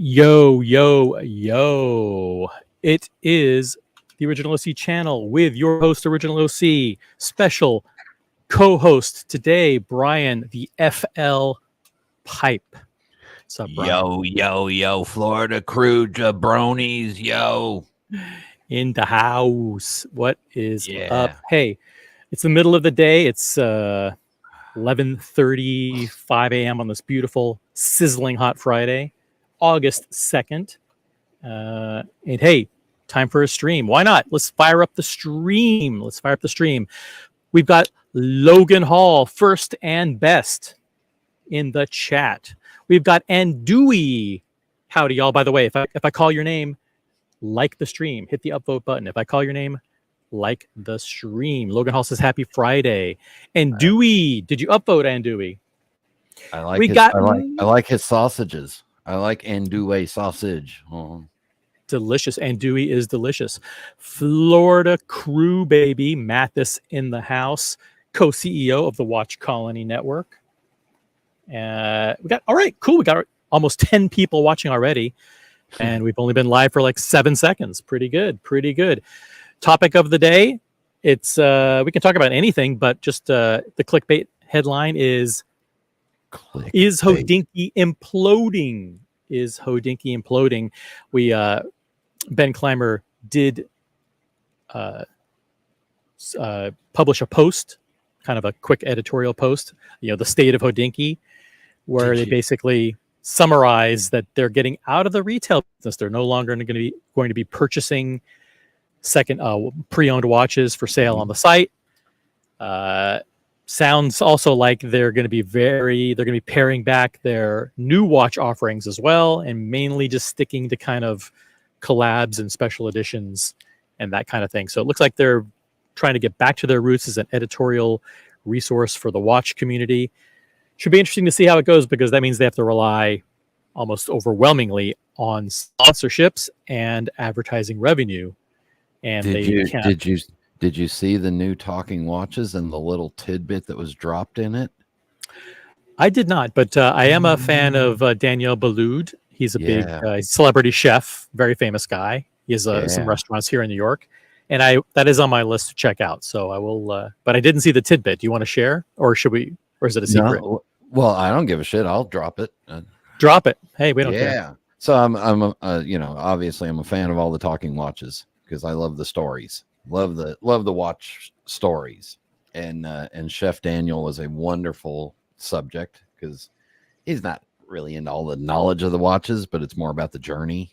Yo, yo, yo. It is the Original OC channel with your host, Original OC, special co-host today, Brian, the FL Pipe. What's up, Brian? Yo, yo, yo, Florida crew, jabronis, yo. In the house. What is up? Hey, it's the middle of the day. It's 11:35 a.m. on this beautiful, sizzling hot Friday, August 2nd. And hey, time for a stream. Why not? Let's fire up the stream. We've got Logan Hall, first and best, in the chat. We've got Andui. Howdy, y'all. By the way, if I call your name, like the stream. Hit the upvote button. If I call your name, like the stream. Logan Hall says happy Friday. Andui, did you upvote Andui? I like his sausages. I like andouille sausage. Delicious. Andouille is delicious. Florida crew baby, Mathis in the house, co-CEO of the Watch Colony Network. We got almost 10 people watching already. And we've only been live for like 7 seconds. Pretty good. Pretty good. Topic of the day. It's we can talk about anything, but just the clickbait headline is Hodinkee imploding? Is Hodinkee imploding? We Ben Clymer did publish a post, kind of a quick editorial post, the state of Hodinkee, where they basically summarize that they're getting out of the retail business. They're no longer going to be purchasing second pre-owned watches for sale on the site. Sounds also like they're going to be paring back their new watch offerings as well, and mainly just sticking to kind of collabs and special editions and that kind of thing. So it looks like they're trying to get back to their roots as an editorial resource for the watch community. Should be interesting to see how it goes, because that means they have to rely almost overwhelmingly on sponsorships and advertising revenue. And did you see the new talking watches and the little tidbit that was dropped in it? I did not, but I am a fan of Daniel Boulud. He's a big celebrity chef, very famous guy. He has some restaurants here in New York, and that is on my list to check out. So I will, but I didn't see the tidbit. Do you want to share, or should we, or is it a secret? No, well, I don't give a shit. I'll drop it. Drop it. Hey, we don't care. Yeah. So I'm obviously I'm a fan of all the talking watches because I love the stories. Love the watch stories, and Chef Daniel is a wonderful subject because he's not really into all the knowledge of the watches, but it's more about the journey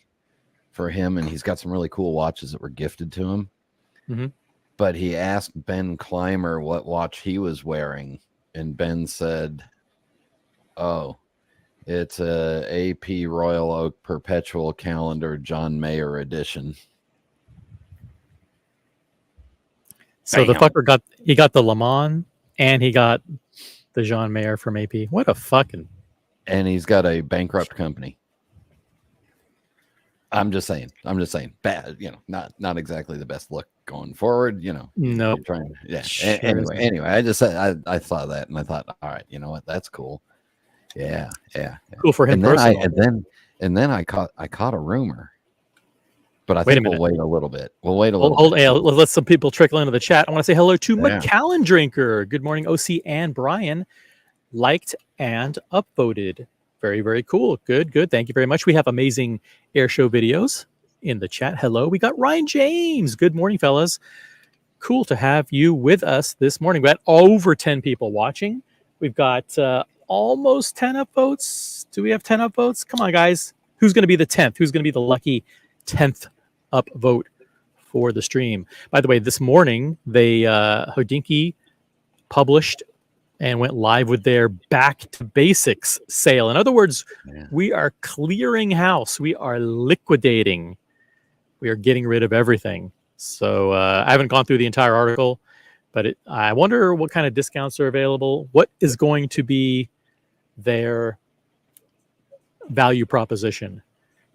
for him, and he's got some really cool watches that were gifted to him. Mm-hmm. But he asked Ben Clymer what watch he was wearing, and Ben said, "Oh, it's a AP Royal Oak Perpetual Calendar John Mayer edition." So the fucker got the Le Mans and he got the Jean Mayer from AP. What a fucking... And he's got a bankrupt company. I'm just saying. Bad, not exactly the best look going forward, No. Anyway, I just said I saw that and I thought, all right, you know what? That's cool. Yeah. Cool for him. And then I caught a rumor. But I think we'll wait a little bit. Let's let some people trickle into the chat. I want to say hello to Macallan Drinker. Good morning, OC and Brian. Liked and upvoted. Very, very cool. Good. Thank you very much. We have amazing air show videos in the chat. Hello. We got Ryan James. Good morning, fellas. Cool to have you with us this morning. We got over 10 people watching. We've got almost 10 upvotes. Do we have 10 upvotes? Come on, guys. Who's going to be the 10th? Who's going to be the lucky 10th upvote for the stream? By the way, this morning they Hodinkee published and went live with their Back to Basics sale. In other words, we are clearing house. We are liquidating. We are getting rid of everything. So I haven't gone through the entire article, but I wonder what kind of discounts are available. What is going to be their value proposition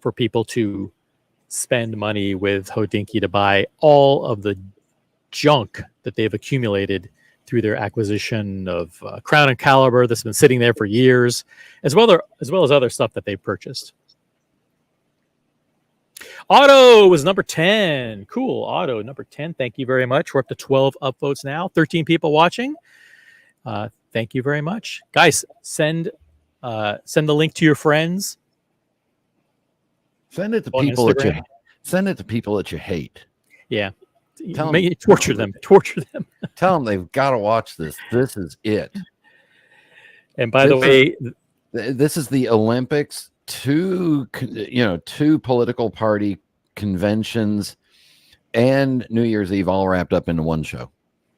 for people to spend money with Hodinkee to buy all of the junk that they've accumulated through their acquisition of Cronic Calibur that's been sitting there for years, as well as other stuff that they've purchased. Otto was number 10. Cool. Otto, number 10. Thank you very much. We're up to 12 upvotes now. 13 people watching. Thank you very much. Guys, send the link to your friends. Send it to people that you hate. Yeah. Torture them. Tell them they've got to watch this. This is it. And by the way, this is the Olympics, two political party conventions and New Year's Eve all wrapped up into one show.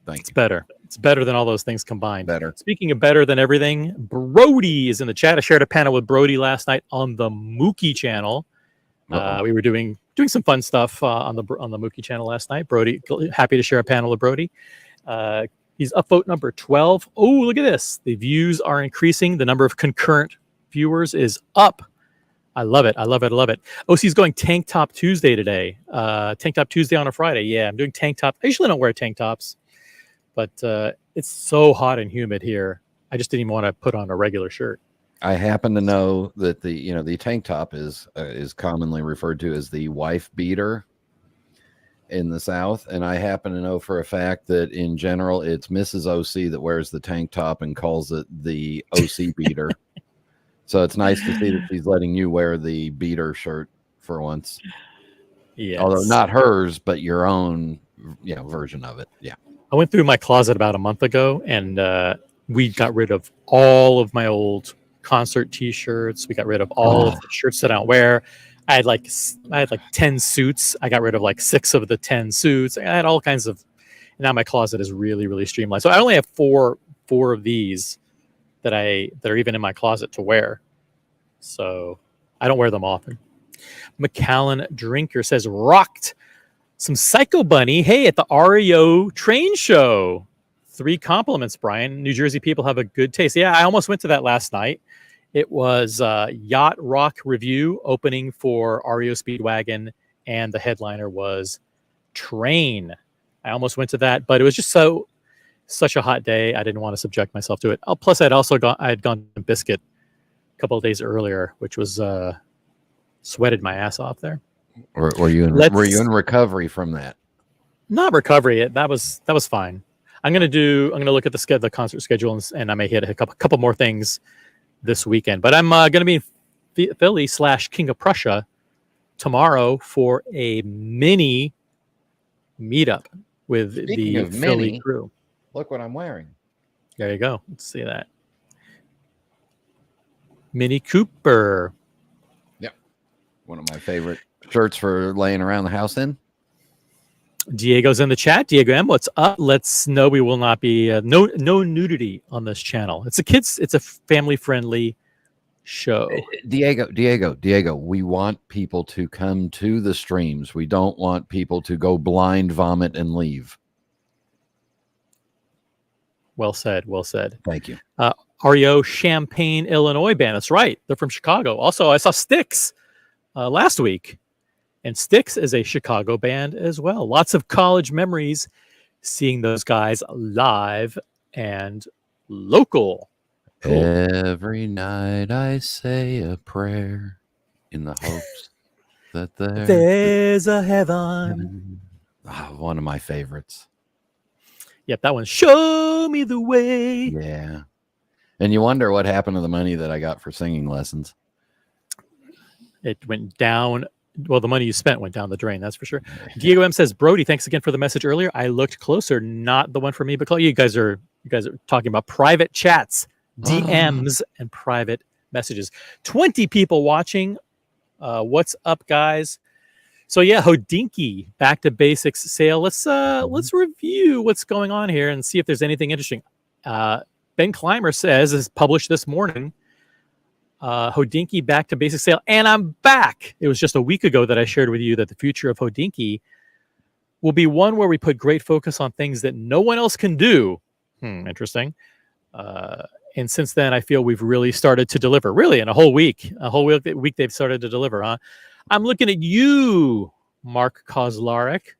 It's better. It's better than all those things combined. Better. Speaking of better than everything, Brody is in the chat. I shared a panel with Brody last night on the Mookie channel. We were doing some fun stuff on the Mookie channel last night. Brody, happy to share a panel with Brody. He's upvote number 12. Oh, look at this. The views are increasing. The number of concurrent viewers is up. I love it. OC's going Tank Top Tuesday today. Tank Top Tuesday on a Friday. Yeah, I'm doing tank top. I usually don't wear tank tops, but it's so hot and humid here. I just didn't even want to put on a regular shirt. I happen to know that the tank top is commonly referred to as the wife beater in the South, and I happen to know for a fact that in general it's Mrs. OC that wears the tank top and calls it the OC beater. So it's nice to see that she's letting you wear the beater shirt for once. Yes. Although not hers, but your own version of it. Yeah. I went through my closet about a month ago, and we got rid of all of my old concert T-shirts. We got rid of all of the shirts that I don't wear. I had like 10 suits. I got rid of like 6 of the 10 suits. I had all kinds of. Now my closet is really, really streamlined. So I only have four of these that are even in my closet to wear. So I don't wear them often. Macallan Drinker says, rocked some Psycho Bunny. Hey, at the REO train show. 3 compliments, Brian. New Jersey people have a good taste. Yeah, I almost went to that last night. It was Yacht Rock Review opening for REO Speedwagon, and the headliner was Train. I almost went to that, but it was just such a hot day. I didn't want to subject myself to it. Plus, I had gone to Biscuit a couple of days earlier, which was sweated my ass off there. Were you in recovery from that? Not recovery. That was fine. I'm gonna look at the concert schedule, and I may hit a couple more things this weekend. But I'm gonna be in Philly / King of Prussia tomorrow for a mini meetup with the Philly crew. Look what I'm wearing. There you go. Let's see that. Mini Cooper. Yeah. One of my favorite shirts for laying around the house in. Diego's in the chat. Diego M, what's up? Let's know we will not be no nudity on this channel. It's a family friendly show. Diego, we want people to come to the streams. We don't want people to go blind, vomit, and leave. Well said. Thank you. REO Champaign, Illinois band. That's right. They're from Chicago. Also, I saw Styx last week. And Styx is a Chicago band as well. Lots of college memories seeing those guys live and local. Cool. Every night I say a prayer in the hopes that there's a heaven. One of my favorites. Yep, that one. Show me the way. Yeah. And you wonder what happened to the money that I got for singing lessons. It went down. Well, the money you spent went down the drain, that's for sure. Diego M says, Brody, thanks again for the message earlier. I looked closer, not the one for me, but you guys are talking about private chats, DMs, and private messages. 20 people watching. What's up, guys? So yeah, Hodinkee Back to Basics sale. Let's review what's going on here and see if there's anything interesting. Ben Clymer says, is published this morning, Hodinkee Back to Basics sale, and I'm back. It was just a week ago that I shared with you that the future of Hodinkee will be one where we put great focus on things that no one else can do. Interesting. And since then, I feel we've really started to deliver. Really, in a whole week they've started to deliver. Huh? I'm looking at you, Mark Kozlarek,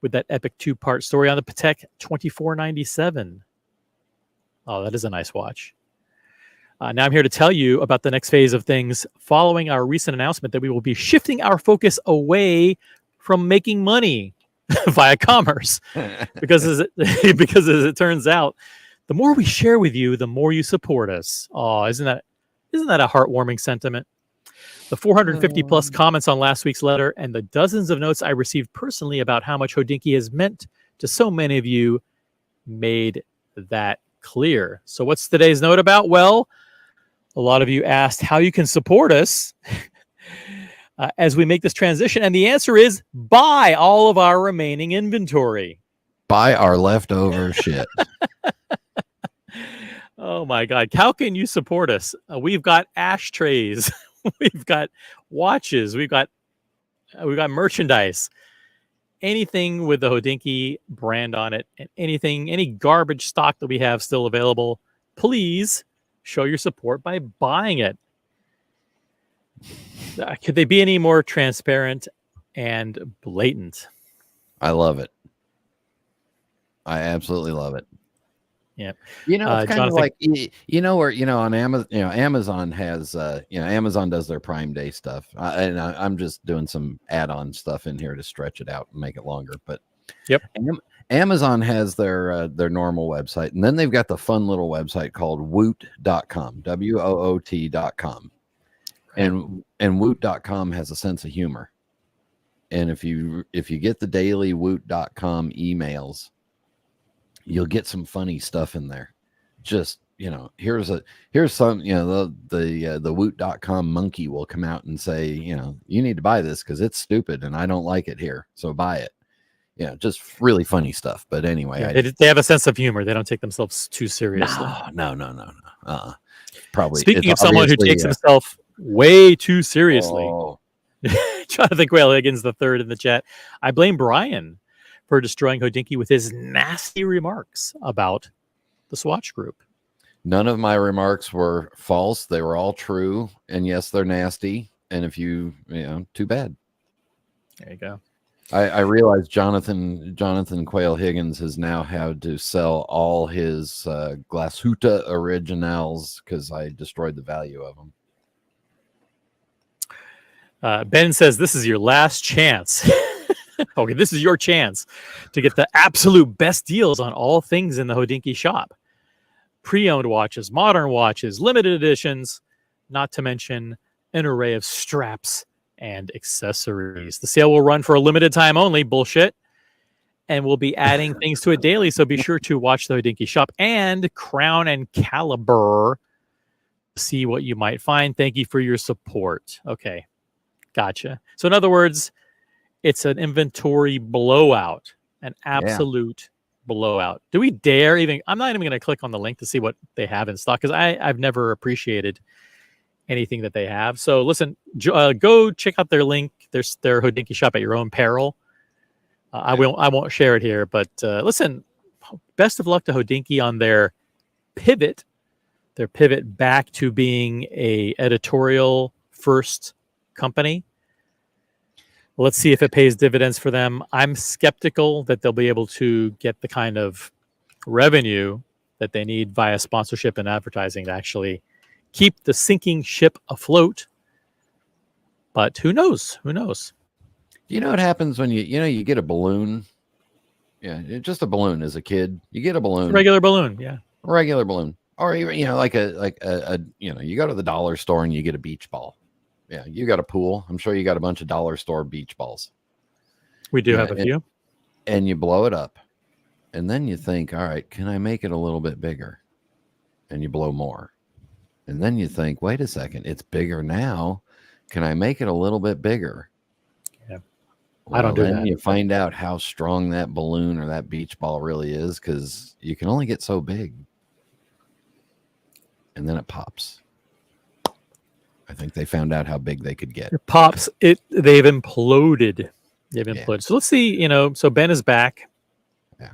with that epic 2-part story on the Patek 2497. Oh, that is a nice watch. Now I'm here to tell you about the next phase of things following our recent announcement that we will be shifting our focus away from making money via commerce. because as it turns out, the more we share with you, the more you support us. Oh, isn't that a heartwarming sentiment? The 450 plus comments on last week's letter and the dozens of notes I received personally about how much Hodinkee has meant to so many of you made that clear. So what's today's note about? Well, a lot of you asked how you can support us as we make this transition. And the answer is buy all of our remaining inventory. Buy our leftover shit. Oh, my God. How can you support us? We've got ashtrays. We've got watches. We've got merchandise. Anything with the Hodinkee brand on it, and any garbage stock that we have still available, please show your support by buying it. Could they be any more transparent and blatant? I love it. I absolutely love it. Yeah. You know, it's kind of Jonathan, like where on Amazon, Amazon has Amazon does their Prime Day stuff, I'm just doing some add-on stuff in here to stretch it out and make it longer. But yep. Amazon has their normal website, and then they've got the fun little website called woot.com, woot.com, and woot.com has a sense of humor. And if you get the daily woot.com emails, you'll get some funny stuff in there. Just, here's some, the woot.com monkey will come out and say, you need to buy this because it's stupid and I don't like it here. So buy it. Just really funny stuff. But anyway, they have a sense of humor. They don't take themselves too seriously. No. Probably. Speaking of someone who takes himself way too seriously, Jonathan Quail Higgins the third in the chat. I blame Brian for destroying Hodinkee with his nasty remarks about the Swatch Group. None of my remarks were false. They were all true. And yes, they're nasty. And if too bad. There you go. I realize Jonathan Quail Higgins has now had to sell all his Glashütte originals because I destroyed the value of them. Ben says this is your last chance. Okay, this is your chance to get the absolute best deals on all things in the Hodinkee shop. Pre-owned watches, modern watches, limited editions, not to mention an array of straps and accessories. The sale will run for a limited time only, bullshit, and we'll be adding things to it daily, so be sure to watch the Hodinkee shop and Cronic Calibur to see what you might find. Thank you for your support. Okay, gotcha. So in other words, it's an inventory blowout, an absolute blowout. Do we dare even? I'm not even going to click on the link to see what they have in stock because I've never appreciated anything that they have. So listen, go check out their link. There's their Hodinkee shop at your own peril. I won't share it here, but listen, best of luck to Hodinkee on their pivot back to being a editorial first company. Let's see if it pays dividends for them. I'm skeptical that they'll be able to get the kind of revenue that they need via sponsorship and advertising to actually keep the sinking ship afloat. But who knows? Who knows? You know what happens when you get a balloon? Yeah, just a balloon as a kid. You get a balloon. Regular balloon, yeah. A regular balloon. Or like a you go to the dollar store and you get a beach ball. Yeah, you got a pool. I'm sure you got a bunch of dollar store beach balls. We do have a few. And you blow it up. And then you think, all right, can I make it a little bit bigger? And you blow more. And then you think, wait a second, it's bigger now. Can I make it a little bit bigger? Yeah. Well, I don't do that. Then you find out how strong that balloon or that beach ball really is because you can only get so big. And then it pops. I think they found out how big they could get. It pops. They've imploded. They've imploded. Yeah. So let's see, so Ben is back. Yeah.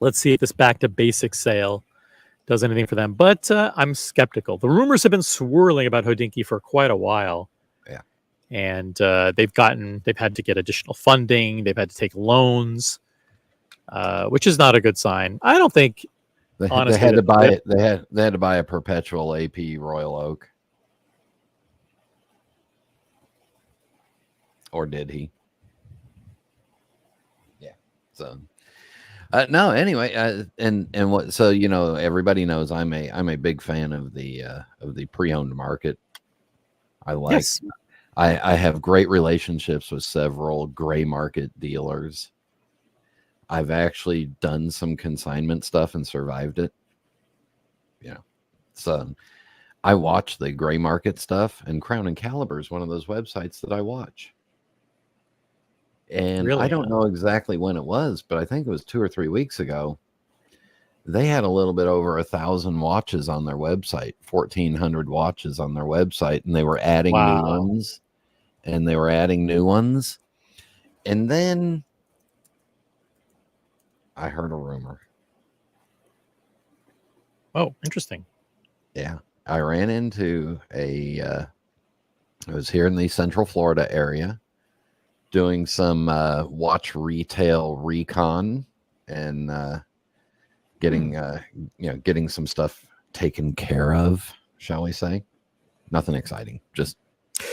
Let's see if this back to basic sale does anything for them. But I'm skeptical. The rumors have been swirling about Hodinkee for quite a while. Yeah. And they've had to get additional funding. They've had to take loans, which is not a good sign. I don't think honestly, they had to buy it. They had to buy a perpetual AP Royal Oak. Or did he? Yeah. So no, anyway, and what, so everybody knows I'm a big fan of the pre-owned market. Yes. I have great relationships with several gray market dealers. I've actually done some consignment stuff and survived it. So I watch the gray market stuff, and Cronic Calibur is one of those websites that I watch. And really? I don't know exactly when it was, but I think it was 2 or 3 weeks ago. They had a little bit over 1,000 watches on their website, 1,400 watches on their website, and they were adding new ones, and they were adding new ones. And then I heard a rumor. Oh, interesting. Yeah. I ran into I was here in the Central Florida area doing some watch retail recon, and getting getting some stuff taken care of, shall we say. Nothing exciting, just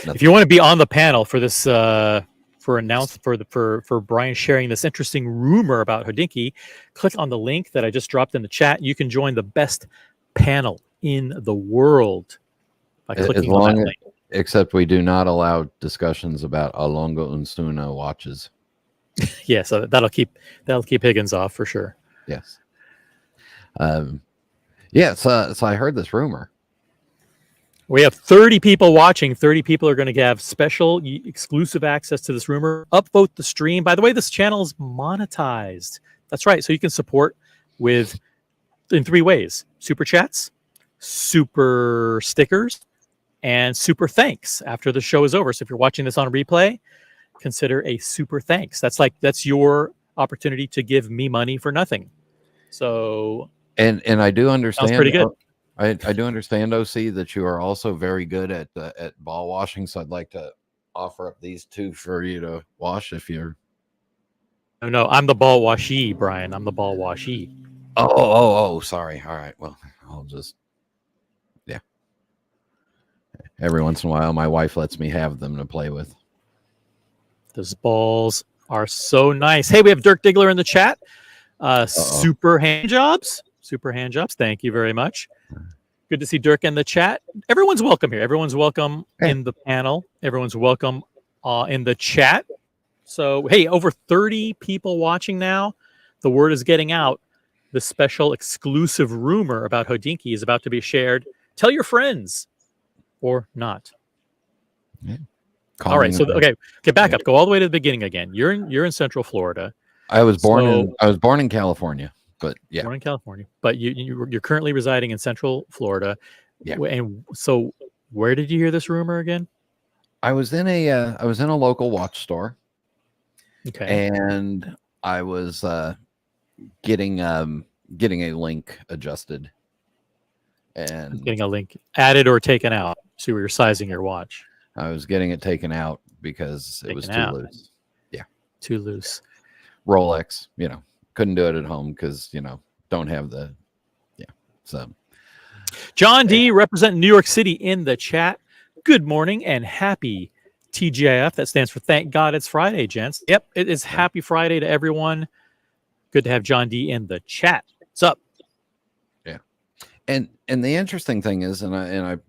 nothing. If you want to be on the panel for this for Brian sharing this interesting rumor about Hodinkee, click on the link that I just dropped in the chat. You can join the best panel in the world by clicking on that link. Except we do not allow discussions about Alongo Unsuna watches. Yeah, so that'll keep Higgins off for sure. Yes. Yeah, so I heard this rumor. We have 30 people watching. 30 people are going to have special exclusive access to this rumor. Upvote the stream. By the way, this channel is monetized. That's right. So you can support in 3 ways: super chats, super stickers, and super thanks after the show is over. So if you're watching this on replay, consider a super thanks. That's your opportunity to give me money for nothing. So and I do understand. Sounds pretty good. I do understand, OC, that you are also very good at ball washing. So I'd like to offer up these 2 for you to wash if you're. No, I'm the ball washee, Brian. I'm the ball washee. Oh, sorry. All right. Well, I'll just. Yeah. Every once in a while, my wife lets me have them to play with. Those balls are so nice. Hey, we have Dirk Diggler in the chat. Super hand jobs. Thank you very much. Good to see Dirk in the chat. Everyone's welcome here. Everyone's welcome in the panel. Everyone's welcome in the chat. So, hey, over 30 people watching now. The word is getting out. The special exclusive rumor about Hodinkee is about to be shared. Tell your friends or not. Yeah. All right. So, okay, back up. Go all the way to the beginning again. You're in Central Florida. I was born in California. But yeah, born in California, but you're currently residing in Central Florida. Yeah. And so, where did you hear this rumor again? I was in a local watch store. Okay. And I was getting a link adjusted. And getting a link added or taken out. So you're sizing your watch. I was getting it taken out because it was too loose. Yeah. Too loose. Rolex, couldn't do it at home because don't have the so John D representing New York City in the chat. Good morning and happy TGIF. That stands for Thank God It's Friday, gents. Yep, it is happy Friday to everyone. Good to have John D in the chat. What's up? Yeah. And the interesting thing is, and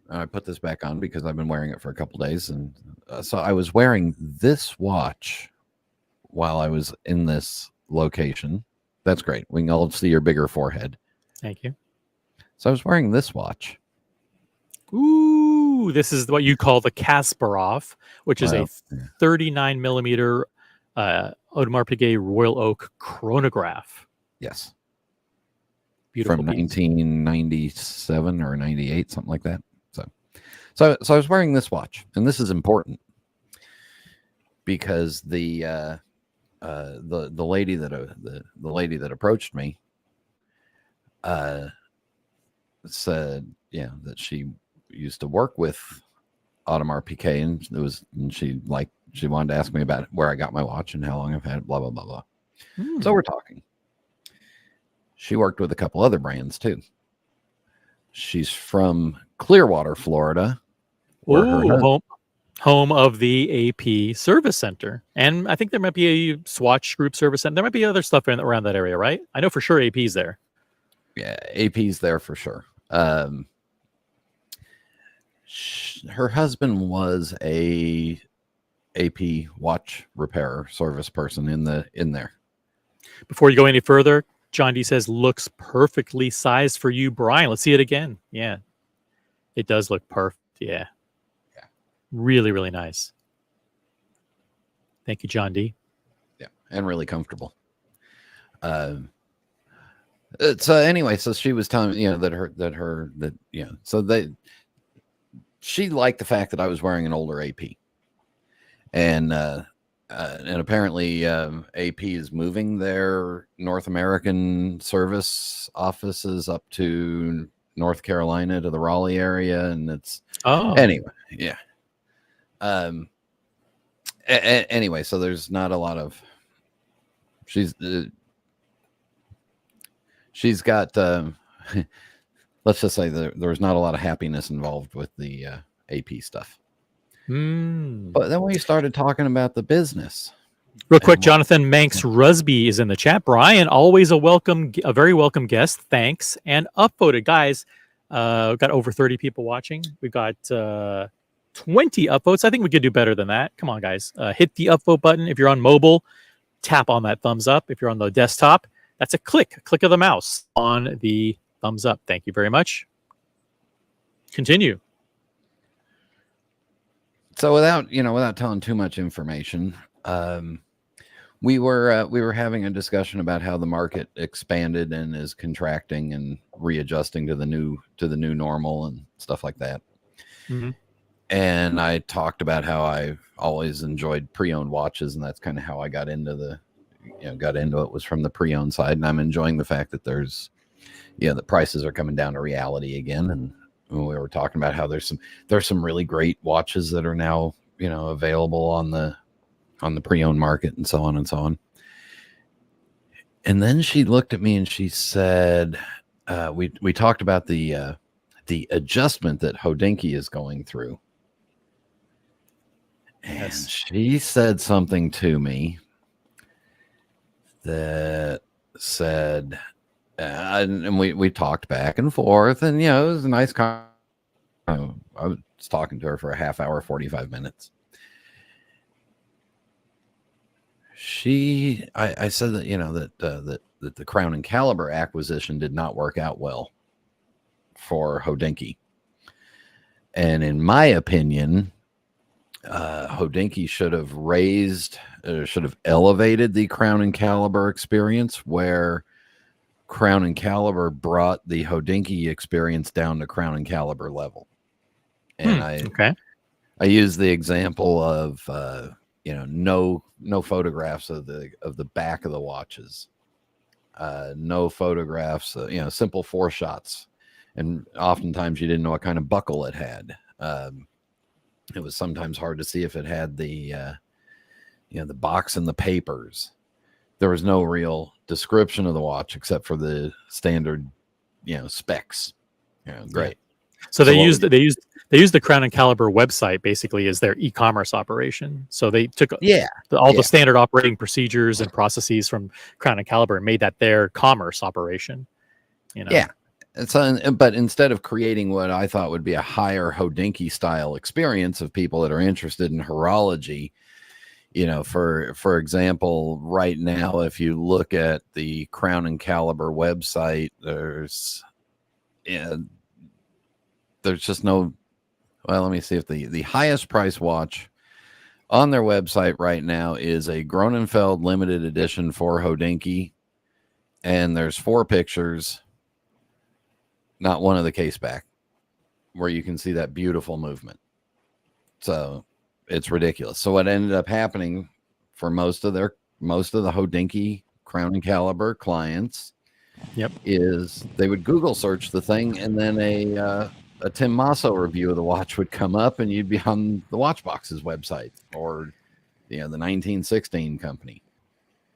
I put this back on because I've been wearing it for a couple days, and so I was wearing this watch while I was in this location. That's great. We can all see your bigger forehead. Thank you. So I was wearing this watch. Ooh, this is what you call the Kasparov, which is a 39 millimeter Audemars Piguet Royal Oak chronograph. Yes. Beautiful. From 1997 or 98, something like that. So I was wearing this watch, and this is important because the lady that approached me said that she used to work with Audemars Piguet, and she wanted to ask me about where I got my watch and how long I've had it, blah blah blah blah. So we're talking. She worked with a couple other brands too. She's from Clearwater, Florida. Home of the AP Service Center. And I think there might be a Swatch Group Service Center. There might be other stuff around that area, right? I know for sure AP's there. Yeah, AP's there for sure. Her husband was a AP watch repairer service person in there. Before you go any further, John D says, looks perfectly sized for you, Brian. Let's see it again. Yeah, it does look perfect. Yeah. Really, really nice. Thank you, John D. Yeah, and really comfortable. So anyway, so she was telling me, she liked the fact that I was wearing an older AP, and apparently AP is moving their North American service offices up to North Carolina to the Raleigh area, and it's anyway, yeah. Anyway, so there's not a lot of she's got. Let's just say there's not a lot of happiness involved with the AP stuff. But then we started talking about the business. Real quick, Jonathan Manx Rusby is in the chat. Brian, always a very welcome guest. Thanks. And upvoted. Guys, we've got over 30 people watching. We've got 20 upvotes. I think we could do better than that. Come on, guys. Hit the upvote button. If you're on mobile, tap on that thumbs up. If you're on the desktop, that's a click of the mouse on the thumbs up. Thank you very much. Continue. So without telling too much information, we were having a discussion about how the market expanded and is contracting and readjusting to the new normal and stuff like that. Mm-hmm. And I talked about how I always enjoyed pre-owned watches, and that's kind of how I got into it was from the pre-owned side. And I'm enjoying the fact that there's, the prices are coming down to reality again. And we were talking about how there's some really great watches that are now, available on the pre-owned market and so on and so on. And then she looked at me and she said, we talked about the adjustment that Hodinkee is going through. And yes. She said something to me that said, and we talked back and forth, and it was a nice I was talking to her for a half hour, 45 minutes. I said that that the Cronic Calibur acquisition did not work out well for Hodinkee, and in my opinion, Hodinkee should have elevated the Cronic Calibur experience, where Cronic Calibur brought the Hodinkee experience down to Cronic Calibur level. And I use the example of no photographs of the back of the watches, no photographs, simple 4 shots, and oftentimes you didn't know what kind of buckle it had. It was sometimes hard to see if it had the box and the papers. There was no real description of the watch except for the standard, specs. Great. So they used the Cronic Calibur website basically as their e-commerce operation. So they took all the standard operating procedures and processes from Cronic Calibur and made that their commerce operation. Yeah. But instead of creating what I thought would be a higher Hodinkee style experience of people that are interested in horology, for example, right now, if you look at the Cronic Calibur website, there's just no. Well, let me see if the highest price watch on their website right now is a Gronenfeld limited edition for Hodinkee, and there's 4 pictures. Not one of the case back, where you can see that beautiful movement. So it's ridiculous. So what ended up happening for most of the Hodinkee Cronic Calibur clients, is they would Google search the thing, and then a Tim Masso review of the watch would come up, and you'd be on the Watchbox's website or the 1916 company.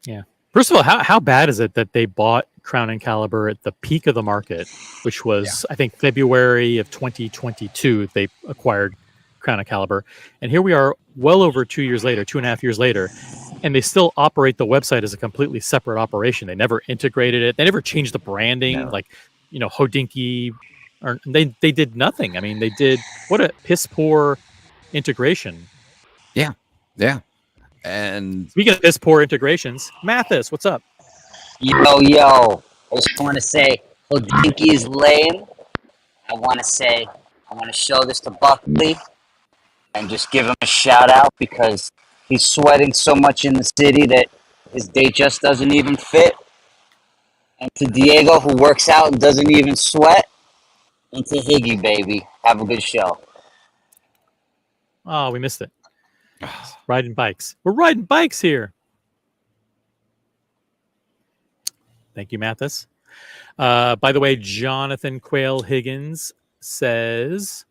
Yeah. First of all, how bad is it that they bought Cronic Calibur at the peak of the market, which was, I think, February of 2022, they acquired Cronic Calibur. And here we are well over 2.5 years later, and they still operate the website as a completely separate operation. They never integrated it. They never changed the branding, like, Hodinkee. Or they did nothing. I mean, they did, what a piss poor integration. Yeah. And speaking of piss poor integrations, Mathis, what's up? Yo, I just want to say Hodinkee is lame. I want to show this to Buckley and just give him a shout out because he's sweating so much in the city that his date just doesn't even fit. And to Diego, who works out and doesn't even sweat. And to Higgy, baby. Have a good show. Oh, we missed it. Riding bikes. We're riding bikes here. Thank you, Mathis. By the way, Jonathan Quail Higgins says,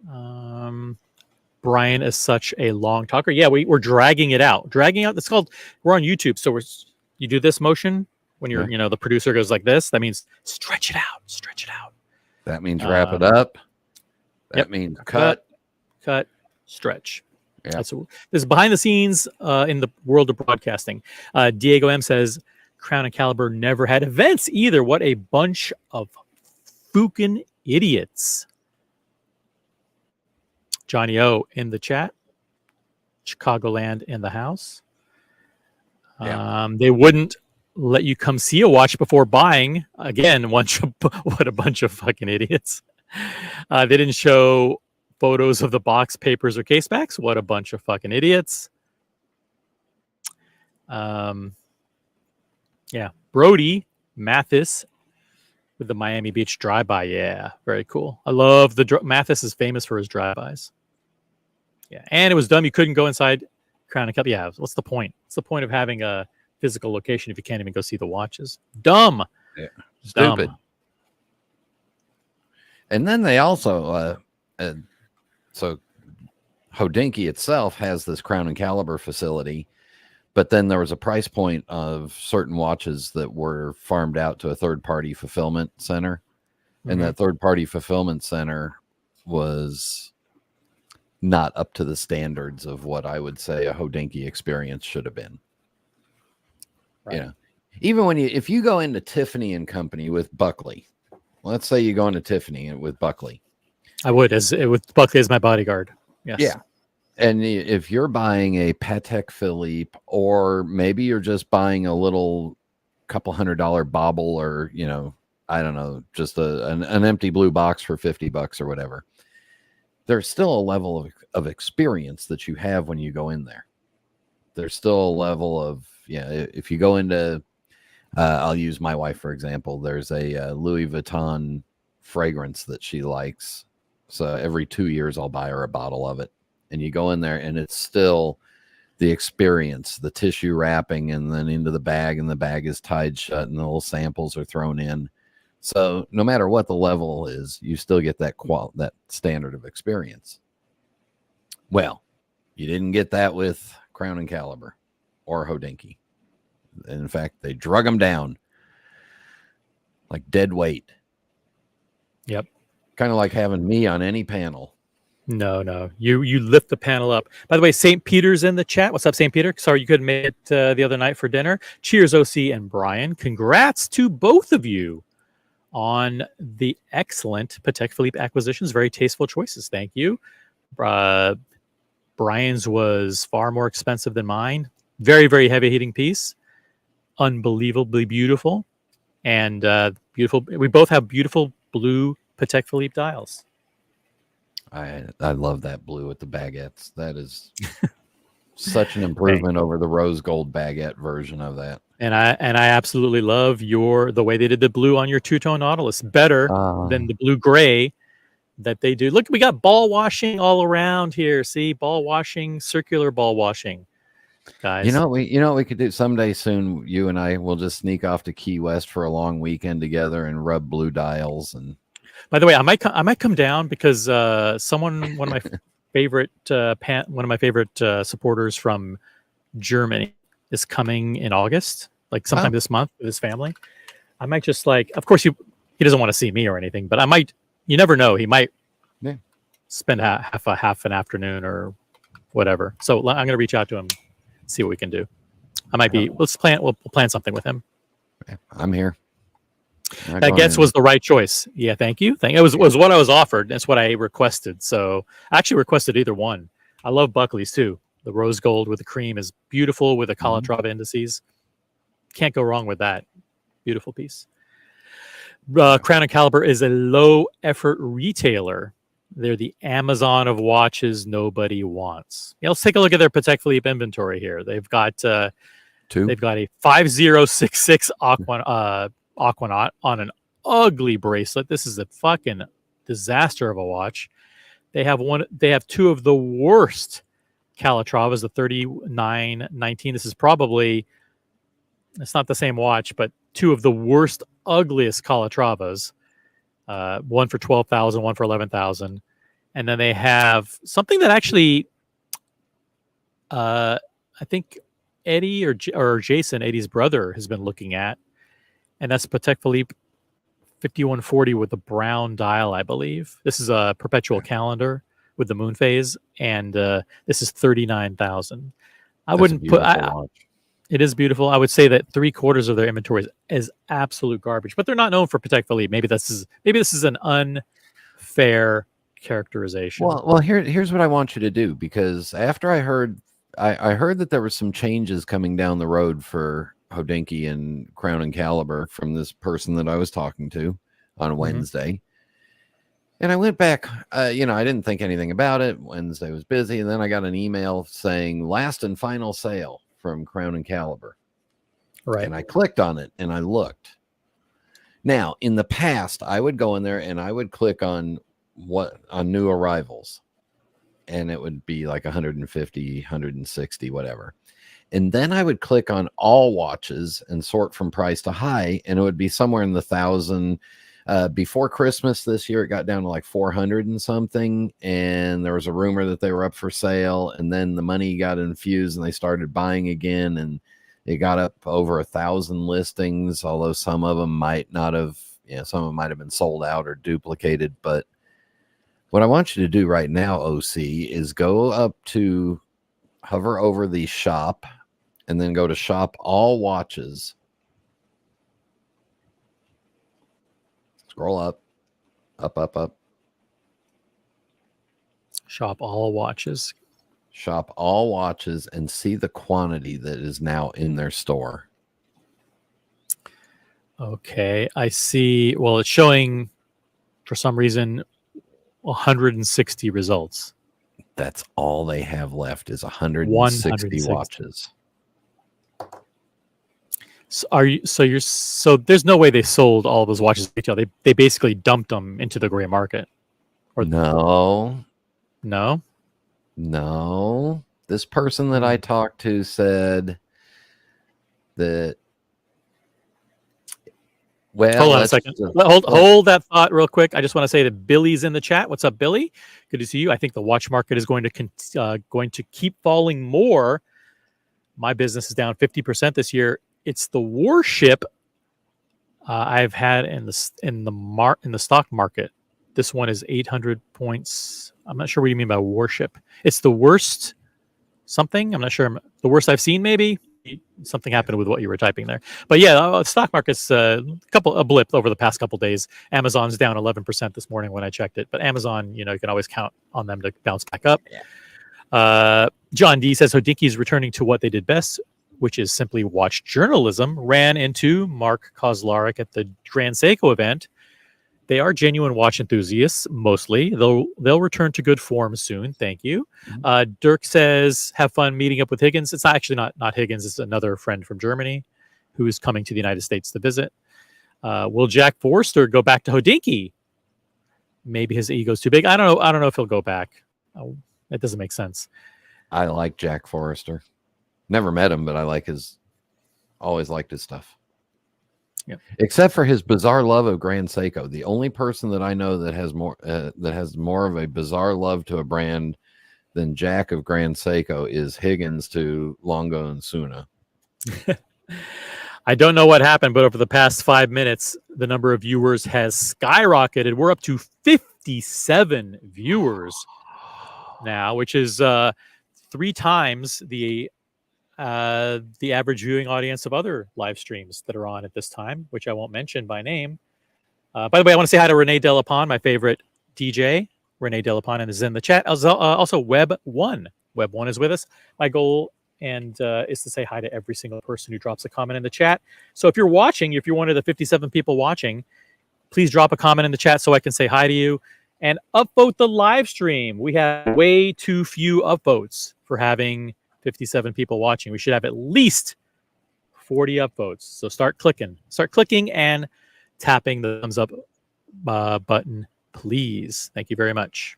Brian is such a long talker. Yeah, we're dragging it out. We're on YouTube. So you do this motion When you're, Yeah. the producer goes like this, that means stretch it out, stretch it out. That means wrap it up. That means cut. Cut, stretch. Yeah. This is behind the scenes in the world of broadcasting. Diego M says, Crown and Caliber never had events either. What a bunch of fucking idiots. Johnny O in the chat. Chicagoland in the house. Yeah. They wouldn't let you come see a watch before buying. Again, what a bunch of fucking idiots. They didn't show photos of the box, papers, or casebacks. What a bunch of fucking idiots. Yeah. Brody Mathis with the Miami Beach drive-by. Yeah, very cool. I love Mathis is famous for his drive-bys. Yeah, and it was dumb. You couldn't go inside Crown and Cup. Yeah, what's the point? What's the point of having a physical location if you can't even go see the watches? Dumb. Yeah. Stupid. Dumb. And then they also, so Hodinkee itself has this Crown and Caliber facility, but then there was a price point of certain watches that were farmed out to a third-party fulfillment center. And that third-party fulfillment center was not up to the standards of what I would say a Hodinkee experience should have been. Right. You know, even when if you go into Tiffany and Company with Buckley, let's say you go into Tiffany with Buckley. I would, with Buckley as my bodyguard. Yes. Yeah. And if you're buying a Patek Philippe, or maybe you're just buying a little couple $100 bauble, or, I don't know, just an empty blue box for $50 or whatever, there's still a level of experience that you have when you go in there. There's still a level of, if you go into, I'll use my wife, for example. There's a Louis Vuitton fragrance that she likes. So every 2 years, I'll buy her a bottle of it. And you go in there and it's still the experience, the tissue wrapping, and then into the bag, and the bag is tied shut and the little samples are thrown in. So no matter what the level is, you still get that that standard of experience. Well, you didn't get that with Crown and Caliber or Hodinkee. In fact, they drug them down like dead weight. Yep. Kind of like having me on any panel. No. You lift the panel up. By the way, St. Peter's in the chat. What's up, St. Peter? Sorry you couldn't make it the other night for dinner. Cheers, OC and Brian. Congrats to both of you on the excellent Patek Philippe acquisitions. Very tasteful choices. Thank you. Brian's was far more expensive than mine. Very, very heavy hitting piece. Unbelievably beautiful. And beautiful. We both have beautiful blue Patek Philippe dials. I love that blue with the baguettes. That is such an improvement over the rose gold baguette version of that. And I absolutely love the way they did the blue on your two-tone Nautilus. Better than the blue gray that they do. Look, we got ball washing all around here. See, ball washing, circular ball washing, guys. You know what we could do someday soon. You and I will just sneak off to Key West for a long weekend together and rub blue dials. And by the way, I might come down because one of my favorite supporters from Germany is coming in August, like sometime this month with his family. I might just of course he doesn't want to see me or anything, but I might. You never know. He might spend half an afternoon or whatever. So I'm going to reach out to him, see what we can do. I might be. We'll plan something with him. I'm here. That Getz was the right choice. Yeah, thank you. It was what I was offered. That's what I requested. So I actually requested either one. I love Buckley's too. The rose gold with the cream is beautiful with the Calatrava indices. Can't go wrong with that. Beautiful piece. Crown and Caliber is a low effort retailer. They're the Amazon of watches nobody wants. Let's take a look at their Patek Philippe inventory here. They've got two. They've got a 5066 Aquanaut on an ugly bracelet. This is a fucking disaster of a watch. They have two of the worst Calatravas, the 3919. This is probably, it's not the same watch, but two of the worst, ugliest Calatravas. One for 12,000, one for 11,000. And then they have something that actually, I think Eddie or Jason, Eddie's brother, has been looking at. and that's Patek Philippe 5140 with the brown dial, I believe. This is a perpetual calendar with the moon phase, and this is 39,000. I wouldn't put. It is beautiful. I would say that 3/4 of their inventory is absolute garbage, but they're not known for Patek Philippe. Maybe this is an unfair characterization. Well, here's what I want you to do, because after I heard that there were some changes coming down the road for Hodinkee and Cronic Calibur from this person that I was talking to on Wednesday. And I went back, I didn't think anything about it. Wednesday was busy. And then I got an email saying last and final sale from Cronic Calibur. Right. And I clicked on it and I looked. Now, in the past, I would go in there and I would click on new arrivals. And it would be like 150, 160, whatever. And then I would click on all watches and sort from price to high, and it would be somewhere in the 1,000. Before Christmas this year, it got down to like 400 and something, and there was a rumor that they were up for sale, and then the money got infused and they started buying again, and it got up over 1,000 listings, although some of them might not have, some of them might have been sold out or duplicated. But what I want you to do right now, OC, is go up to hover over the shop and then go to shop all watches. Scroll up. Shop all watches. Shop all watches and see the quantity that is now in their store. Okay, I see. Well, it's showing for some reason 160 results. That's all they have left is 160 watches. So there's no way they sold all of those watches retail. They basically dumped them into the gray market. Or no. This person that I talked to said that. Well, hold on a second. Hold that thought real quick. I just want to say that Billy's in the chat. What's up, Billy? Good to see you. I think the watch market is going to keep falling more. My business is down 50% this year. It's the warship I've had in the stock market. This one is 800 points. I'm not sure what you mean by warship. It's the worst something. I'm not sure. The worst I've seen, maybe. Something happened with what you were typing there. But yeah, stock market's a blip over the past couple days. Amazon's down 11% this morning when I checked it. But Amazon, you can always count on them to bounce back up. Yeah. John D says Hodinkee is returning to what they did best, which is simply watch journalism. Ran into Mark Kozlarek at the Grand Seiko event. They are genuine watch enthusiasts, mostly. They'll return to good form soon. Thank you. Dirk says, have fun meeting up with Higgins. It's actually not Higgins. It's another friend from Germany who is coming to the United States to visit. Will Jack Forster go back to Hodinkee? Maybe his ego's too big. I don't know if he'll go back. That doesn't make sense. I like Jack Forrester. Never met him, but always liked his stuff. Yep. Except for his bizarre love of Grand Seiko. The only person that I know that has more of a bizarre love to a brand than Jack of Grand Seiko is Higgins to Longo and Suna. I don't know what happened, but over the past 5 minutes, the number of viewers has skyrocketed. We're up to 57 viewers now, which is 3 times the average viewing audience of other live streams that are on at this time, which I won't mention by name. By the way, I want to say hi to Renee Delapon, my favorite DJ. Renee Delapon is in the chat. Also, Web1. Web1 is with us. My goal is to say hi to every single person who drops a comment in the chat. So if you're watching, if you're one of the 57 people watching, please drop a comment in the chat so I can say hi to you. And upvote the live stream. We have way too few upvotes for having 57 people watching. We should have at least 40 upvotes. So start clicking and tapping the thumbs up button, please. Thank you very much.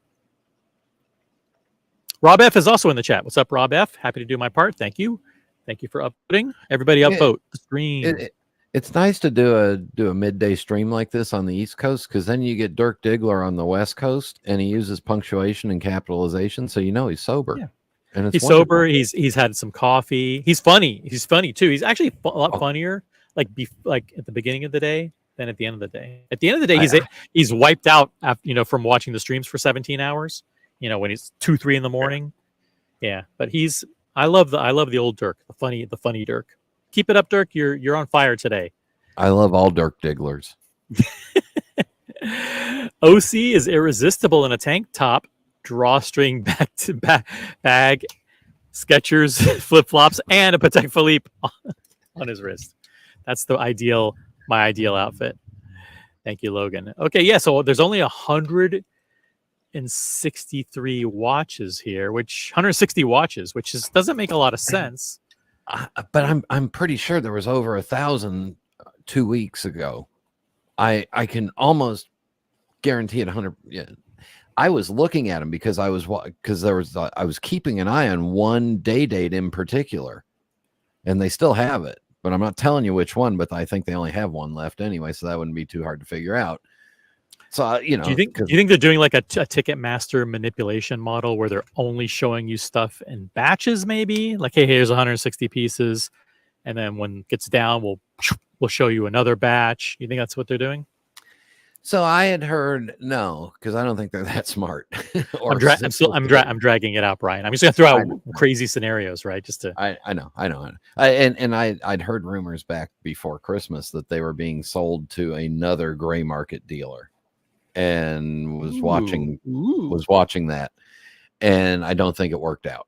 Rob F is also in the chat. What's up, Rob F? Happy to do my part. Thank you. Thank you for upvoting. Everybody upvote the stream. It's nice to do a midday stream like this on the East Coast, because then you get Dirk Diggler on the West Coast and he uses punctuation and capitalization, so he's sober. Yeah. And he's sober. He's had some coffee. He's funny. He's funny too. He's actually a lot funnier like at the beginning of the day than at the end of the day. At the end of the day, he's wiped out after, from watching the streams for 17 hours. When he's 2-3 in the morning. Yeah, but I love the old Dirk, the funny Dirk. Keep it up, Dirk. You're on fire today. I love all Dirk Digglers. OC is irresistible in a tank top, drawstring back to bag, Skechers flip flops, and a Patek Philippe on his wrist. That's my ideal outfit. Thank you, Logan. Okay, yeah. So there's only 163 watches here, 160 watches, which doesn't make a lot of sense. But I'm pretty sure there was over 1,000 2 weeks ago. I can almost guarantee it 100. Yeah, I was looking at them because I was keeping an eye on one day date in particular, and they still have it, but I'm not telling you which one. But I think they only have one left anyway, so that wouldn't be too hard to figure out. So do you think they're doing like a Ticketmaster manipulation model where they're only showing you stuff in batches? Maybe like, hey, here's 160 pieces, and then when it gets down, we'll show you another batch. You think that's what they're doing? So I had heard no, because I don't think they're that smart. I'm dragging it out, Brian. I'm just gonna throw out crazy scenarios, right? Just to I know. I'd heard rumors back before Christmas that they were being sold to another gray market dealer, and was watching that, and I don't think it worked out.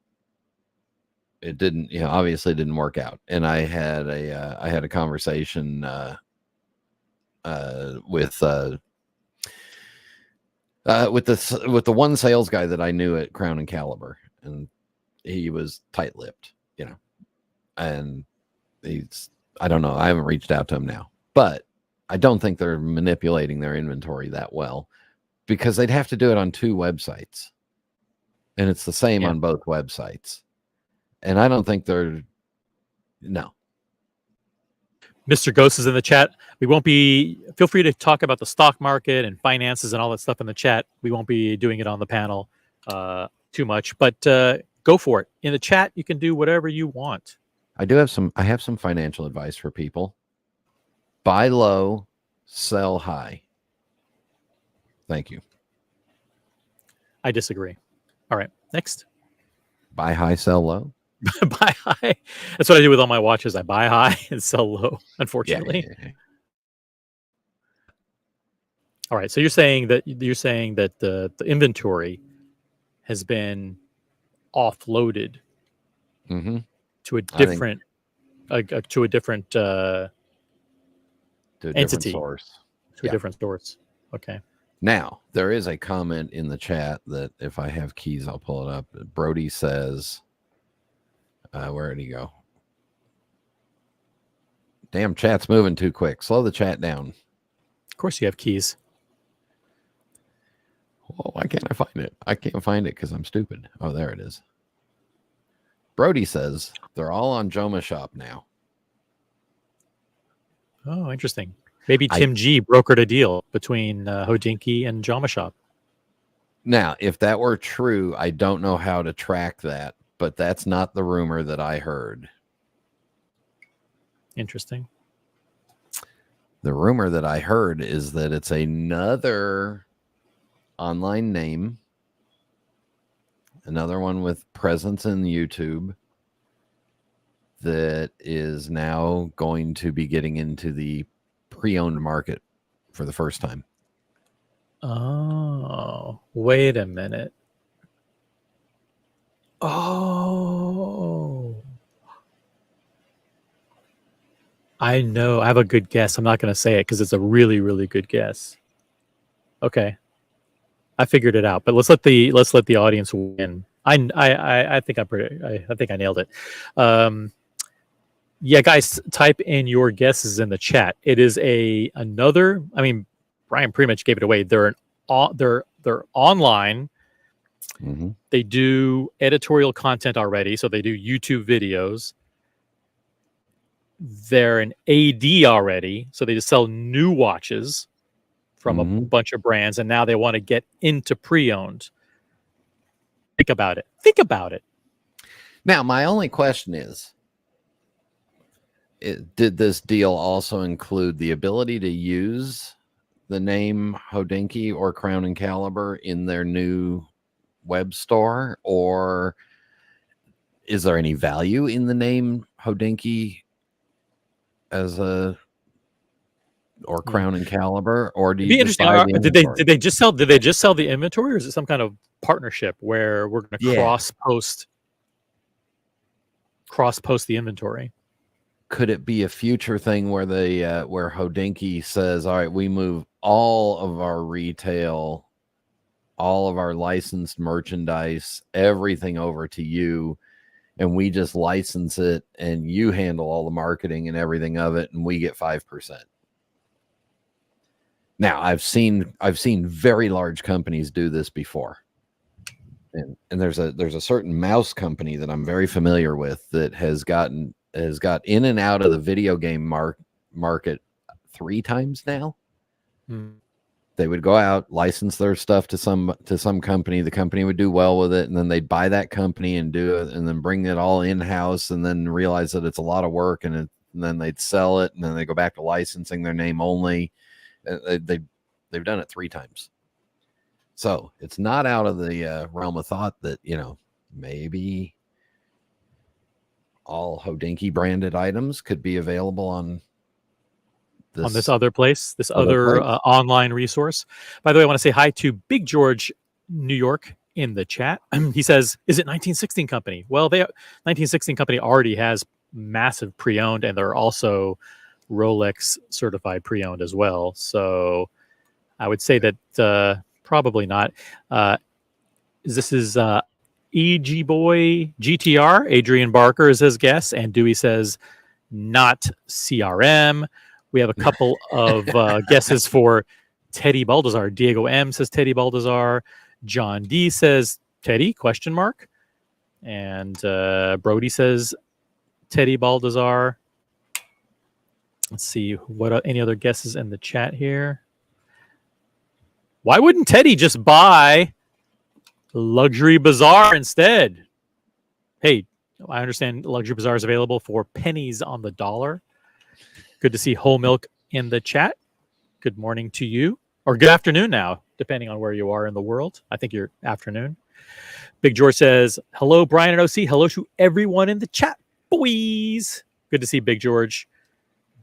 It didn't, obviously didn't work out. And I had a conversation with the one sales guy that I knew at Cronic Calibur, and he was tight-lipped, and I don't know. I haven't reached out to him now, but I don't think they're manipulating their inventory that well, because they'd have to do it on 2 websites, and it's the same on both websites. And I don't think they're no. Mr. Ghost is in the chat. We won't be. Feel free to talk about the stock market and finances and all that stuff in the chat. We won't be doing it on the panel too much, but go for it. In the chat, you can do whatever you want. I have some financial advice for people. Buy low, sell high. Thank you. I disagree. All right, next. Buy high, sell low. Buy high. That's what I do with all my watches. I buy high and sell low, unfortunately. Yeah. All right. So you're saying that the inventory has been offloaded to a different entity, source. To a different source. Okay. Now, there is a comment in the chat that if I have keys, I'll pull it up. Brody says, where did he go? Damn, chat's moving too quick. Slow the chat down. Of course you have keys. Oh, why can't I find it? I can't find it because I'm stupid. Oh, there it is. Brody says they're all on Joma Shop now. Oh, interesting. Maybe Tim G brokered a deal between Hodinkee and Joma Shop. Now, if that were true, I don't know how to track that, but that's not the rumor that I heard. Interesting. The rumor that I heard is that it's another online name, another one with presence in YouTube, that is now going to be getting into the pre-owned market for the first time. Oh, wait a minute. Oh, I know. I have a good guess. I'm not going to say it because it's a really, really good guess. Okay, I figured it out. But let's let the audience win. I think I think I nailed it. Yeah, guys, type in your guesses in the chat. It is another. I mean, Brian pretty much gave it away. They're online. Mm-hmm. They do editorial content already, so they do YouTube videos. They're an AD already, so they just sell new watches from a bunch of brands, and now they want to get into pre-owned. Think about it. Now, my only question is, did this deal also include the ability to use the name Hodinkee or Cronic Calibur in their new web store, or is there any value in the name Hodinkee as a or Cronic Calibur, or do It'd be you just interesting. buy the Did they inventory? did they just sell the inventory, or is it some kind of partnership where we're going to Yeah. cross post the inventory? Could it be a future thing where they where Hodinkee says, all right, we move all of our retail, all of our licensed merchandise, everything over to you, and we just license it and you handle all the marketing and everything of it, and we get 5%. Now, I've seen very large companies do this before. And there's a certain mouse company that I'm very familiar with that has got in and out of the video game market 3 times now. They would go out, license their stuff to some company. The company would do well with it, and then they'd buy that company and do it, and then bring it all in house, and then realize that it's a lot of work, and then they'd sell it, and then they go back to licensing their name only. They've done it 3 times. So it's not out of the realm of thought that, maybe all Hodinkee branded items could be available on this other place, this other online resource. By the way, I want to say hi to Big George, New York, in the chat. He says, "Is it 1916 Company?" Well, 1916 Company already has massive pre-owned, and they're also Rolex certified pre-owned as well. So I would say that probably not. This is EG Boy GTR. Adrian Barker is his guess, and Dewey says not CRM. We have a couple of guesses for Teddy Baldassar. Diego M says Teddy Baldassar. John D says Teddy ? And Brody says Teddy Baldassar. Let's see what any other guesses in the chat here. Why wouldn't Teddy just buy Luxury Bazaar instead? Hey, I understand Luxury Bazaar is available for pennies on the dollar. Good to see Whole Milk in the chat. Good morning to you, or good afternoon now, depending on where you are in the world. I think you're afternoon. Big George says, hello, Brian and OC. Hello to everyone in the chat, boys. Good to see Big George.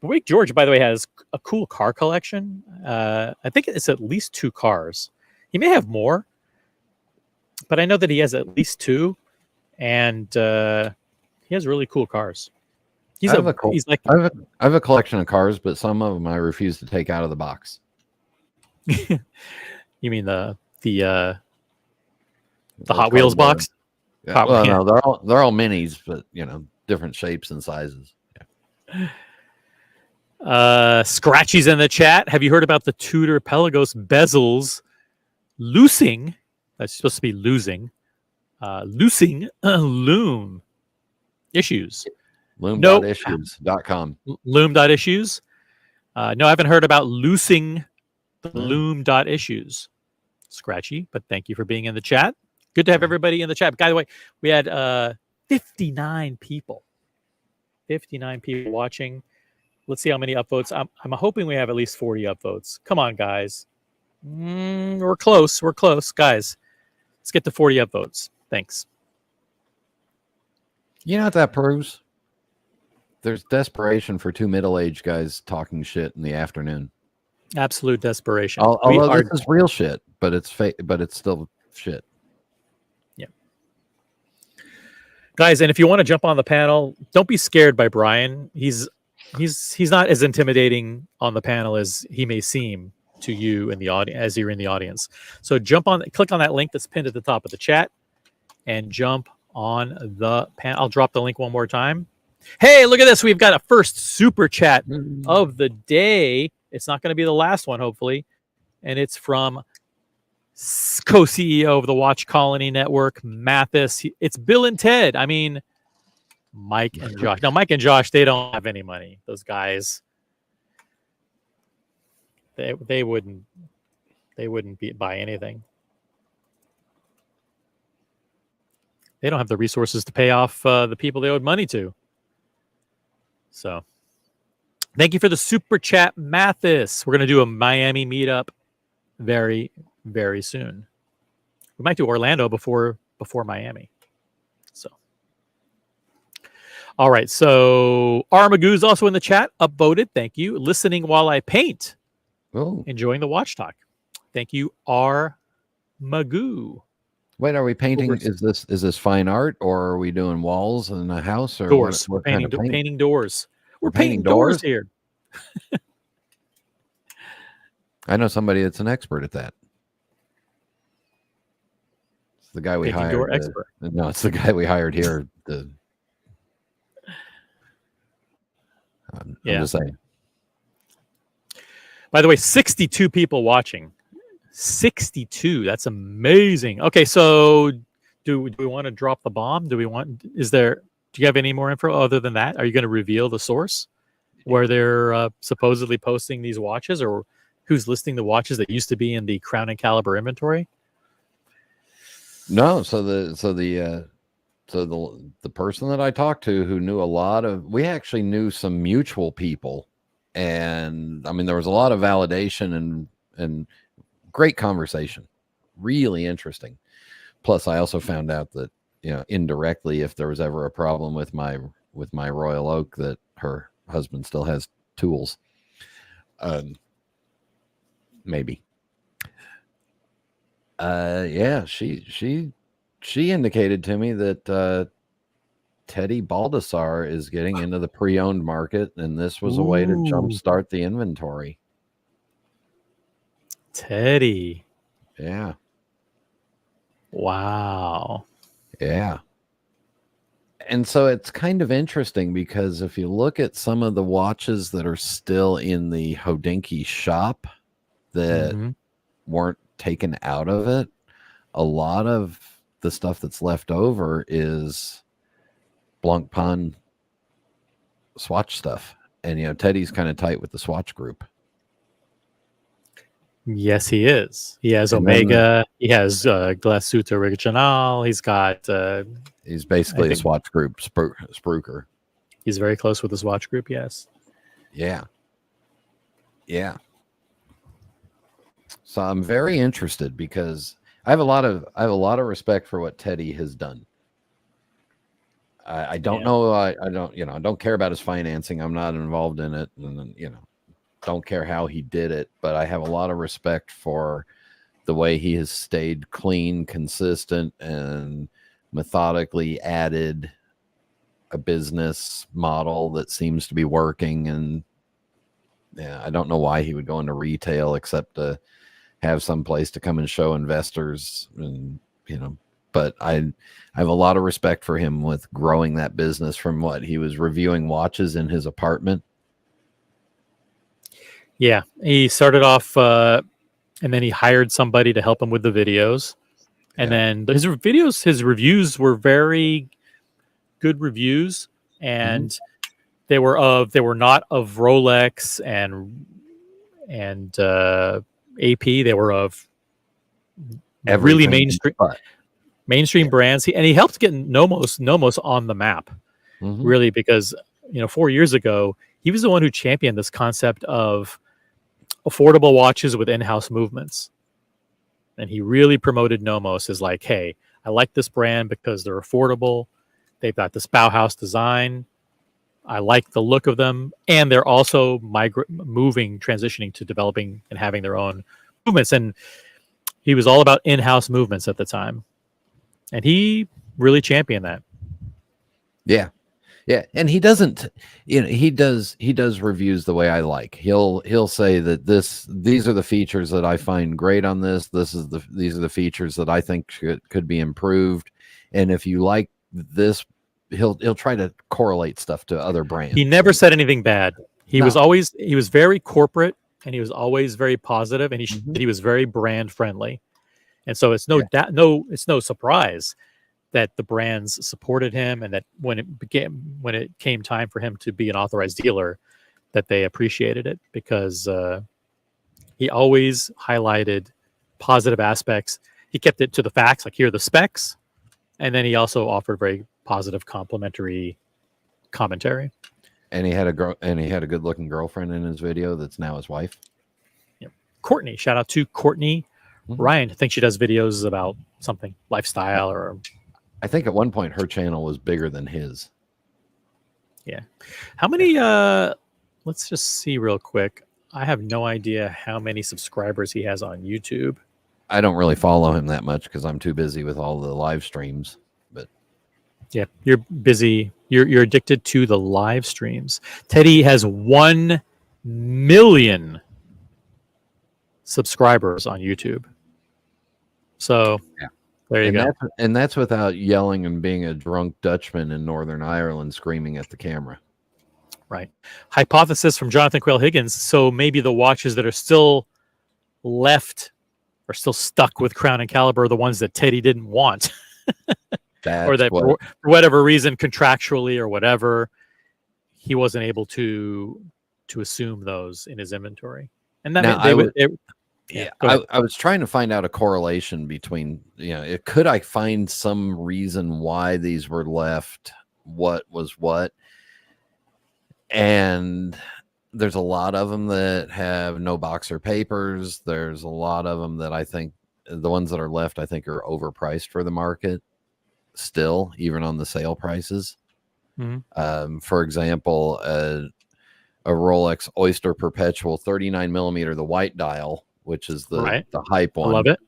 Big George, by the way, has a cool car collection. I think it's at least 2 cars. He may have more, but I know that he has at least 2, and he has really cool cars. I have a collection of cars, but some of them I refuse to take out of the box. You mean the Hot Wheels box? Yeah. Well, no, they're all minis, but different shapes and sizes. Yeah. Scratchy's in the chat. Have you heard about the Tudor Pelagos bezels loosing? That's supposed to be losing. Loosing loom issues. Loom.issues.com. Loom.issues. No, I haven't heard about loosing the loom.issues. Scratchy, but thank you for being in the chat. Good to have everybody in the chat. By the way, we had 59 people. 59 people watching. Let's see how many upvotes. I'm hoping we have at least 40 upvotes. Come on, guys. We're close. We're close. Guys, let's get to 40 upvotes. Thanks. You know what that proves? There's desperation for 2 middle-aged guys talking shit in the afternoon. Absolute desperation. Although this is real shit, but it's fake, but it's still shit. Yeah. Guys, and if you want to jump on the panel, don't be scared by Brian. He's not as intimidating on the panel as he may seem to you in the audience as you're in the audience. So click on that link that's pinned at the top of the chat and jump on the panel. I'll drop the link one more time. Hey, look at this. We've got a first super chat of the day. It's not going to be the last one, hopefully. And it's from co-CEO of the Watch Colony Network, Mathis. It's Bill and Ted. I mean, Mike and Josh. Now, Mike and Josh, they don't have any money. Those guys, they wouldn't buy anything. They don't have the resources to pay off the people they owed money to. So Thank you for the super chat, Mathis. We're going to do a Miami meetup very, very soon. We might do Orlando before Miami. So, all right. So Armagoo's also in the chat. Upvoted. Thank you. Listening while I paint. Oh, Enjoying the watch talk. Thank you, Magoo. wait, are we painting? Is this fine art, or are we doing walls in a house, or Doors. what We're painting, kind of paint? painting doors. We're painting painting doors doors? here. I know somebody that's an expert at that. It's the guy we Painting hired. door expert. No, it's the guy we hired here. I'm just saying. By the way, 62 people watching. 62. That's amazing. Okay, so do we want to drop the bomb? Do you have any more info other than that? Are you going to reveal the source where they're supposedly posting these watches, or who's listing the watches that used to be in the Cronic Calibur inventory? No, so the person that I talked to who knew we actually knew some mutual people, and I mean there was a lot of validation and great conversation, really interesting. Plus, I also found out that indirectly, if there was ever a problem with my Royal Oak, that her husband still has tools. Maybe. Yeah, she indicated to me that Teddy Baldessar is getting into the pre-owned market, and this was a way to jumpstart the inventory. Teddy. Yeah. Wow. Yeah. And so it's kind of interesting because if you look at some of the watches that are still in the Hodinkee shop that weren't taken out of it, a lot of the stuff that's left over is Blancpain Swatch stuff. And, Teddy's kind of tight with the Swatch group. Yes, he is. He has Omega. He has Glasuta Original. He's got... he's basically a Swatch group spruiker. He's very close with the Swatch group, yes. Yeah. Yeah. So I'm very interested because I have a lot of respect for what Teddy has done. I don't know. I don't care about his financing. I'm not involved in it, and don't care how he did it. But I have a lot of respect for the way he has stayed clean, consistent, and methodically added a business model that seems to be working. And I don't know why he would go into retail except to have some place to come and show investors, and but I have a lot of respect for him with growing that business from what he was reviewing watches in his apartment. Yeah, he started off and then he hired somebody to help him with the videos. And then his reviews were very good reviews, and they were not of Rolex and AP. They were of really mainstream brands. He helped get Nomos on the map, really, because 4 years ago he was the one who championed this concept of affordable watches with in-house movements, and he really promoted Nomos as like, hey, I like this brand because they're affordable. They've got this Bauhaus design. I like the look of them, and they're also transitioning to developing and having their own movements. And he was all about in-house movements at the time, and he really championed that. Yeah, and he doesn't. He does reviews the way I like. He'll say that these are the features that I find great on this. These are the features that I think could be improved. And if you like this, he'll try to correlate stuff to other brands. He never said anything bad. He was very corporate, and he was always very positive, and he was very brand friendly. And so it's no surprise that the brands supported him, and that when it came time for him to be an authorized dealer, that they appreciated it, because he always highlighted positive aspects. He kept it to the facts, like here are the specs, and then he also offered very positive complimentary commentary. And he had a good looking girlfriend in his video that's now his wife. Yep. Courtney, shout out to Courtney Ryan. I think she does videos about something lifestyle or. I think at one point her channel was bigger than his. Yeah. How many? Let's just see real quick. I have no idea how many subscribers he has on YouTube. I don't really follow him that much because I'm too busy with all the live streams. But yeah, you're busy. You're addicted to the live streams. Teddy has 1 million subscribers on YouTube. So yeah. There you go. And that's without yelling and being a drunk Dutchman in Northern Ireland screaming at the camera. Right. Hypothesis from Jonathan Quail Higgins. So maybe the watches that are still left are still stuck with Cronic Calibur are the ones that Teddy didn't want. Or that for whatever reason, contractually or whatever, he wasn't able to assume those in his inventory. And that now, I was trying to find out a correlation between, could I find some reason why these were left, what was what? And there's a lot of them that have no boxer papers. There's a lot of them that I think the ones that are left, I think, are overpriced for the market still, even on the sale prices. Mm-hmm. For example, a Rolex Oyster Perpetual 39 millimeter, the white dial, which is the hype one. I love it.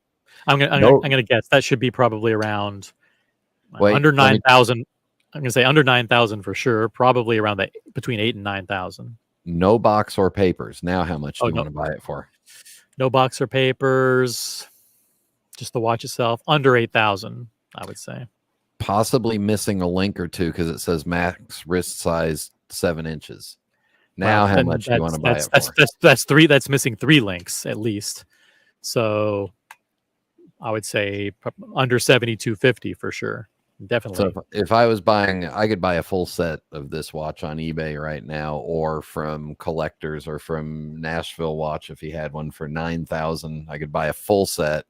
I'm gonna guess that should be probably around under 9,000. I'm gonna say under 9,000 for sure. Probably around between 8,000 and 9,000. No box or papers. Now, how much do you want to buy it for? No box or papers. Just the watch itself, under 8,000, I would say. Possibly missing a link or two because it says max wrist size 7 inches. Now, how much do you want to buy it for? That's three. That's missing 3 links at least. So I would say under 7,250 for sure. Definitely. So if I was buying, I could buy a full set of this watch on eBay right now, or from collectors, or from Nashville Watch. If he had one for 9,000, I could buy a full set.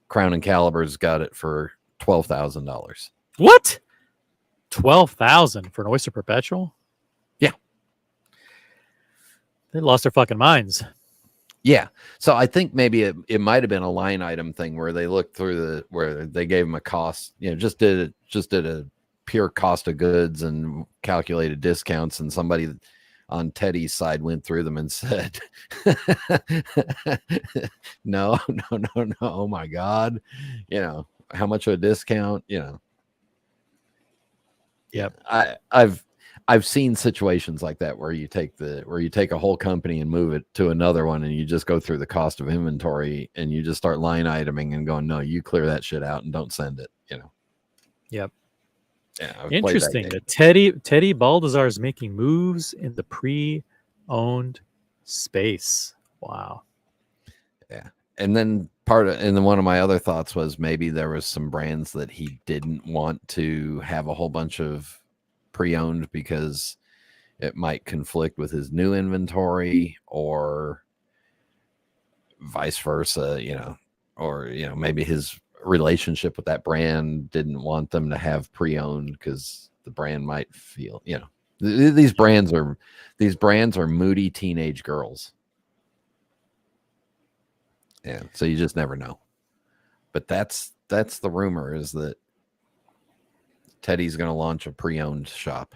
Cronic Calibur's got it for $12,000. What? 12,000 for an Oyster Perpetual? Yeah. They lost their fucking minds. Yeah. So I think maybe it might have been a line item thing where they looked through where they gave them a cost, just did a pure cost of goods and calculated discounts, and somebody on Teddy's side went through them and said, no, oh my God, how much of a discount, Yep. I've seen situations like that where you take a whole company and move it to another one, and you just go through the cost of inventory and you just start line iteming and going, no, you clear that shit out and don't send it, Yep. Yeah, interesting that Teddy Baldassar is making moves in the pre-owned space. Wow. Yeah. And then one of my other thoughts was maybe there was some brands that he didn't want to have a whole bunch of pre-owned because it might conflict with his new inventory, or vice versa, or maybe his relationship with that brand didn't want them to have pre-owned because the brand might feel, these brands are moody teenage girls. Yeah, so you just never know. But that's the rumor, is that Teddy's going to launch a pre-owned shop.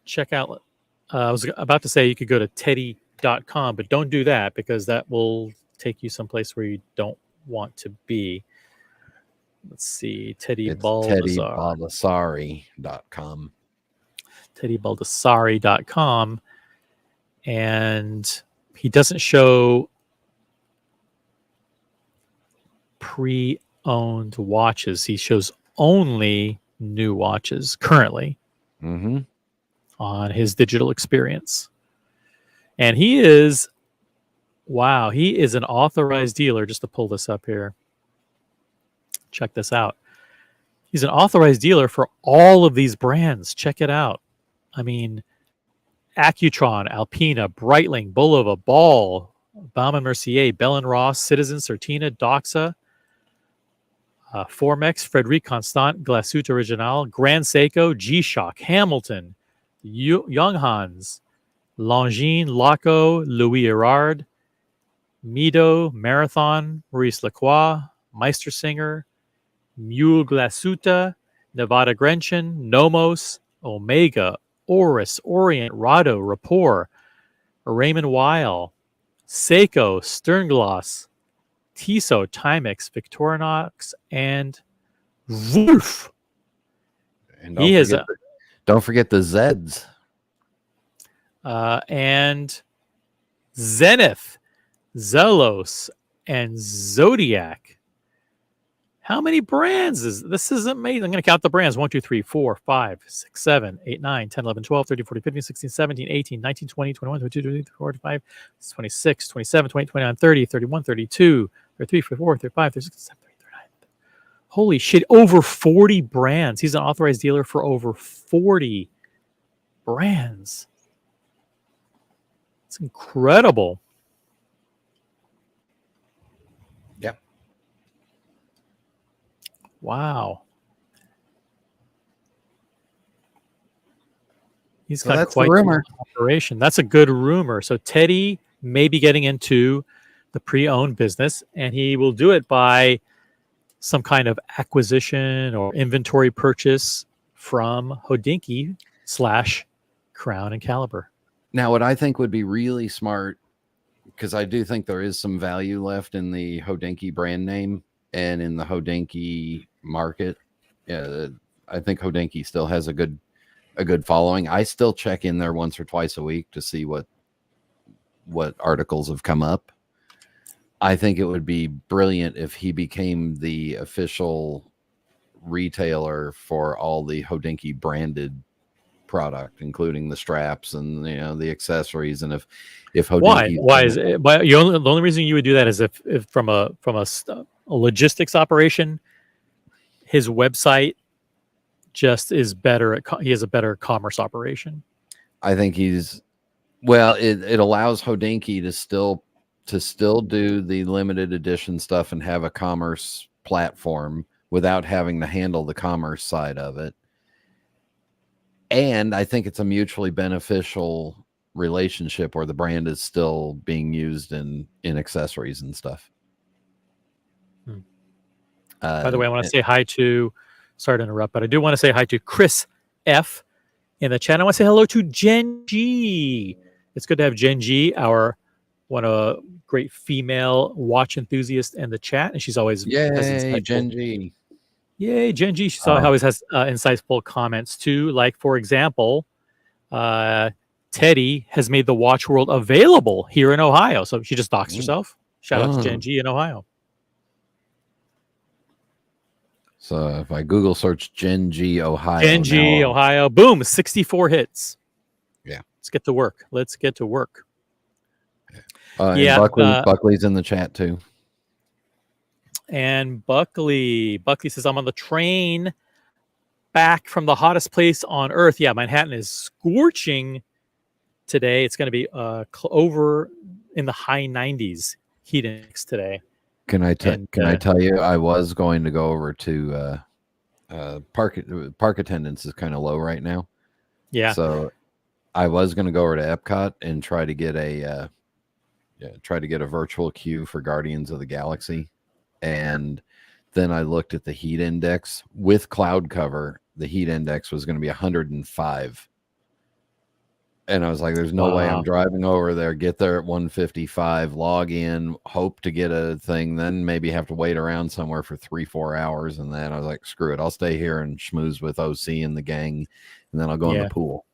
Check out. I was about to say you could go to teddy.com, but don't do that because that will take you someplace where you don't want to be. Let's see. TeddyBaldassari.com. TeddyBaldassari.com. And he doesn't show pre-owned watches. He shows only new watches currently on his digital experience. And he is an authorized dealer. Just to pull this up here. Check this out. He's an authorized dealer for all of these brands. Check it out. I mean, Accutron, Alpina, Breitling, Bulova, Ball, Baume & Mercier, Bell & Ross, Citizen, Certina, Doxa, Formex, Frederic Constant, Glasuit Original, Grand Seiko, G-Shock, Hamilton, Young Hans, Longines, Laco, Louis Erard, Mido, Marathon, Maurice Lacroix, Meistersinger, Mule Glasuta, Nevada Grenchen, Nomos, Omega, Oris, Orient, Rado, Rapport, Raymond Weil, Seiko, Sterngloss, Tissot, Timex, Victorinox, and Wolf. And Don't forget the Zeds. And Zenith, Zelos, and Zodiac. How many brands is this? Is amazing. I'm going to count the brands 1, 2, 3, 4, 5, 6, 7, 8, 9, 10, 11, 12, 13, 14, 15, 16, 17, 18, 19, 20, 21, 22, 23, 24, 25, 26, 27, 28, 29, 30, 31, 32, 33, 34, 35, 36, 37, 38, 39. Holy shit. Over 40 brands. He's an authorized dealer for over 40 brands. It's incredible. Yep. Wow. He's So got that's quite the rumor. the operation. That's a good rumor. So Teddy may be getting into the pre-owned business, and he will do it by some kind of acquisition or inventory purchase from Hodinkee / Crown and Caliber. Now, what I think would be really smart, because I do think there is some value left in the Hodinkee brand name and in the Hodinkee market. Yeah, I think Hodinkee still has a good following. I still check in there once or twice a week to see what articles have come up. I think it would be brilliant if he became the official retailer for all the Hodinkee branded product, including the straps and the accessories. And if Hodinkee, why is it? The only reason you would do that is if from a logistics operation, his website just is better he has a better commerce operation. I think it allows Hodinkee to still do the limited edition stuff and have a commerce platform without having to handle the commerce side of it. And I think it's a mutually beneficial relationship where the brand is still being used in accessories and stuff. By the way, I want to say hi to, sorry to interrupt, but I do want to say hi to Chris F in the chat. I want to say hello to Jen G. It's good to have Jen G, one of great female watch enthusiast in the chat, and she's always Yay, Jen G. Yay, Jen G. She always has insightful comments too. Like, for example, Teddy has made the watch world available here in Ohio. So she just doxed herself. Shout out to Jen G in Ohio. So if I Google search Gen G Ohio. Gen G Ohio. Boom, 64 hits. Yeah. Let's get to work. Yeah. Buckley's in the chat too. And Buckley says, I'm on the train back from the hottest place on earth. Yeah, Manhattan is scorching today. It's going to be over in the high 90s heat index today. Can I tell you, I was going to go over to park attendance is kind of low right now. Yeah. So I was going to go over to Epcot and try to get a virtual queue for Guardians of the Galaxy. And then I looked at the heat index with cloud cover. The heat index was going to be 105. And I was like, there's no way I'm driving over there, get there at 155, log in, hope to get a thing, then maybe have to wait around somewhere for 3-4 hours. And then I was like, screw it. I'll stay here and schmooze with OC and the gang. And then I'll go in the pool.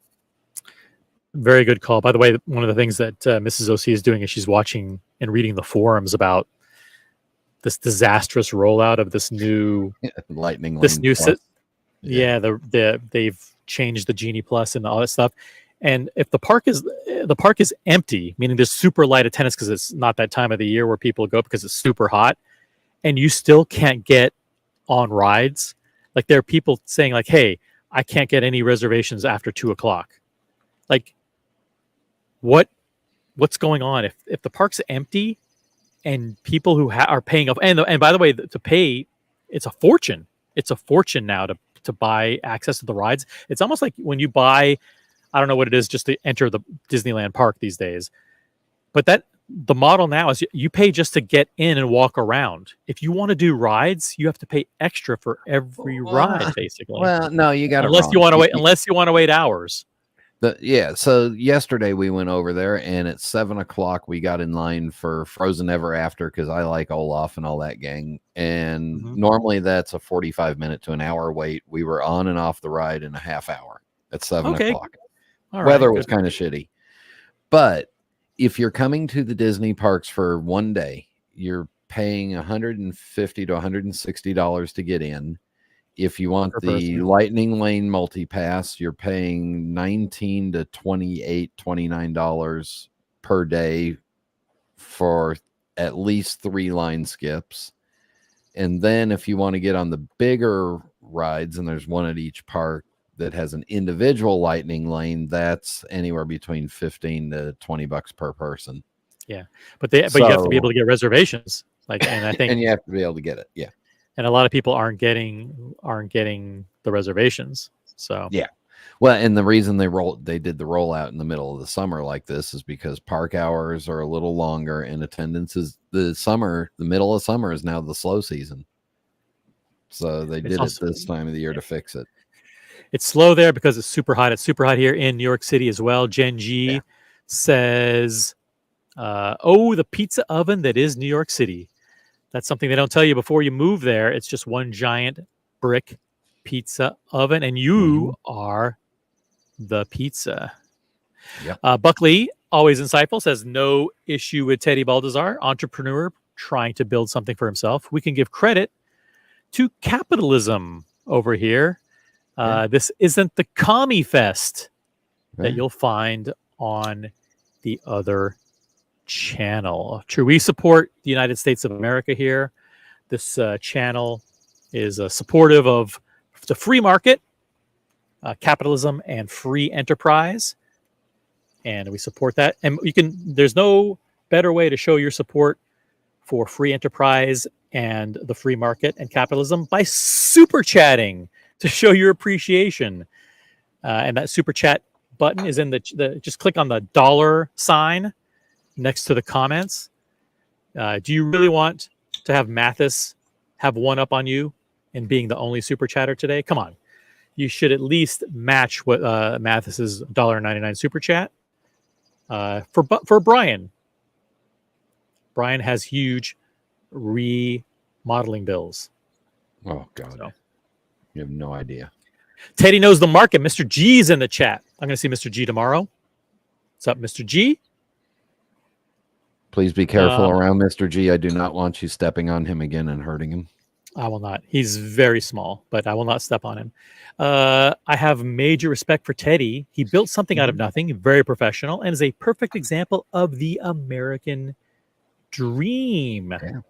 Very good call. By the way, one of the things that Mrs. OC is doing is she's watching and reading the forums about this disastrous rollout of this new Lightning. This new they've changed the Genie Plus and all that stuff. And if the park is empty, meaning there's super light attendance because it's not that time of the year where people go because it's super hot, and you still can't get on rides, like there are people saying like, "Hey, I can't get any reservations after 2:00." Like, what's going on? If the park's empty and people who are paying up, and by the way, to pay, it's a fortune. It's a fortune now to buy access to the rides. It's almost like when you buy I don't know what it is just to enter the Disneyland park these days. But that the model now is you pay just to get in and walk around. If you want to do rides, you have to pay extra for every ride, basically. Well, no, you got unless it you wrong. want to wait. Unless you want to wait hours. Yeah. So yesterday we went over there, and at 7:00 we got in line for Frozen Ever After because I like Olaf and all that gang. And normally that's a 45-minute to an hour wait. We were on and off the ride in a half hour at 7:00. All Weather right, was kind of shitty, but if you're coming to the Disney parks for one day, you're paying $150 to $160 to get in. If you want the Lightning Lane multi-pass, you're paying $19 to $29 per day for at least 3 line skips. And then if you want to get on the bigger rides, and there's one at each park that has an individual Lightning Lane, that's anywhere between $15 to $20 per person. Yeah, but you have to be able to get reservations. And I think and you have to be able to get it. Yeah. And a lot of people aren't getting the reservations. So yeah, well, and the reason they did the rollout in the middle of the summer like this is because park hours are a little longer, and attendance is the middle of summer is now the slow season. So they did it this time of the year to fix it. It's slow there because it's super hot. It's super hot here in New York City as well. Jen G says, the pizza oven that is New York City. That's something they don't tell you before you move there. It's just one giant brick pizza oven, and you are the pizza. Yep. Buckley, always insightful, says no issue with Teddy Baldassar, entrepreneur trying to build something for himself. We can give credit to capitalism over here. This isn't the commie fest that you'll find on the other channel. True, we support the United States of America here. This channel is supportive of the free market, capitalism, and free enterprise, and we support that. And there's no better way to show your support for free enterprise and the free market and capitalism by super chatting to show your appreciation. And that super chat button is in the just click on the $sign next to the comments. Do you really want to have Mathis have one up on you in being the only super chatter today? Come on. You should at least match what Mathis's $1.99 super chat. For Brian. Brian has huge remodeling bills. Oh, God. So. You have no idea. Teddy knows the market. Mr. G's in the chat. I'm going to see Mr. G tomorrow. What's up, Mr. G? Please be careful around Mr. G. I do not want you stepping on him again and hurting him. I will not. He's very small, but I will not step on him. I have major respect for Teddy. He built something out of nothing, very professional, and is a perfect example of the American dream. Yeah.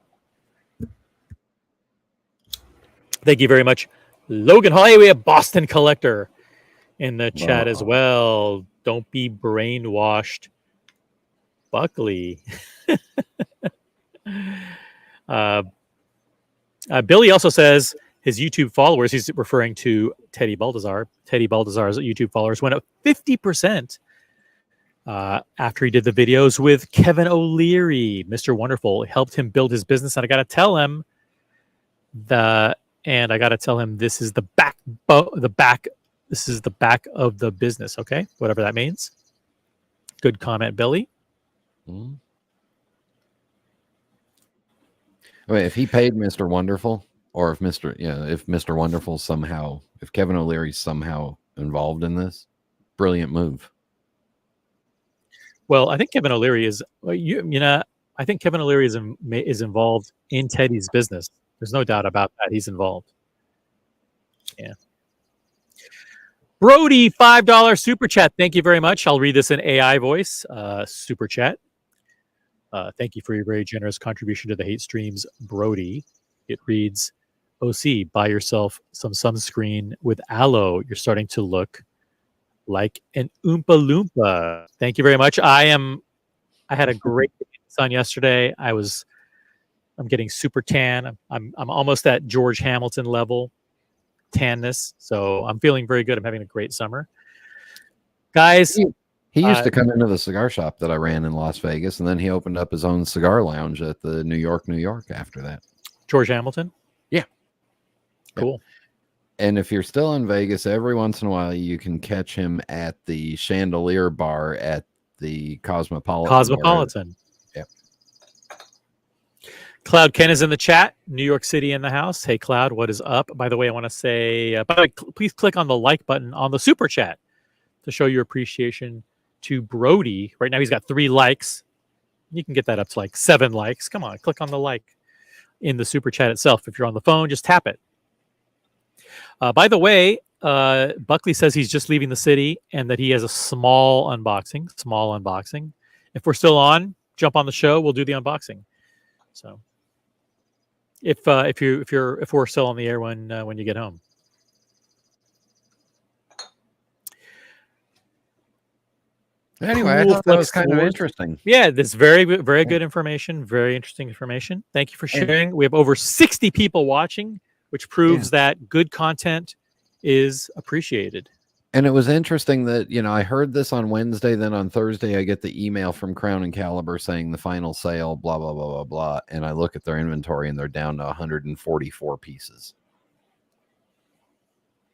Thank you very much, Logan. Hey, we have Boston Collector in the chat as well. Don't be brainwashed, Buckley. Billy also says his YouTube followers, he's referring to Teddy Baldassar. Teddy Baldassar's YouTube followers went up 50% after he did the videos with Kevin O'Leary. Mr. Wonderful helped him build his business. And I got to tell him this is the back of the business. Okay. Whatever that means. Good comment, Billy. Wait, if he paid Mr. Wonderful, or if Mr. Wonderful if Kevin O'Leary's somehow involved in this, brilliant move. Well, I think Kevin O'Leary is, I think Kevin O'Leary is involved in Teddy's business. There's no doubt about that. He's involved. Yeah. Brody, $5 super chat. Thank you very much. I'll read this in AI voice. Super chat. Thank you for your very generous contribution to the hate streams, Brody. It reads, OC, buy yourself some sunscreen with aloe. You're starting to look like an Oompa Loompa. Thank you very much. I had a great day in the sun yesterday. I'm getting super tan. I'm almost at George Hamilton level tanness. So I'm feeling very good. I'm having a great summer. Guys, He used to come into the cigar shop that I ran in Las Vegas, and then he opened up his own cigar lounge at the New York after that. George Hamilton? Yeah. Cool. And if you're still in Vegas, every once in a while you can catch him at the Chandelier Bar at the Cosmopolitan. Yep. Cloud Ken is in the chat. New York City in the house. Hey, Cloud, what is up? By the way, I want to say, by the way, please click on the like button on the super chat to show your appreciation to Brody. Right now, he's got 3 likes. You can get that up to like 7 likes. Come on, click on the like in the super chat itself. If you're on the phone, just tap it. By the way, Buckley says he's just leaving the city and that he has a small unboxing. If we're still on, jump on the show. We'll do the unboxing. So, if we're still on the air when you get home. Anyway, I thought that was kind of interesting. Yeah, this very good information. Very interesting information. Thank you for sharing. We have over 60 people watching, which proves that good content is appreciated. And it was interesting that, I heard this on Wednesday, then on Thursday, I get the email from Cronic Calibur saying the final sale, blah, blah, blah, blah, blah. And I look at their inventory and they're down to 144 pieces.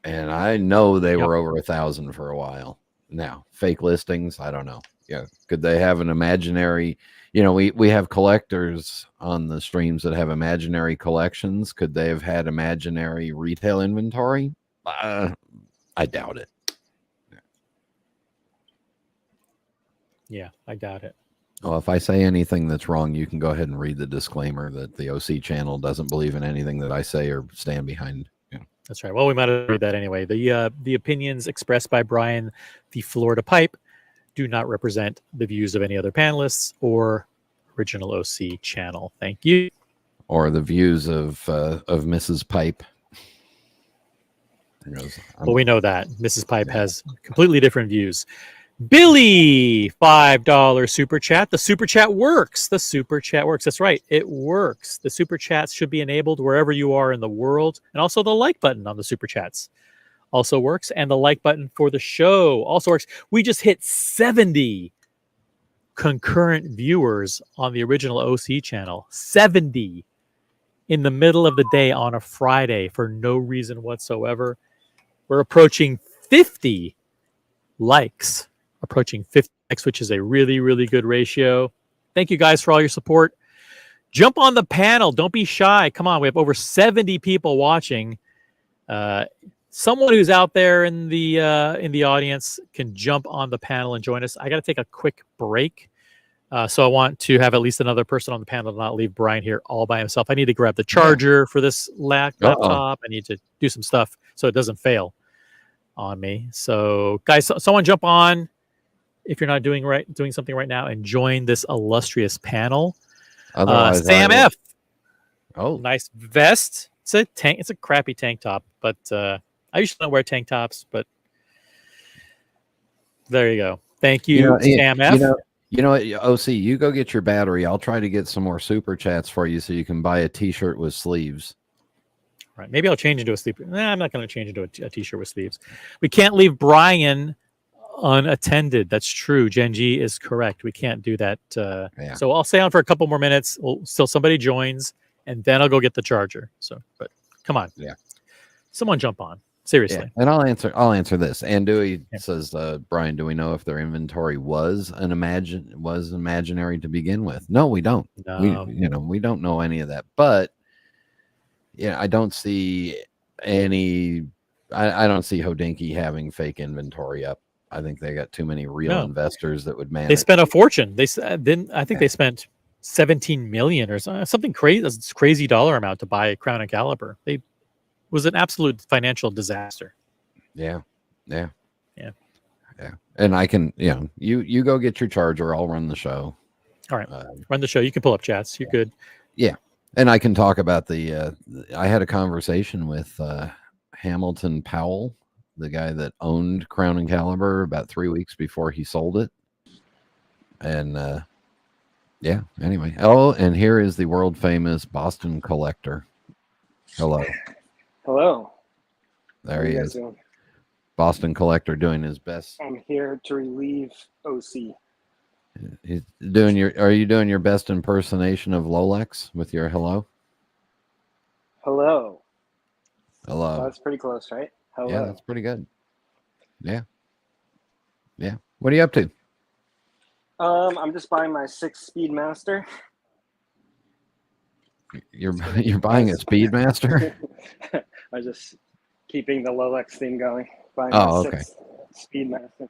And I know they were over 1,000 for a while. Now, fake listings, I don't know. Yeah. Could they have an imaginary, we have collectors on the streams that have imaginary collections. Could they have had imaginary retail inventory? I doubt it. Yeah, I doubt it. Well, if I say anything that's wrong, you can go ahead and read the disclaimer that the OC channel doesn't believe in anything that I say or stand behind. That's right. Well, we might have read that anyway. The opinions expressed by Brian, the Florida Pipe, do not represent the views of any other panelists or original OC channel. Thank you. Or the views of Mrs. Pipe. Well, we know that Mrs. Pipe has completely different views. Billy, $5 super chat. The super chat works. The super chat works. That's right. It works. The super chats should be enabled wherever you are in the world. And also the like button on the super chats also works. And the like button for the show also works. We just hit 70 concurrent viewers on the original OC channel. 70 in the middle of the day on a Friday for no reason whatsoever. We're approaching 50 likes. Approaching 50 likes, which is a really, really good ratio. Thank you guys for all your support. Jump on the panel. Don't be shy. Come on. We have over 70 people watching. Someone who's out there in the audience can jump on the panel and join us. I got to take a quick break. So I want to have at least another person on the panel to not leave Brian here all by himself. I need to grab the charger for this laptop. I need to do some stuff so it doesn't fail on me. So guys, someone jump on if you're not doing something right now and join this illustrious panel. Sam F. Oh, nice vest. It's a crappy tank top, but I usually don't wear tank tops, but there you go. Thank you, Sam F. You know what, OC, you go get your battery. I'll try to get some more super chats for you so you can buy a t-shirt with sleeves. Right. Maybe I'll change into a sleeper. I'm not going to change into a t-shirt with sleeves. We can't leave Brian unattended. That's true. Gen G is correct. We can't do that. So I'll stay on for a couple more minutes till somebody joins, and then I'll go get the charger. So, but come on. Yeah. Someone jump on. Seriously. Yeah. And I'll answer this. And Dewey says, Brian, do we know if their inventory was imaginary to begin with? No, we don't. No. We don't know any of that. But I don't see any. I don't see Hodinkee having fake inventory up. I think they got too many real investors that would manage. They spent a fortune. They spent 17 million or something crazy. That's a crazy dollar amount to buy a Cronic Calibur. It was an absolute financial disaster. Yeah. And I can, you go get your charger. I'll run the show. All right, run the show. You can pull up chats. You're good. Yeah, and I can talk about I had a conversation with Hamilton Powell, the guy that owned Cronic Calibur, about 3 weeks before he sold it. And anyway. Oh, and here is the world famous Boston collector. Hello. Hello. There he is. Boston collector doing his best. I'm here to relieve OC. He's doing your. Are you doing your best impersonation of Lolex with your hello? Hello. Hello. That's pretty close, right? Hello. Yeah, that's pretty good. Yeah. Yeah. What are you up to? I'm just buying my 6 Speedmaster. You're buying a Speedmaster? I'm just keeping the Lolex theme going. Buying Oh, my okay. 6 Speedmaster.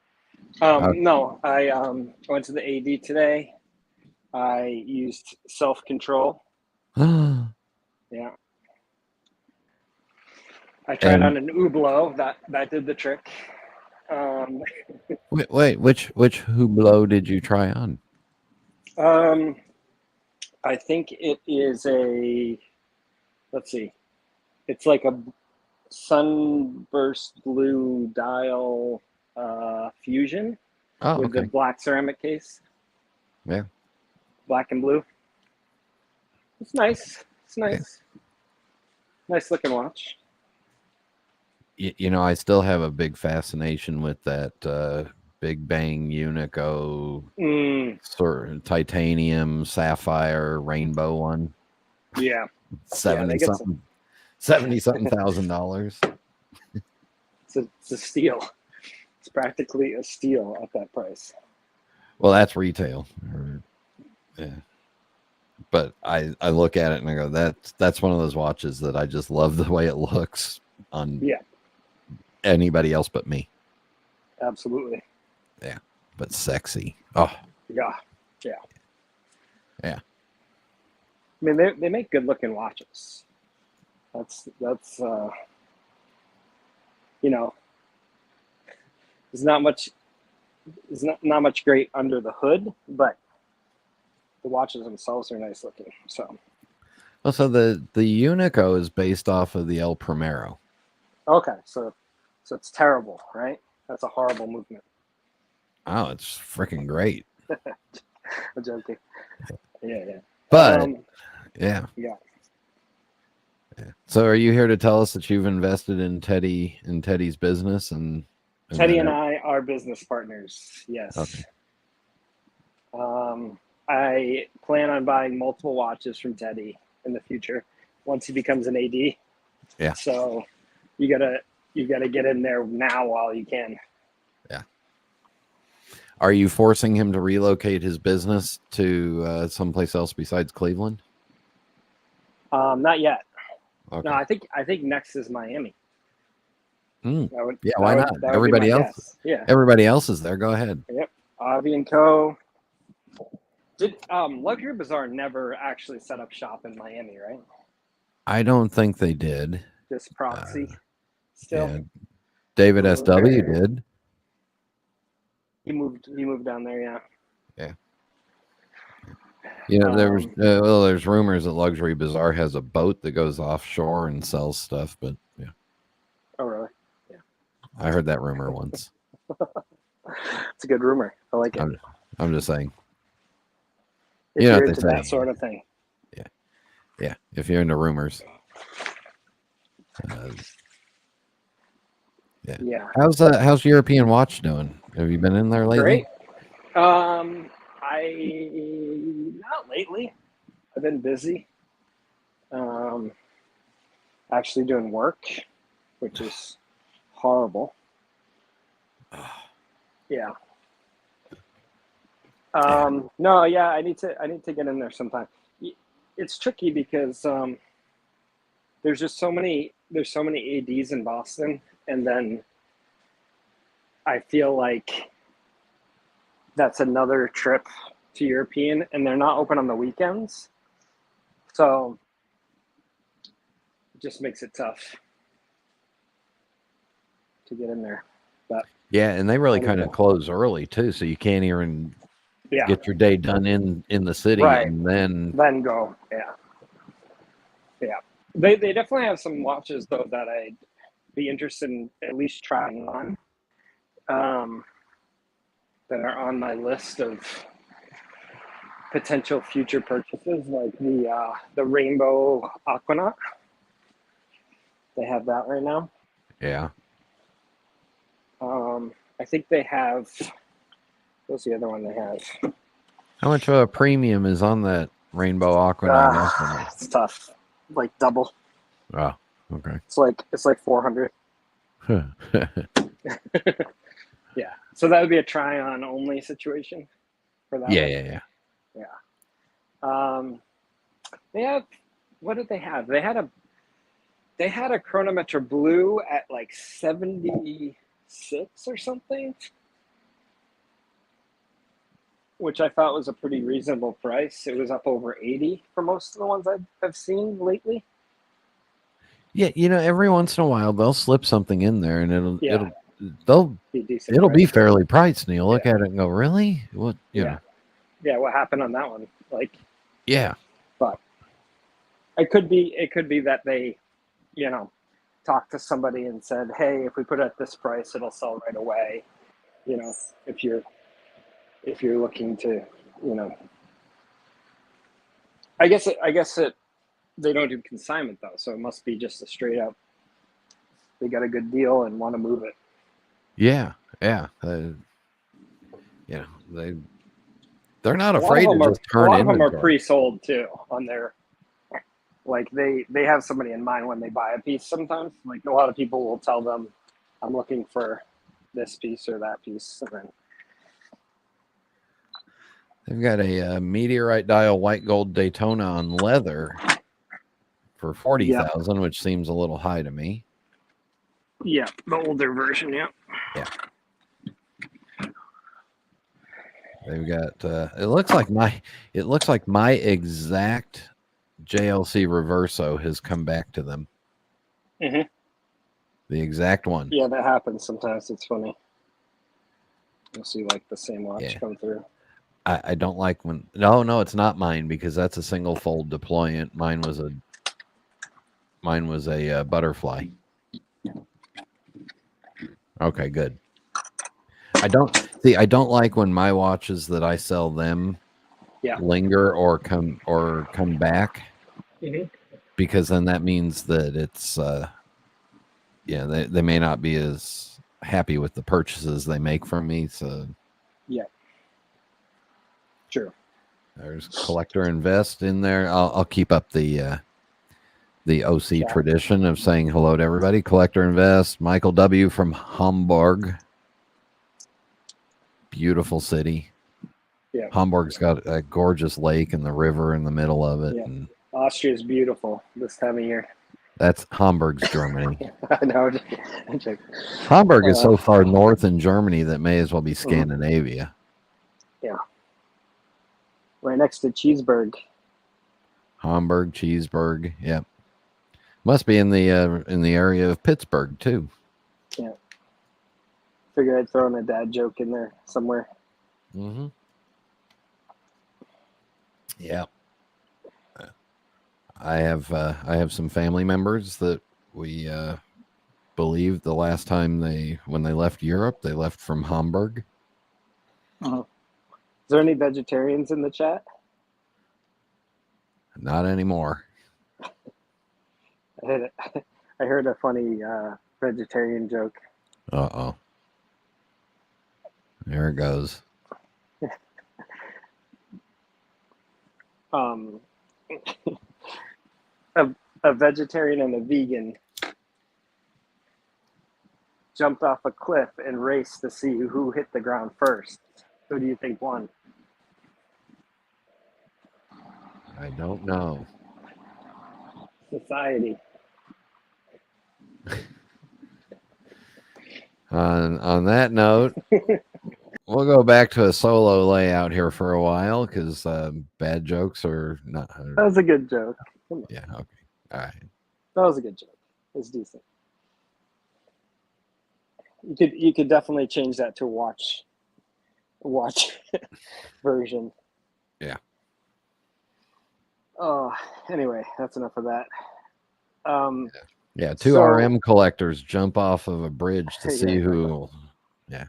Okay. No, I went to the AD today. I used self-control. Yeah. I tried on an Hublot. That did the trick. Wait, which Hublot did you try on? I think it is let's see. It's like a sunburst blue dial fusion with the black ceramic case. Yeah. Black and blue. It's nice. It's nice. Yeah. Nice looking watch. You know, I still have a big fascination with that Big Bang Unico sort of titanium sapphire rainbow one. Yeah. $70 something $1,000. It's a steal. It's practically a steal at that price. Well, that's retail. Yeah. But I look at it and I go, that's one of those watches that I just love the way it looks on anybody else but me. Absolutely. Yeah. But sexy. Oh. Yeah. Yeah. Yeah. I mean, they make good looking watches. That's you know, there's not much great under the hood, but the watches themselves are nice looking. So also the Unico is based off of the El Primero. Okay, so it's terrible, right? That's a horrible movement. Oh, it's freaking great. I'm joking. Yeah. But yeah. So are you here to tell us that you've invested in Teddy's business and Teddy and I are business partners. Yes. Okay. I plan on buying multiple watches from Teddy in the future once he becomes an AD. Yeah. So you gotta get in there now while you can. Yeah. Are you forcing him to relocate his business to someplace else besides Cleveland? Not yet. Okay. No, I think next is Miami. Why not? Everybody else. Guess. Yeah. Everybody else is there. Go ahead. Yep. Avi and Co. Did Luxury Bazaar never actually set up shop in Miami, right? I don't think they did. Just proxy. Still. Yeah. David SW did. He moved down there, yeah. Yeah. You know, there's rumors that Luxury Bazaar has a boat that goes offshore and sells stuff, but yeah. Oh, really? Yeah. I heard that rumor once. It's a good rumor. I like it. I'm just saying. If you're into that sort of thing. Yeah. Yeah. If you're into rumors. Yeah. How's European Watch doing? Have you been in there lately? Great. Not lately. I've been busy. Actually doing work, which is horrible. Yeah. No, yeah, I need to get in there sometime. It's tricky because there's so many ADs in Boston, and then I feel like that's another trip to European, and they're not open on the weekends, so it just makes it tough to get in there. But yeah, and they really kind of close early too, so you can't even get your day done in the city, right, and then go. Yeah. They definitely have some watches though that I'd be interested in at least trying on. That are on my list of potential future purchases, like the Rainbow Aquanaut. They have that right now. Yeah. I think they have. What's the other one they have? How much of a premium is on that Rainbow Aquanine? It's tough. Like double. Oh, okay. It's like 400. Yeah. So that would be a try on only situation for that. Yeah. They have. What did they have? They had a chronometer blue at like 76 or something, which I thought was a pretty reasonable price. It was up over 80 for most of the ones I've seen lately. Yeah, every once in a while they'll slip something in there, and it'll Be decent it'll be price. fairly priced. And you look at it and go, "Really? What?" Yeah. What happened on that one? Like, Yeah. but it could be that they, talked to somebody and said, "Hey, if we put it at this price, it'll sell right away." If you're looking to, I guess they don't do consignment though, so it must be just a straight up. They got a good deal and want to move it. Yeah. They're not afraid to just turn a lot of them are inventory. pre-sold too on their. Like they have somebody in mind when they buy a piece. Sometimes, like a lot of people will tell them, "I'm looking for this piece or that piece," and then They've got a meteorite dial white gold Daytona on leather for 40,000, which seems a little high to me. yeah, the older version, yeah. They've got it looks like my exact JLC Reverso has come back to them. Mm-hmm. The exact one. Yeah, that happens sometimes. It's funny. You'll see like the same watch come through. I don't like when no, it's not mine because that's a single fold deployant. Mine was a butterfly. Okay, good. I don't like when my watches that I sell them linger or come back, because then that means that it's they may not be as happy with the purchases they make from me. So True. There's Collector Invest in there. I'll keep up the OC tradition of saying hello to everybody. Collector Invest, Michael W. from Hamburg. Beautiful city. Yeah. Hamburg's got a gorgeous lake and the river in the middle of it. Yeah. And Austria's beautiful this time of year. that's Hamburg's Germany. I know. Hamburg is so far north in Germany that may as well be Scandinavia. Yeah. Right next to Cheeseburg. Hamburg, Cheeseburg. Yep. Must be in the area of Pittsburgh too. Yeah. Figured I'd throw in a dad joke in there somewhere. Mm-hmm. Yeah. I have some family members that we believe the last time when they left Europe, they left from Hamburg. Uh-huh. Is there any vegetarians in the chat? Not anymore. I heard a funny vegetarian joke. Uh-oh. There it goes. A vegetarian and a vegan jumped off a cliff and raced to see who hit the ground first. Who do you think won? I don't know. Society. On that note, we'll go back to a solo layout here for a while because bad jokes are not. That was a good joke. Yeah. Okay. All right. That was a good joke. It was decent. You could definitely change that to watch version. Yeah. Oh, anyway, that's enough of that. Yeah, two RM collectors jump off of a bridge to see who. Yeah.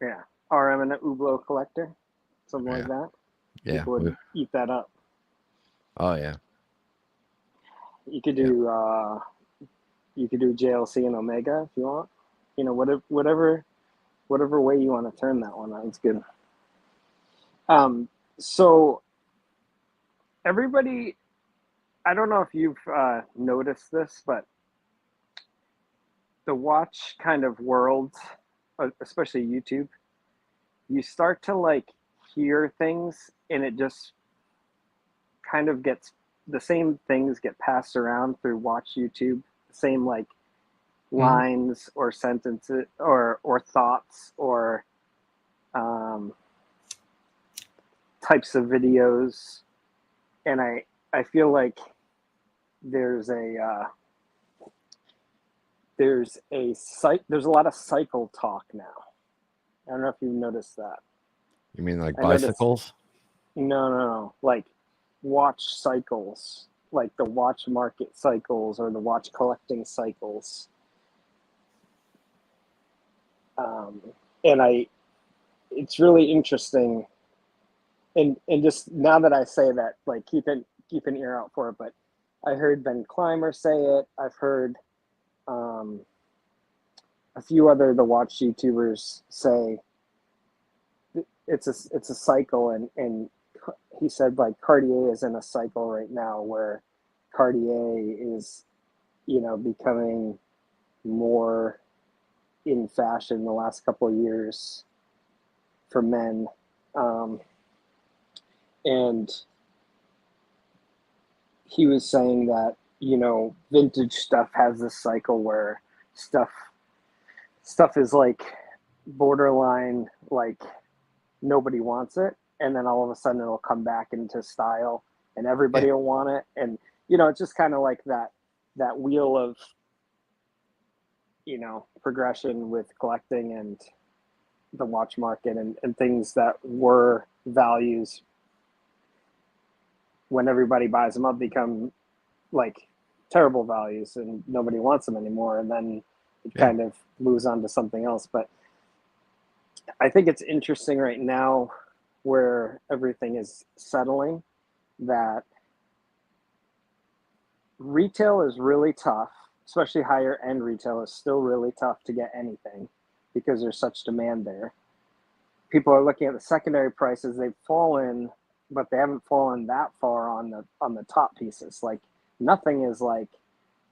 Yeah, RM and an Hublot collector, something like that. Yeah. People would eat that up. Oh yeah. You could do JLC and Omega if you want. You know, whatever whatever way you want to turn that one. That's good. So everybody, I don't know if you've noticed this, but the watch kind of world, especially YouTube, you start to like hear things and it just kind of gets, the same things get passed around through watch YouTube, the same like lines or sentences or thoughts or types of videos. And I feel like there's a lot of cycle talk now. I don't know if you've noticed that. You mean like I noticed- bicycles? No. Like watch cycles, like the watch market cycles or the watch collecting cycles. And it's really interesting. And just now that I say that, like keep an ear out for it. But I heard Ben Clymer say it. I've heard a few other the watch YouTubers say it's a cycle, and he said like Cartier is in a cycle right now where Cartier is, becoming more in fashion the last couple of years for men. And he was saying that, vintage stuff has this cycle where stuff is like borderline, like nobody wants it. And then all of a sudden it'll come back into style and everybody will want it. And, it's just kind of like that wheel of, progression with collecting and the watch market and things that were values when everybody buys them up become like terrible values and nobody wants them anymore. And then it kind of moves on to something else. But I think it's interesting right now where everything is settling, that retail is really tough, especially higher end retail is still really tough to get anything because there's such demand there. People are looking at the secondary prices, they've fallen, but they haven't fallen that far on the top pieces. Like nothing is like,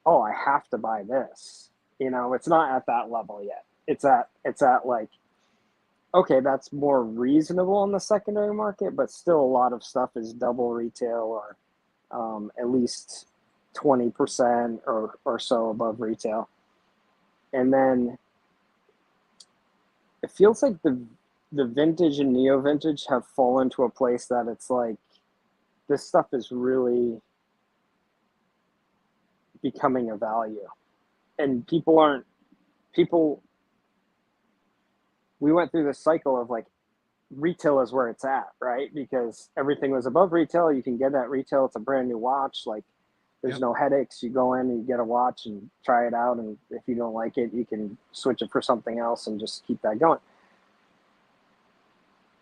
oh, I have to buy this. It's not at that level yet. It's at like, okay, that's more reasonable in the secondary market, but still a lot of stuff is double retail or at least 20% or so above retail. And then it feels like the vintage and neo vintage have fallen to a place that it's like this stuff is really becoming a value. And we went through this cycle of like retail is where it's at, right? Because everything was above retail. You can get it at retail. It's a brand new watch. Like there's no headaches. You go in and you get a watch and try it out. And if you don't like it, you can switch it for something else and just keep that going.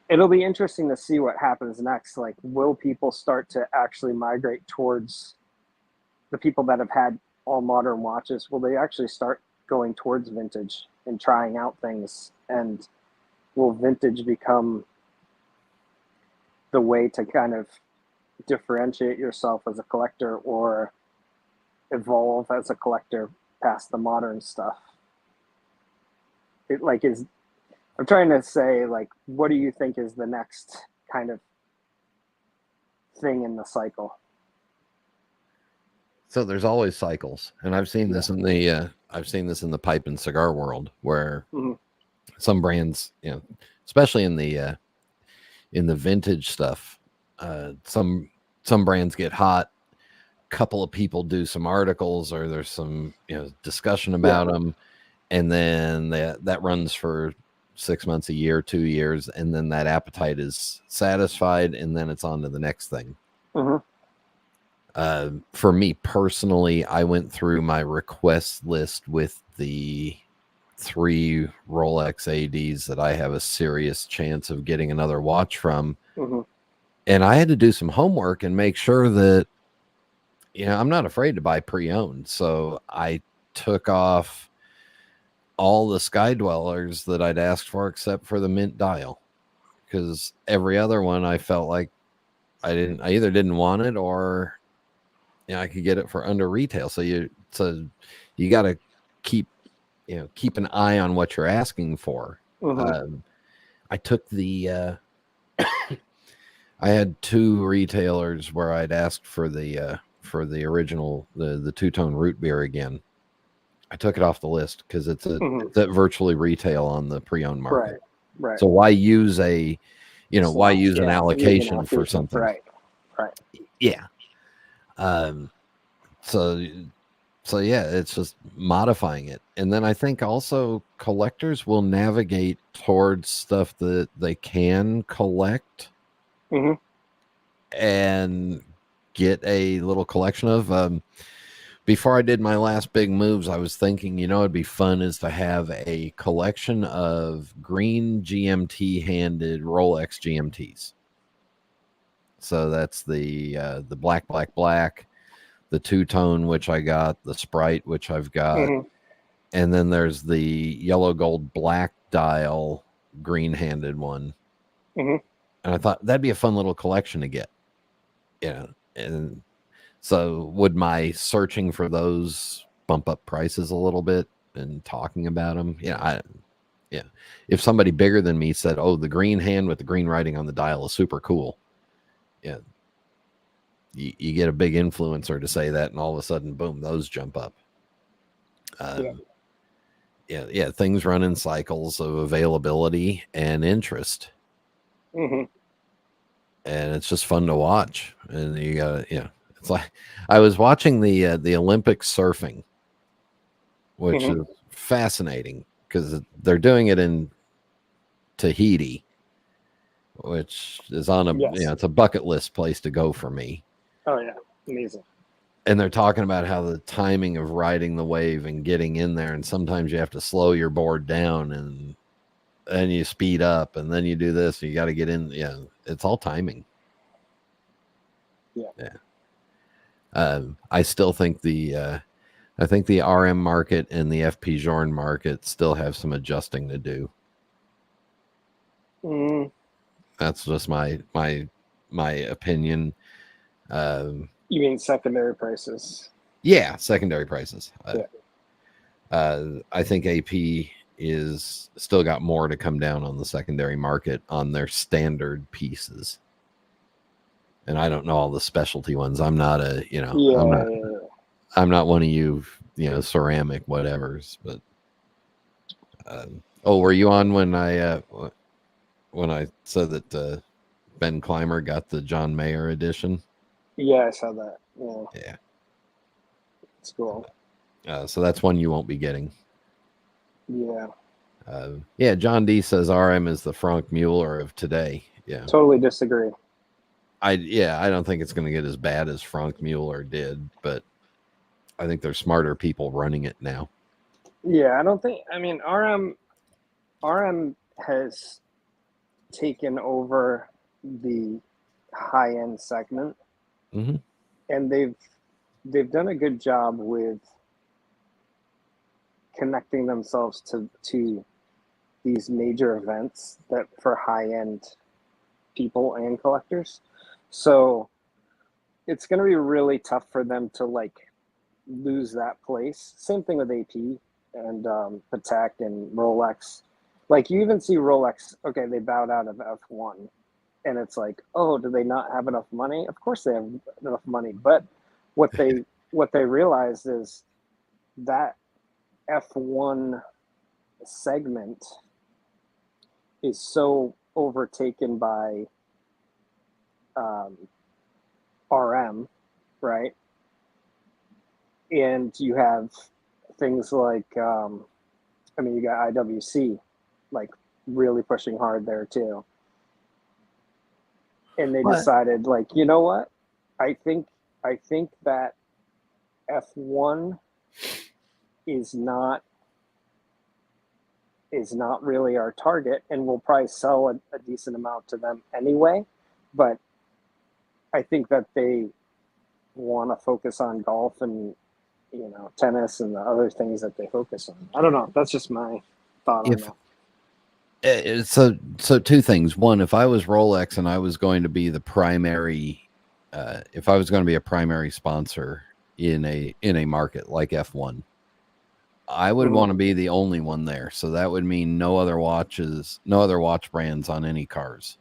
It'll be interesting to see what happens next. Like, will people start to actually migrate towards the people that have had all modern watches? Will they actually start going towards vintage and trying out things? And will vintage become the way to kind of differentiate yourself as a collector or evolve as a collector past the modern stuff? I'm trying to say, like, what do you think is the next kind of thing in the cycle? So there's always cycles, and I've seen this in the pipe and cigar world, where some brands, especially in the vintage stuff, some brands get hot. Couple of people do some articles, or there's some discussion about them, and then that runs for 6 months, a year, 2 years, and then that appetite is satisfied, and then it's on to the next thing. For me personally, I went through my request list with the 3 Rolex ADs that I have a serious chance of getting another watch from. And I had to do some homework and make sure that, I'm not afraid to buy pre-owned. So I took off all the Sky Dwellers that I'd asked for except for the mint dial, because every other one I felt like I either didn't want it, or I could get it for under retail. So you got to keep an eye on what you're asking for. I took the I had 2 retailers where I'd asked for the original, the two-tone root beer again. I took it off the list because it's at virtually retail on the pre-owned market. Right. So why use an allocation for something? Right. Yeah. So yeah, it's just modifying it. And then I think also collectors will navigate towards stuff that they can collect and get a little collection of. Before I did my last big moves, I was thinking, it'd be fun is to have a collection of green GMT handed Rolex GMTs. So that's the black, the two-tone, which I got, the Sprite, which I've got, and then there's the yellow gold black dial green handed one. And I thought that'd be a fun little collection to get. And so would my searching for those bump up prices a little bit and talking about them? If somebody bigger than me said, oh, the green hand with the green writing on the dial is super cool. Yeah. You get a big influencer to say that, and all of a sudden, boom, those jump up. Things run in cycles of availability and interest. And it's just fun to watch. And you got it's like I was watching the Olympic surfing, which is fascinating because they're doing it in Tahiti, which is on it's a bucket list place to go for me. Oh yeah, amazing. And they're talking about how the timing of riding the wave and getting in there, and sometimes you have to slow your board down and then you speed up and then you do this, and you got to get in. Yeah, it's all timing. I still think the RM market and the FP Journe market still have some adjusting to do. That's just my opinion. You mean secondary prices? Yeah, secondary prices. I think AP is still got more to come down on the secondary market on their standard pieces. And I don't know all the specialty ones. I'm not I'm not one of you, ceramic whatevers, but were you on when I said that Ben Clymer got the John Mayer edition? Yeah, I saw that. Yeah. It's cool. So that's one you won't be getting. Yeah. John D says RM is the Frank Mueller of today. Yeah. Totally disagree. I don't think it's going to get as bad as Frank Mueller did, but I think there's smarter people running it now. Yeah, RM has taken over the high-end segment. And they've done a good job with connecting themselves to these major events that for high-end people and collectors. So it's going to be really tough for them to lose that place. Same thing with AP and Patek and Rolex. You even see Rolex, okay, they bowed out of F1. And it's like, oh, do they not have enough money? Of course they have enough money. But what they realized is that F1 segment is so overtaken by RM, right? And you have things like, you got IWC, really pushing hard there too. And they decided, you know what? I think that F1 is not really our target, and we'll probably sell a decent amount to them anyway. But I think that they want to focus on golf and tennis and the other things that they focus on. I don't know. That's just my thought on that. So two things. One, if I was Rolex and I was going to be the primary, if I was going to be a primary sponsor in a market like F1, I would want to be the only one there. So that would mean no other watch brands on any cars.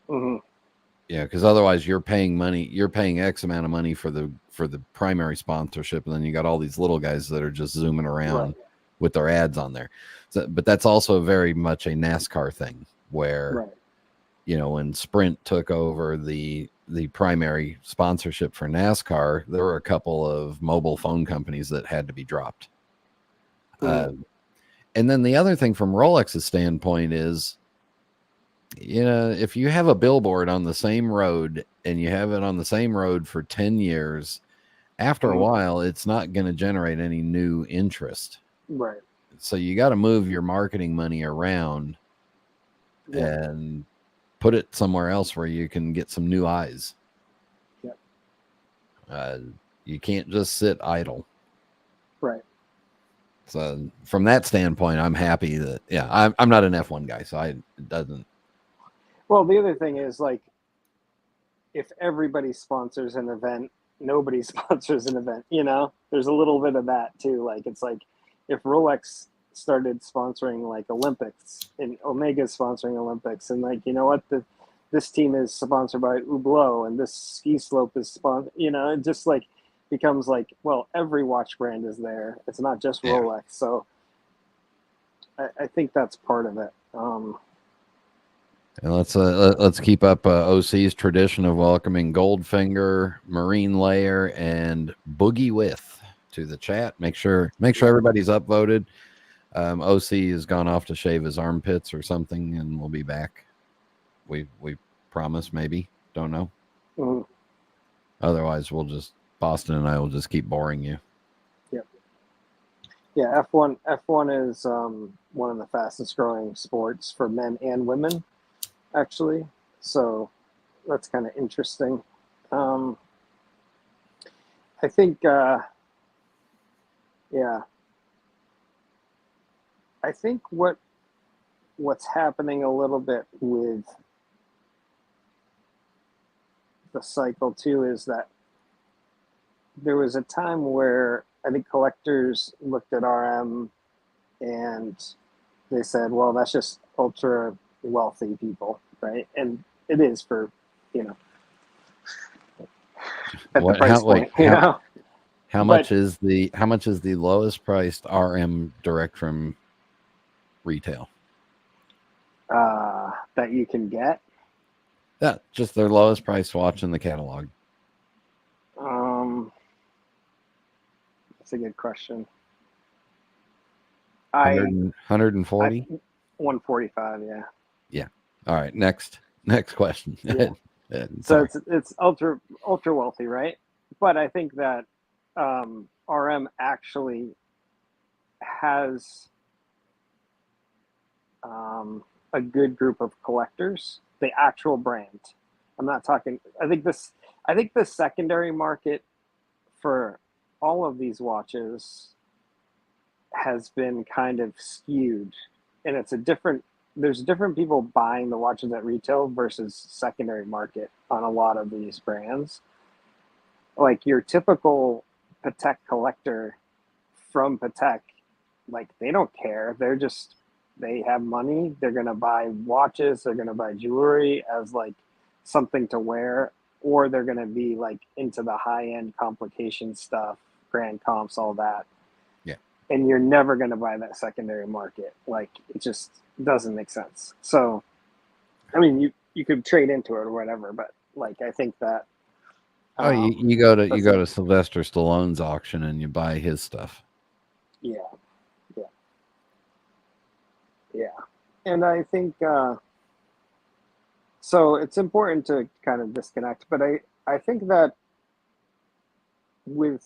Mm-hmm. Yeah, because otherwise you're paying X amount of money for the primary sponsorship, and then you got all these little guys that are just zooming around with their ads on there. So, but that's also very much a NASCAR thing where, when Sprint took over the primary sponsorship for NASCAR, there were a couple of mobile phone companies that had to be dropped. And then the other thing from Rolex's standpoint is, if you have a billboard on the same road and you have it on the same road for 10 years, after a while, it's not going to generate any new interest. Right. So you got to move your marketing money around and put it somewhere else where you can get some new eyes. Yep. You can't just sit idle. Right. So from that standpoint, I'm happy that, I'm not an F1 guy, so it doesn't. Well, the other thing is, like, if everybody sponsors an event, nobody sponsors an event, There's a little bit of that, too. Like, it's like if Rolex started sponsoring, like, Olympics, and Omega's sponsoring Olympics, and, like, this team is sponsored by Hublot, and this ski slope is sponsored, it just, like, becomes like, well, every watch brand is there. It's not just Rolex. So I think that's part of it. And let's keep up OC's tradition of welcoming Goldfinger, Marine Layer, and Boogie With to the chat. Make sure everybody's upvoted. OC has gone off to shave his armpits or something, and we'll be back. We promise, maybe. Don't know. Mm-hmm. Otherwise, Boston and I will just keep boring you. Yep. Yeah, F1 is one of the fastest growing sports for men and women, actually. So that's kind of interesting. I think, I think what's happening a little bit with the cycle too is that there was a time where I think collectors looked at RM and they said, well, that's just ultra wealthy people, right? And it is for, at the price point, How much is the lowest priced RM direct from retail? That you can get? Yeah, just their lowest priced watch in the catalog. That's a good question. 140? 145, yeah. Yeah. All right, next question. Yeah. So it's ultra wealthy, right? But I think that RM actually has a good group of collectors, the actual brand. I'm not talking, I think the secondary market for all of these watches has been kind of skewed, and there's different people buying the watches at retail versus secondary market on a lot of these brands. Like your typical Patek collector from Patek, like they don't care. They have money. They're going to buy watches. They're going to buy jewelry as like something to wear, or they're going to be like into the high end complication stuff, grand comps, all that. Yeah. And you're never going to buy that secondary market. Like it just doesn't make sense. So, I mean, you could trade into it or whatever, but like, I think that, you go to Sylvester Stallone's auction and you buy his stuff. Yeah. And I think, so it's important to kind of disconnect, but I think that with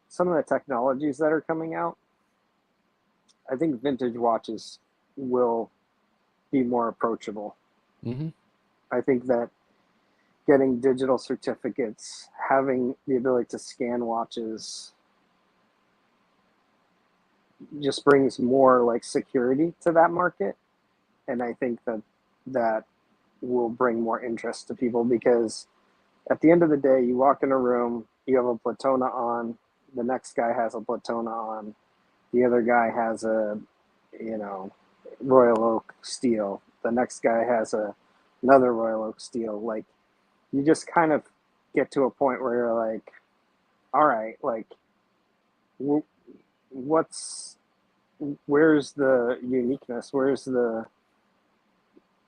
some of the technologies that are coming out, I think vintage watches will be more approachable. Mm-hmm. I think that getting digital certificates, having the ability to scan watches, just brings more like security to that market, and I think that will bring more interest to people, because at the end of the day, you walk in a room, you have a Platona on, the next guy has a Platona on, the other guy has a, you know, Royal Oak steel, the next guy has another Royal Oak steel. Like, you just kind of get to a point where you're like, all right, like, where's the uniqueness? Where's the,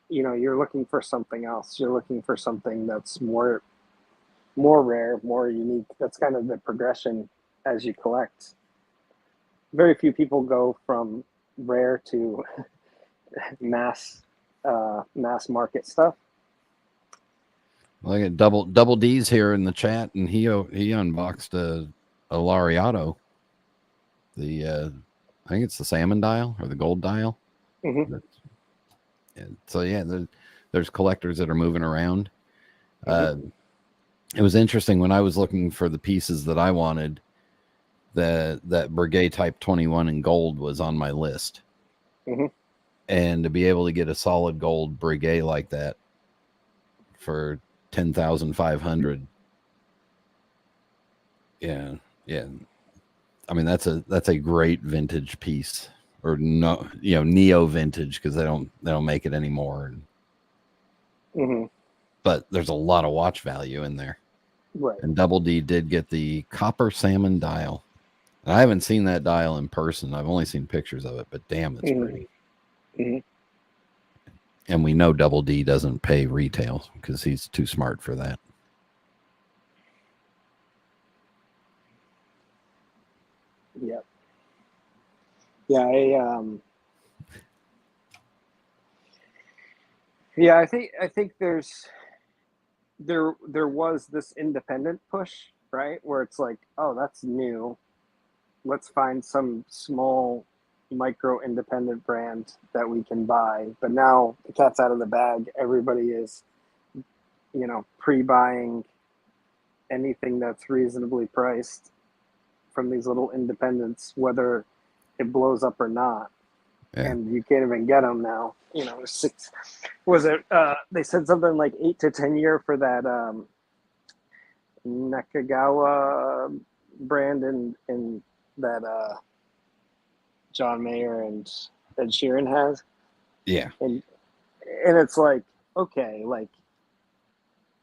you know, you're looking for something else. You're looking for something that's more rare, more unique. That's kind of the progression as you collect. Very few people go from rare to mass market stuff. Look at double D's here in the chat, and he unboxed a Laureato. I think it's the salmon dial or the gold dial. Mm-hmm. So yeah, there's collectors that are moving around. Mm-hmm. It was interesting when I was looking for the pieces that I wanted. That Breguet Type 21 in gold was on my list. Mm-hmm. And to be able to get a solid gold Breguet like that for 10,500, yeah. I mean, that's a great vintage piece, or no, you know, neo vintage, because they don't make it anymore. Mm-hmm. But there's a lot of watch value in there. Right. And Double D did get the copper salmon dial. And I haven't seen that dial in person. I've only seen pictures of it, but damn, it's pretty. Mm-hmm. And we know Double D doesn't pay retail because he's too smart for that. Yep. Yeah, I think there was this independent push, right? Where it's like, oh, that's new. Let's find some small micro independent brand that we can buy. But now the cat's out of the bag. Everybody is, you know, pre-buying anything that's reasonably priced from these little independents, whether it blows up or not. Yeah. And you can't even get them now. You know, they said something like 8 to 10 year for that Nakagawa brand in that John Mayer and Ed Sheeran has. Yeah. And it's like, okay, like,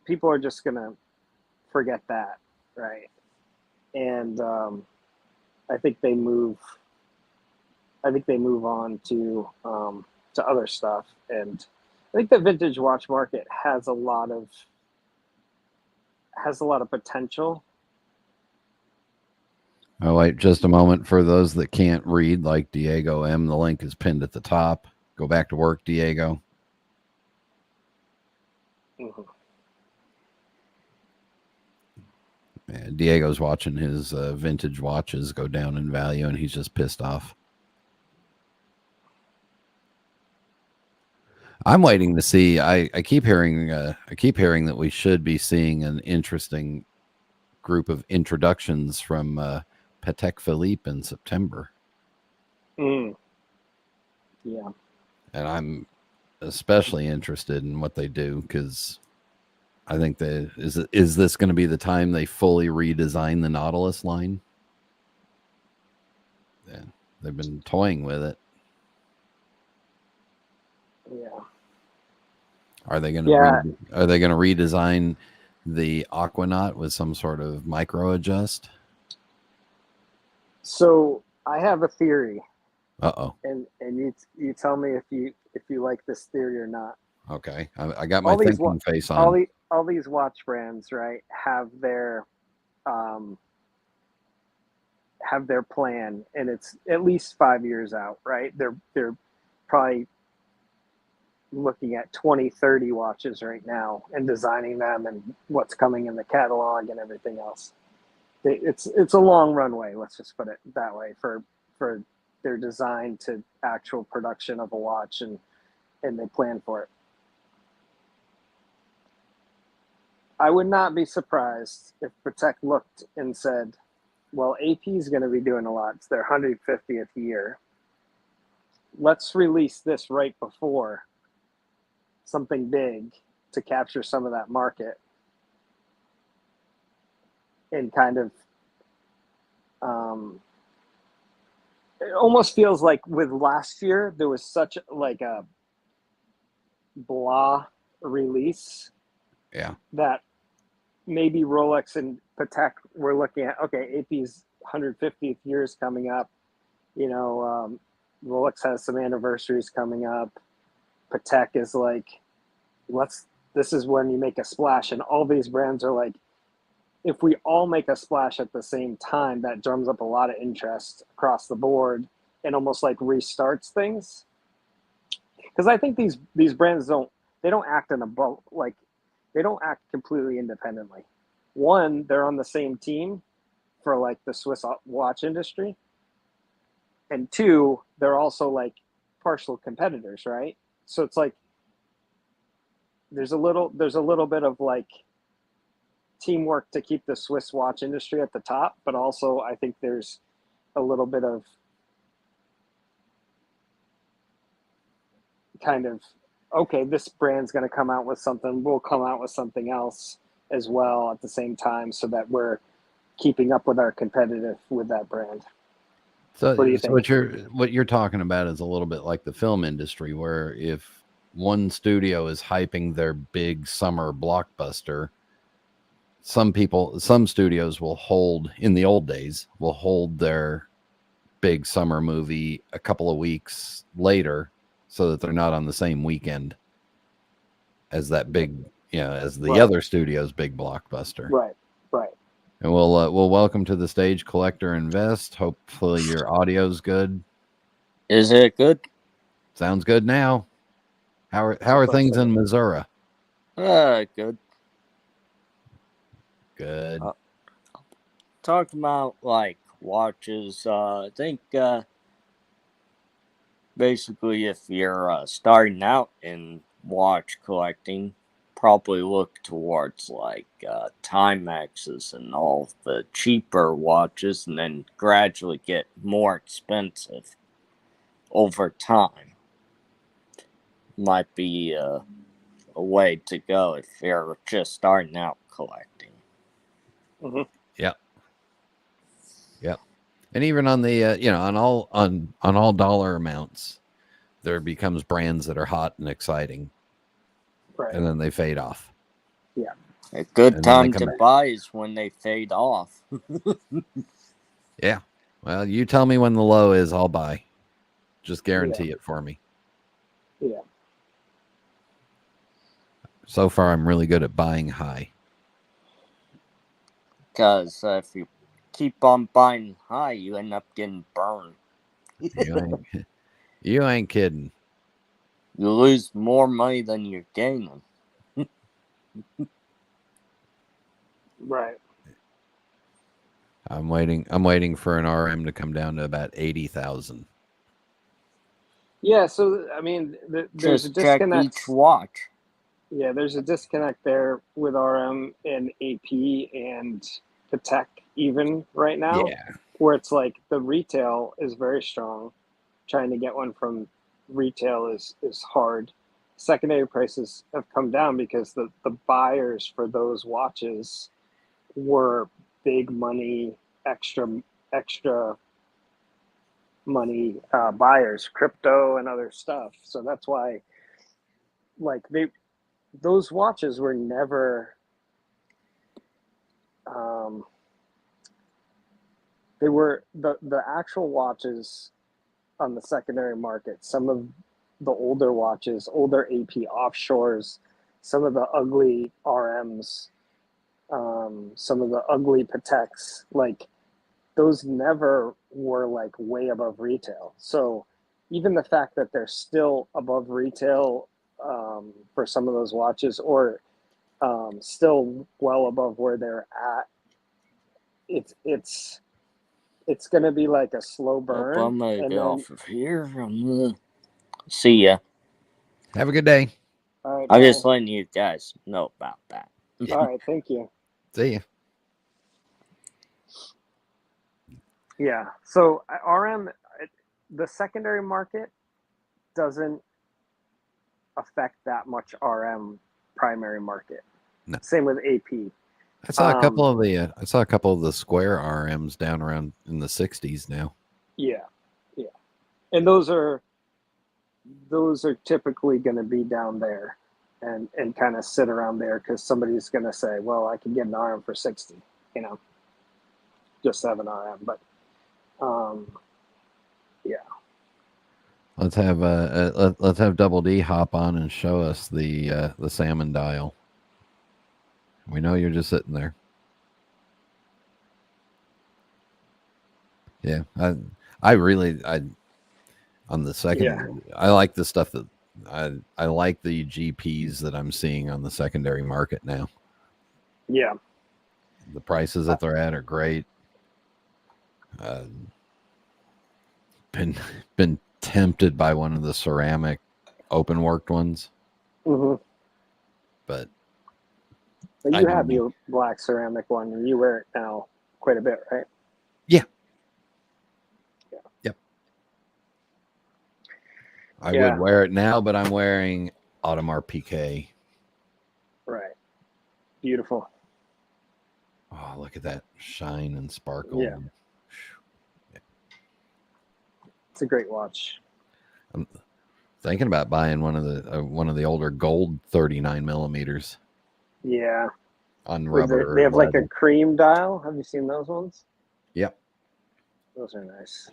people are just gonna forget that, right? And I think they move on to other stuff. And I think the vintage watch market has a lot of potential. Oh, wait just a moment for those that can't read, like Diego M. The link is pinned at the top. Go back to work, Diego. Mm-hmm. Yeah, Diego's watching his vintage watches go down in value, and he's just pissed off. I'm waiting to see. I keep hearing that we should be seeing an interesting group of introductions from Patek Philippe in September. Yeah. And I'm especially interested in what they do, because I think is this going to be the time they fully redesign the Nautilus line? Yeah, they've been toying with it. Yeah. Are they going to redesign the Aquanaut with some sort of micro adjust? So I have a theory. Uh-oh. And you tell me if you like this theory or not. Okay. I got my thinking face on. All these watch brands, right, have their plan, and it's at least 5 years out, right? They're probably looking at 20-30 watches right now and designing them and what's coming in the catalog and everything else. It's a long runway, let's just put it that way, for their design to actual production of a watch, and they plan for it. I would not be surprised if Patek looked and said, well, AP is going to be doing a lot. It's their 150th year. Let's release this right before something big to capture some of that market and kind of it almost feels like with last year there was such like a blah release that maybe Rolex and Patek were looking at, okay, AP's 150th year is coming up, Rolex has some anniversaries coming up, Patek is like, this is when you make a splash, and all these brands are like, if we all make a splash at the same time, that drums up a lot of interest across the board and almost like restarts things. Because I think these brands don't act in a bulk, like they don't act completely independently. One, they're on the same team for like the Swiss watch industry, and two, they're also like partial competitors, right? So it's like there's a little bit of like teamwork to keep the Swiss watch industry at the top, but also I think there's a little bit of kind of, okay, this brand's going to come out with something, we'll come out with something else as well at the same time, so that we're keeping up with our competitive with that brand. So, what do you think? What you're talking about is a little bit like the film industry, where if one studio is hyping their big summer blockbuster, some studios will hold, in the old days, will hold their big summer movie a couple of weeks later so that they're not on the same weekend as that big, as the other studio's big blockbuster. Right. And we'll welcome to the stage Collector Invest. Hopefully your audio's good. Is it good? Sounds good now. How are things in Missouri? Good. Good. Talking about like watches, I think basically if you're starting out in watch collecting, probably look towards like Timexes and all the cheaper watches, and then gradually get more expensive over time. Might be a way to go if you're just starting out collecting. Mm-hmm. Yep. And even on the on all dollar amounts, there becomes brands that are hot and exciting, Right. and then they fade off. Yeah. A good time to buy is when they fade off. Yeah. Well, you tell me when the low is, I'll buy. Just guarantee it for me. Yeah. So far, I'm really good at buying high. Because if you keep on buying high, you end up getting burned. You ain't kidding. You lose more money than you're gaining. Right. I'm waiting for an RM to come down to about 80,000. Yeah, so I mean, there's Just a disconnect. check each watch. Yeah, there's a disconnect there with RM and AP and Patek even right now. Yeah. Where it's like the retail is very strong. Trying to get one from retail is hard. Secondary prices have come down because the buyers for those watches were big money, extra money buyers, crypto and other stuff. So that's why, like, those watches were never they were the actual watches on the secondary market. Some of the older watches, older AP offshores, some of the ugly RMs, some of the ugly Pateks, like those never were like way above retail. So even the fact that they're still above retail for some of those watches, or still well above where they're at, it's going to be like a slow burn. I'm going to get off of here. See ya. Have a good day. All right, I'm just letting you guys know about that. All right, thank you. See ya. Yeah. So RM, the secondary market doesn't affect that much RM primary market. No. Same with AP. I saw a couple of the square RMs down around in the 60s now. Yeah. Yeah. And those are typically going to be down there and kind of sit around there because somebody's going to say, well, I can get an RM for 60, you know, just have an RM. But yeah. Let's have Double D hop on and show us the salmon dial. We know you're just sitting there. Yeah, I on the second. Yeah. I like the stuff that I like the GPs that I'm seeing on the secondary market now. Yeah. The prices that they're at are great. Been tempted by one of the ceramic open worked ones, Mm-hmm. but you have your black ceramic one, and you wear it now quite a bit, right? Yeah. Yeah. Yep. I would wear it now, but I'm wearing Audemars Piguet. Right. Beautiful. Oh, look at that shine and sparkle. Yeah. It's a great watch. I'm thinking about buying one of the older gold 39 millimeters. Yeah. On rubber. They have like a cream dial. Have you seen those ones? Yep. Those are nice.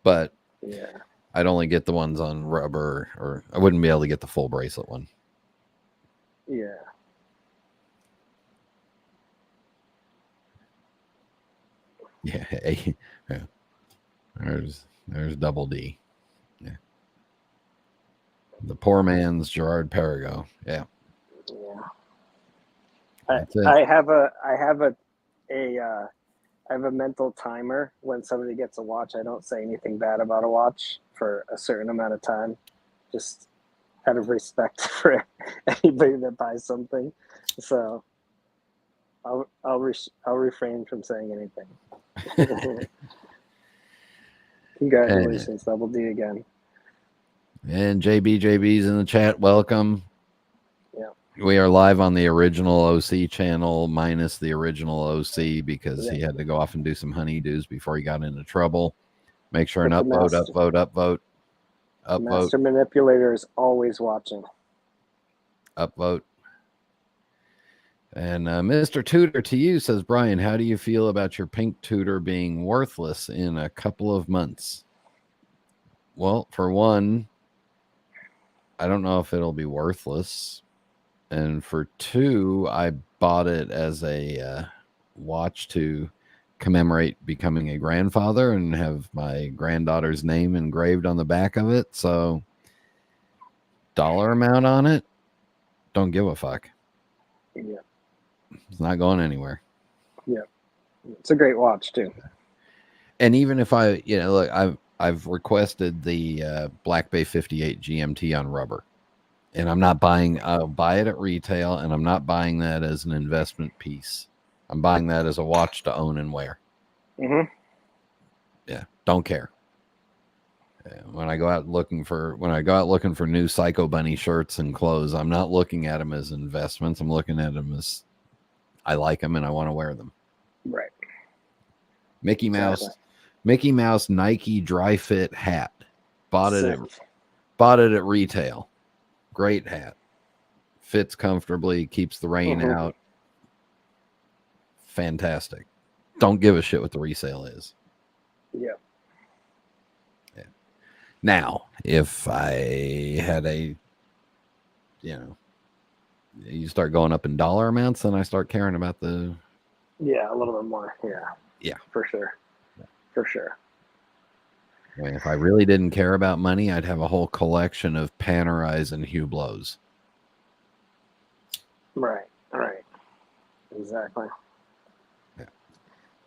But yeah, I'd only get the ones on rubber, or I wouldn't be able to get the full bracelet one. Yeah. Yeah. There's Double D. Yeah. The poor man's Gerard Perigo. Yeah. Yeah. I have a mental timer when somebody gets a watch. I don't say anything bad about a watch for a certain amount of time, just out of respect for anybody that buys something. So I'll refrain from saying anything. Congratulations, Double D again. And JB's in the chat. Welcome. Yeah. We are live on the original OC channel minus the original OC because he had to go off and do some honeydews before he got into trouble. Make sure and upvote. Master Manipulator is always watching. Upvote. And Mr. Tudor to you says, Brian, how do you feel about your pink Tudor being worthless in a couple of months? Well, for one, I don't know if it'll be worthless. And for two, I bought it as a watch to commemorate becoming a grandfather and have my granddaughter's name engraved on the back of it. So dollar amount on it, don't give a fuck. Yeah. It's not going anywhere. Yeah. It's a great watch too. And even if look, I've requested the Black Bay 58 GMT on rubber. And I'm not buying, I'll buy it at retail, and I'm not buying that as an investment piece. I'm buying that as a watch to own and wear. Mm-hmm. Yeah, don't care. When I go out looking for new Psycho Bunny shirts and clothes, I'm not looking at them as investments. I'm looking at them as I like them and I want to wear them. Right. Mickey Mouse Nike dry fit hat. Bought it at retail. Great hat. Fits comfortably, keeps the rain out. Fantastic. Don't give a shit what the resale is. Yeah. Now, if I had you start going up in dollar amounts, then I start caring about the... Yeah, a little bit more. Yeah. Yeah. For sure. For sure. I mean, if I really didn't care about money, I'd have a whole collection of Panerais and Hublots. Right. Exactly.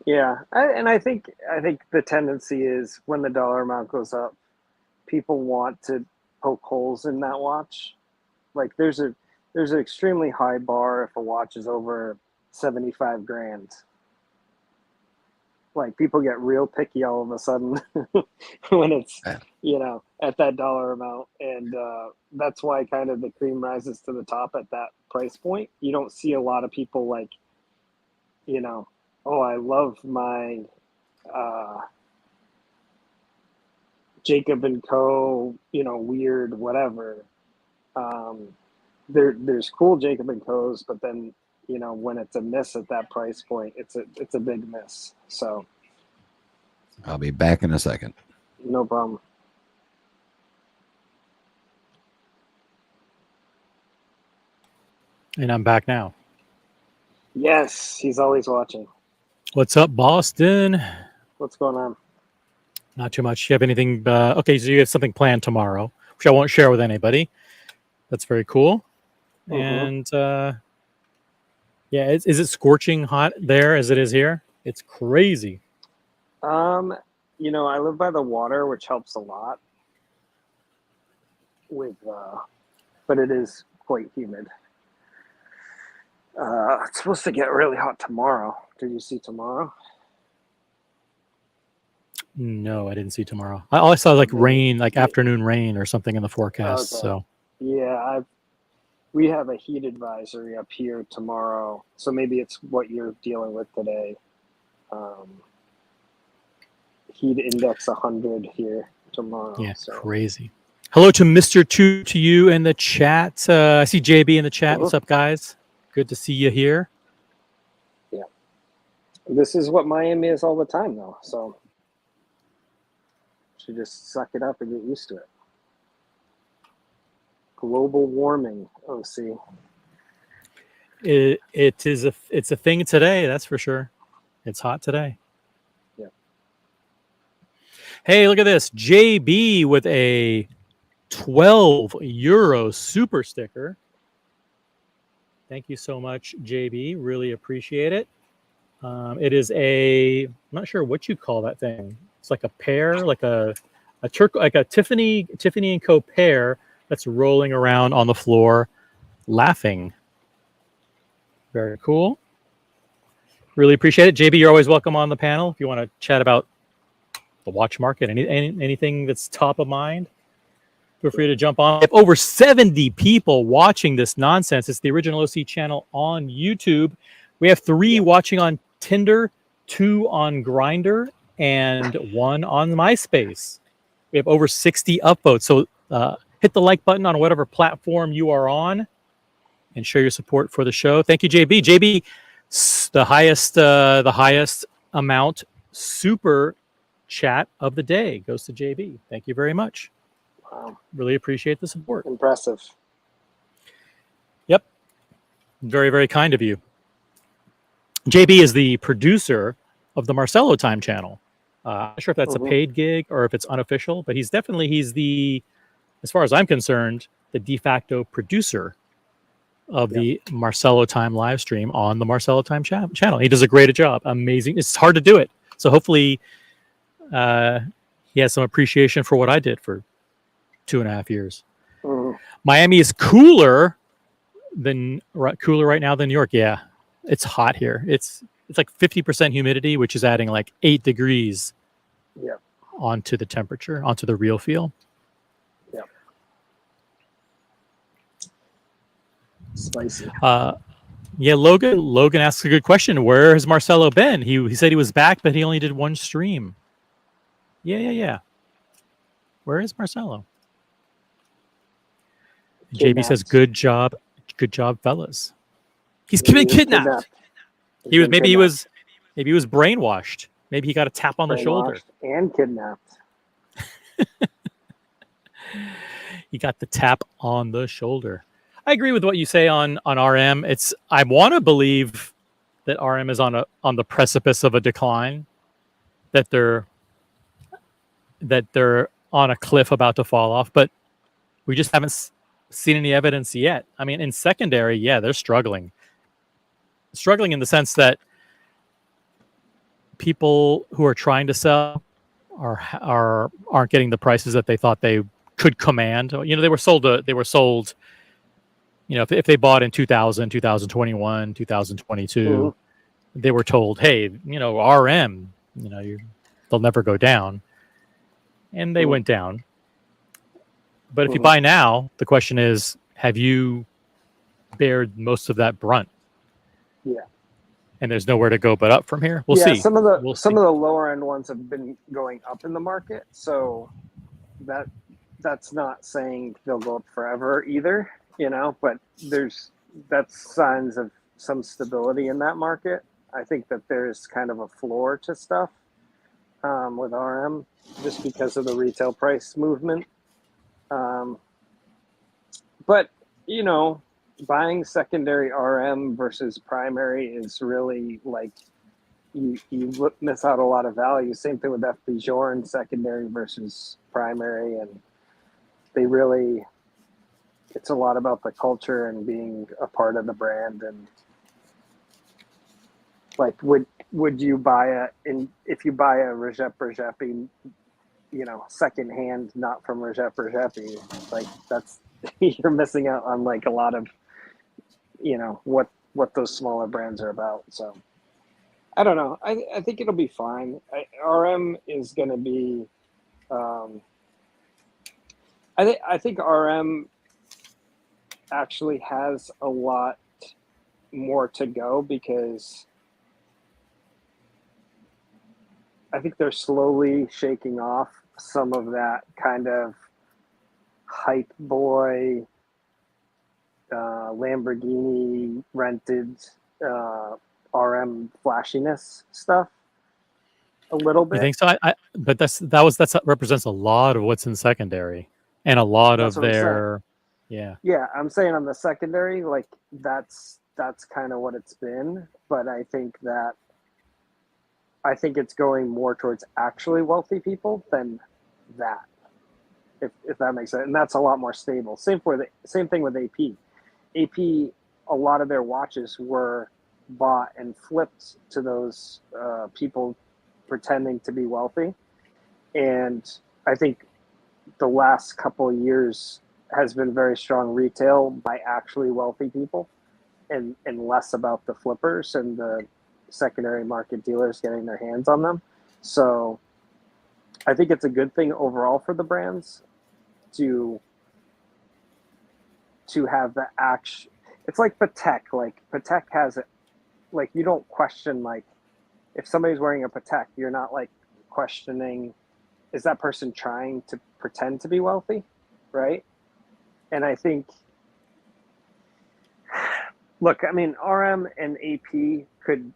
Yeah. I think the tendency is when the dollar amount goes up, people want to poke holes in that watch. Like there's an extremely high bar if a watch is over 75 grand. like people get real picky all of a sudden when it's, you know, at that dollar amount. And that's why kind of the cream rises to the top at that price point. You don't see a lot of people like, you know, oh, I love my Jacob and Co, you know, weird, whatever. There's cool Jacob and Co's, but then, you know, when it's a miss at that price point, it's a big miss. So I'll be back in a second. no problem. And I'm back now. Yes, he's always watching. What's up, Boston? What's going on? Not too much. You have anything? Okay, so you have something planned tomorrow, which I won't share with anybody. That's very cool. And yeah, is it scorching hot there as it is here? It's crazy. You know, I live by the water, which helps a lot with, but it is quite humid. It's supposed to get really hot tomorrow. Did you see tomorrow? No, I didn't see tomorrow. All I saw was like rain, like afternoon rain or something in the forecast. Okay. So yeah, we have a heat advisory up here tomorrow, so maybe it's what you're dealing with today. Heat index 100 here tomorrow. yeah, so. crazy. Hello to Mr. Two to you in the chat. I see JB in the chat. What's up, guys? Good to see you here. Yeah, this is what Miami is all the time, though. So you just suck it up and get used to it. Global warming, OC. It's a thing today, that's for sure. It's hot today. Yeah. Hey, look at this. JB with a 12 euro super sticker. Thank you so much, JB. Really appreciate it. It is I'm not sure what you call that thing. It's like a pear, like a Tiffany and Co. pear that's rolling around on the floor, laughing. Very cool. Really appreciate it, JB. You're always welcome on the panel if you want to chat about the watch market, anything that's top of mind. Feel free to jump on. We have over 70 people watching this nonsense. It's the Original OC channel on YouTube. We have 3 watching on Tinder, 2 on Grindr, and 1 on MySpace. We have over 60 upvotes. So hit the like button on whatever platform you are on and show your support for the show. Thank you, JB. JB, the highest amount super chat of the day goes to JB. Thank you very much. Wow. Really appreciate the support. Impressive. Yep. Very, very kind of you. JB is the producer of the Marcelo Time channel. I'm not sure if that's a paid gig or if it's unofficial, but he's the, as far as I'm concerned, the de facto producer of the Marcelo Time live stream on the Marcelo Time channel. He does a great job. Amazing. It's hard to do it. So hopefully he has some appreciation for what I did for 2.5 years. Miami is cooler right now than New York. Yeah, it's hot here. It's like 50% humidity, which is adding like 8 degrees onto the temperature, onto the real feel. Yeah. Spicy. Yeah, Logan asks a good question. Where has Marcelo been? He said he was back, but he only did 1 stream. Yeah. Where is Marcelo? JB says, "Good job, fellas." He's been kidnapped. Maybe he was brainwashed. Maybe he got a tap on the shoulder and kidnapped. He got the tap on the shoulder. I agree with what you say on RM. I want to believe that RM is on the precipice of a decline, that they're on a cliff about to fall off, but we just haven't seen any evidence yet. I mean, in secondary, they're struggling in the sense that people who are trying to sell aren't getting the prices that they thought they could command. They were sold. If they bought in 2000, 2021, 2022, they were told, hey, RM, they'll never go down. And they Mhm. went down. But if you Mhm. buy now, the question is, have you bared most of that brunt? Yeah. And there's nowhere to go but up from here. We'll Yeah, see. some of the We'll some see. of the lower end ones have been going up in the market, so that's not saying they'll go up forever either, but that's signs of some stability in that market. I think that there's kind of a floor to stuff with RM just because of the retail price movement. But buying secondary RM versus primary is really like you miss out a lot of value. Same thing with FP Journe, secondary versus primary, and it's a lot about the culture and being a part of the brand. And like, would you buy if you buy a Recep Recep'i, second hand, not from Recep Recep'i, like that's you're missing out on like a lot of what those smaller brands are about. So I don't know. I think it'll be fine. RM is going to be. I think RM actually has a lot more to go because I think they're slowly shaking off some of that kind of hype boy, Lamborghini rented RM flashiness stuff a little bit. You think so? But that represents a lot of what's in secondary and a lot That's of what I'm saying. their, Yeah, I'm saying on the secondary, like that's kind of what it's been. But I think it's going more towards actually wealthy people than that, if that makes sense. And that's a lot more stable. Same thing with AP. AP, a lot of their watches were bought and flipped to those people pretending to be wealthy. And I think the last couple of years has been very strong retail by actually wealthy people and less about the flippers and the secondary market dealers getting their hands on them. So I think it's a good thing overall for the brands to have the action. It's like Patek. Like Patek has it. Like you don't question, like if somebody's wearing a Patek, you're not like questioning, is that person trying to pretend to be wealthy, right? And I think, look, I mean, RM and AP could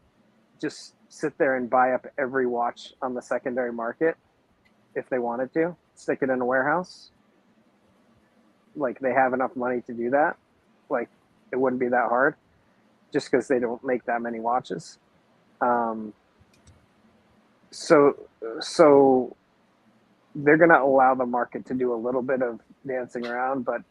just sit there and buy up every watch on the secondary market if they wanted to, stick it in a warehouse. Like they have enough money to do that. Like it wouldn't be that hard just because they don't make that many watches. So they're going to allow the market to do a little bit of dancing around, but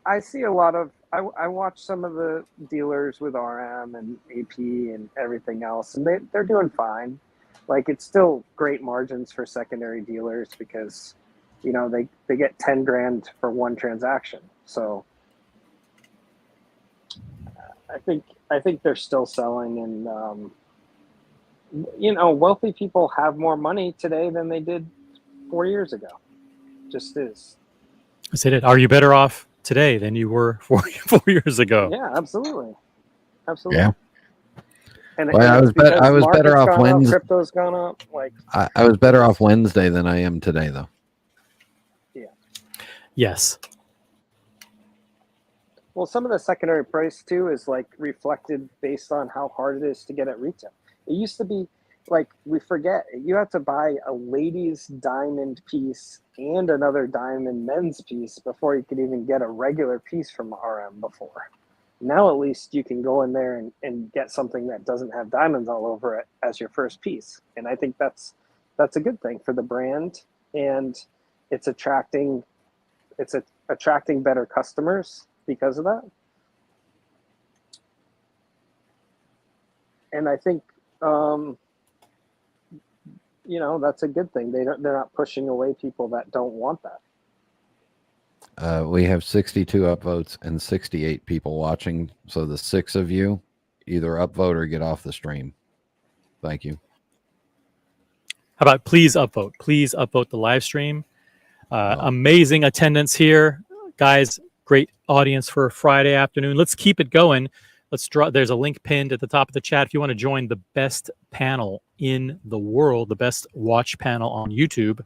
I see a lot of, I watch some of the dealers with RM and AP and everything else, and they're doing fine. Like it's still great margins for secondary dealers because, they get 10 grand for one transaction. So I think they're still selling, and wealthy people have more money today than they did 4 years ago. Just is. I said it. Are you better off today than you were 4 years ago? Yeah, absolutely. Yeah. And Well, I was better off Wednesday. Crypto's gone up. Like I was better off Wednesday than I am today, though. Yeah. Yes. Well, some of the secondary price too is like reflected based on how hard it is to get at retail. It used to be like, we forget, you have to buy a ladies' diamond piece and another diamond men's piece before you could even get a regular piece from RM before. Now at least you can go in there and get something that doesn't have diamonds all over it as your first piece. And I think that's a good thing for the brand, and it's attracting better customers because of that. And I think that's a good thing. They're not pushing away people that don't want that. We have 62 upvotes and 68 people watching. So the 6 of you either upvote or get off the stream. Thank you. How about please upvote? Please upvote the live stream. Amazing attendance here, guys. Great audience for a Friday afternoon. Let's keep it going. Let's draw. There's a link pinned at the top of the chat if you want to join the best panel in the world, the best watch panel on YouTube.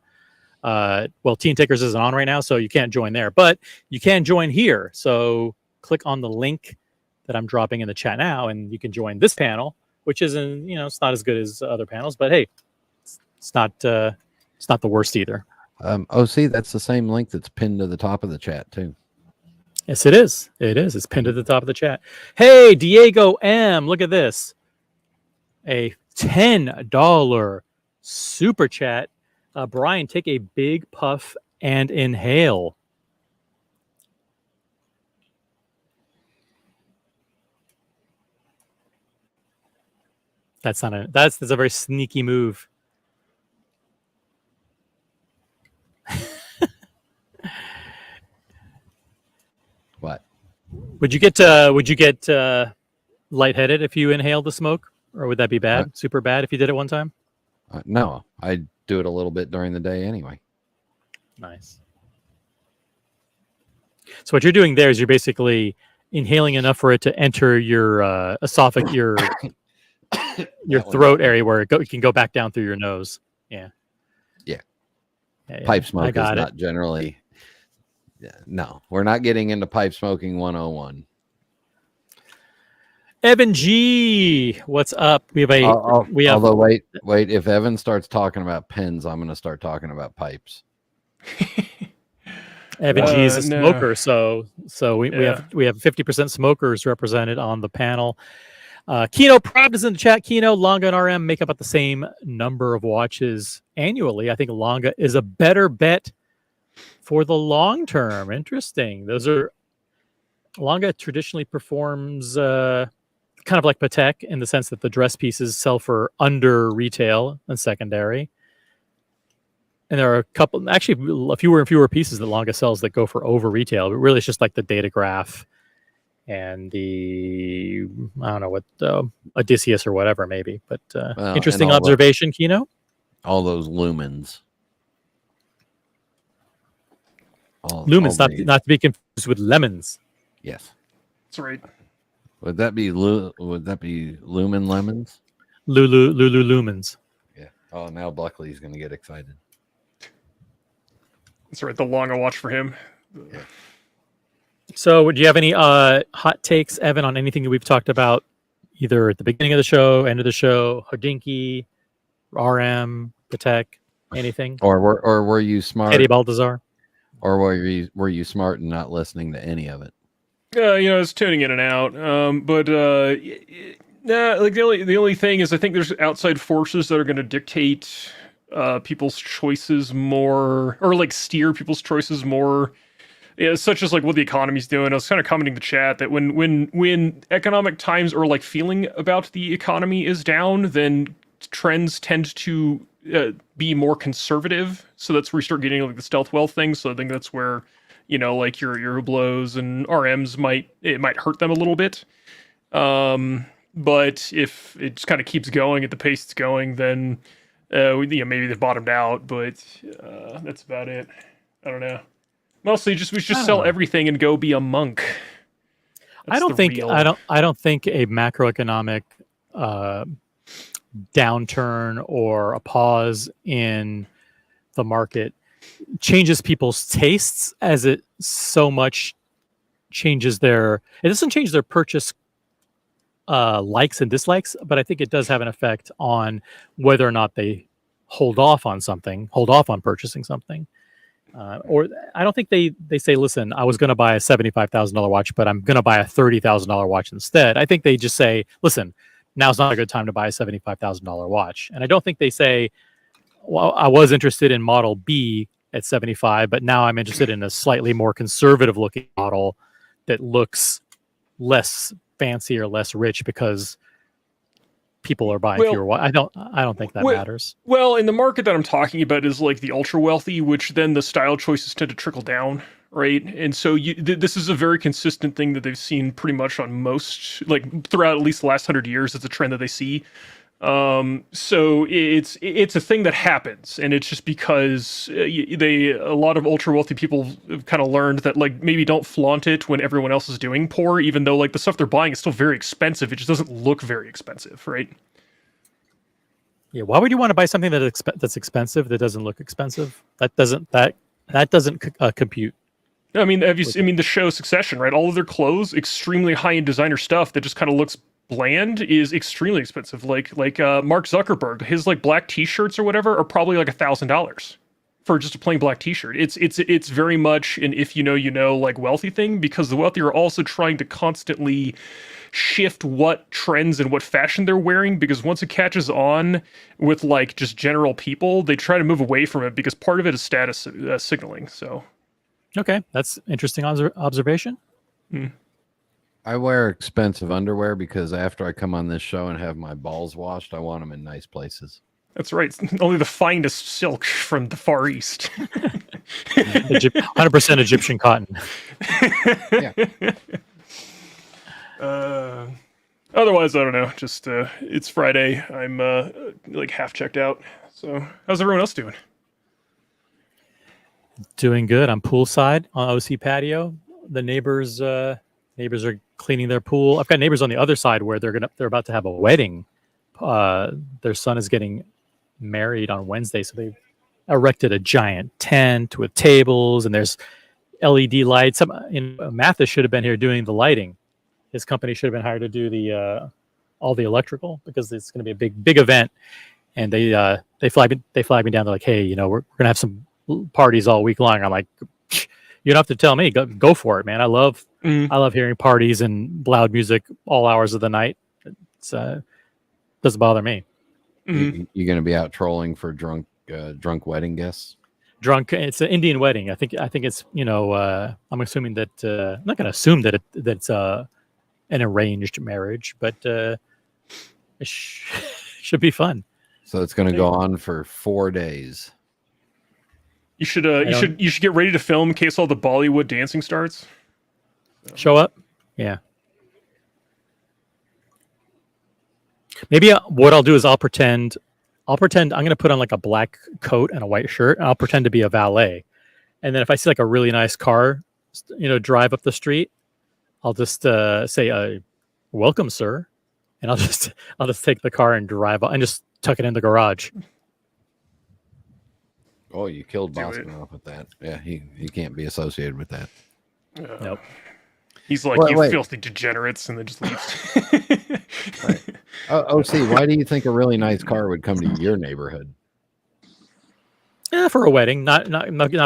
Well, Teen Takers isn't on right now, so you can't join there, but you can join here. So click on the link that I'm dropping in the chat now, and you can join this panel, which isn't, it's not as good as other panels, but hey, it's not the worst either. See, that's the same link that's pinned to the top of the chat too. Yes, it is. It is. It's pinned at the top of the chat. Hey, Diego M, look at this. A $10 super chat. Brian, take a big puff and inhale. That's a very sneaky move. What? Would you get lightheaded if you inhaled the smoke, or would that be bad? Super bad if you did it one time? No, I do it a little bit during the day anyway. Nice. So what you're doing there is you're basically inhaling enough for it to enter your esophagus, your throat area where it can go back down through your nose. Yeah. Pipe smoke is not generally. No, we're not getting into pipe smoking 101. Evan G, what's up? We have Although wait, if Evan starts talking about pens, I'm going to start talking about pipes. Evan G is a smoker, so we have 50% smokers represented on the panel. Kino Prod is in the chat. Kino, Longa, and RM make up about the same number of watches annually. I think Longa is a better bet for the long term. Interesting. Longa traditionally performs kind of like Patek in the sense that the dress pieces sell for under retail and secondary. And there are a fewer and fewer pieces that Longa sells that go for over retail. But really, it's just like the Datograph and the, I don't know what, Odysseus or whatever, maybe. But interesting observation, Kino. All those lumens. Lumens, not to be confused with lemons. Yes, that's right. Would that be lumen lemons? Lulu lumens. Yeah. Oh, now Buckley's going to get excited. That's right. The longer watch for him. Yeah. So, do you have any hot takes, Evan, on anything that we've talked about, either at the beginning of the show, end of the show, Hodinkee, RM, Patek, anything? Or were you smart? Eddie Baltazar. Or were you smart and not listening to any of it? I was tuning in and out. Like the only thing is, I think there's outside forces that are going to dictate people's choices more, or like steer people's choices more. Yeah, such as like what the economy's doing. I was kind of commenting in the chat that when economic times or like feeling about the economy is down, then trends tend to be more conservative. So that's where you start getting like the stealth wealth thing. So I think that's where, like your Hublots and RMs might hurt them a little bit. But if it just kind of keeps going at the pace it's going, then maybe they've bottomed out. But that's about it. I don't know. Mostly we should just sell everything and go be a monk. I don't think a macroeconomic downturn or a pause in the market changes people's tastes, as it so much changes it doesn't change their purchase likes and dislikes, but I think it does have an effect on whether or not they hold off on purchasing something. Or I don't think they say, listen, I was going to buy a $75,000 watch, but I'm going to buy a $30,000 watch instead. I think they just say, listen, now's not a good time to buy a $75,000 watch. And I don't think they say, well, I was interested in model B at 75, but now I'm interested in a slightly more conservative looking model that looks less fancy or less rich because people are buying fewer. I don't think that matters. Well, in the market that I'm talking about is like the ultra wealthy, which then the style choices tend to trickle down, right? And so this is a very consistent thing that they've seen pretty much on most, like throughout at least the last 100 years. It's a trend that they see. So it's a thing that happens, and it's just because a lot of ultra wealthy people have kind of learned that like maybe don't flaunt it when everyone else is doing poor, even though like the stuff they're buying is still very expensive. It just doesn't look very expensive, right? Yeah. Why would you want to buy something that's expensive that doesn't look expensive? That doesn't compute. I mean, the show Succession, right? All of their clothes, extremely high-end designer stuff that just kind of looks bland, is extremely expensive. Like Mark Zuckerberg, his like black T-shirts or whatever are probably like $1,000 for just a plain black T-shirt. It's very much an if you know like wealthy thing, because the wealthy are also trying to constantly shift what trends and what fashion they're wearing, because once it catches on with like just general people, they try to move away from it because part of it is status signaling. So. Okay, that's interesting observation. I wear expensive underwear because after I come on this show and have my balls washed, I want them in nice places. That's right. Only the finest silk from the Far East. 100% Egyptian cotton. Yeah. Otherwise, I don't know. Just it's Friday. I'm like half checked out. So how's everyone else doing? Doing good. I'm poolside on OC patio. The neighbors are cleaning their pool. I've got neighbors on the other side where they're about to have a wedding. Their son is getting married on Wednesday, so they erected a giant tent with tables and there's LED lights. Mathis should have been here doing the lighting. His company should have been hired to do the all the electrical, because it's going to be a big event. And they flag me down. They're like, hey, we're going to have some parties all week long. I'm like, you don't have to tell me. Go for it, man. I love hearing parties and loud music all hours of the night. It's doesn't bother me. You're going to be out trolling for drunk wedding guests? Drunk. It's an Indian wedding. I think it's I'm assuming that I'm not going to assume that it's an arranged marriage, but it should be fun. So it's going to go on for 4 days. You should get ready to film in case all the Bollywood dancing starts. Show up. Yeah. Maybe what I'll do is I'll pretend I'm going to put on like a black coat and a white shirt, and I'll pretend to be a valet. And then if I see like a really nice car, drive up the street, I'll just say, "Welcome, sir," and I'll just take the car and drive and just tuck it in the garage. Oh, you killed Boston off with that. Yeah, he can't be associated with that. Nope. He's like, you filthy degenerates, and then just leaves. Right. OC, why do you think a really nice car would come to your neighborhood? Yeah, for a wedding. Not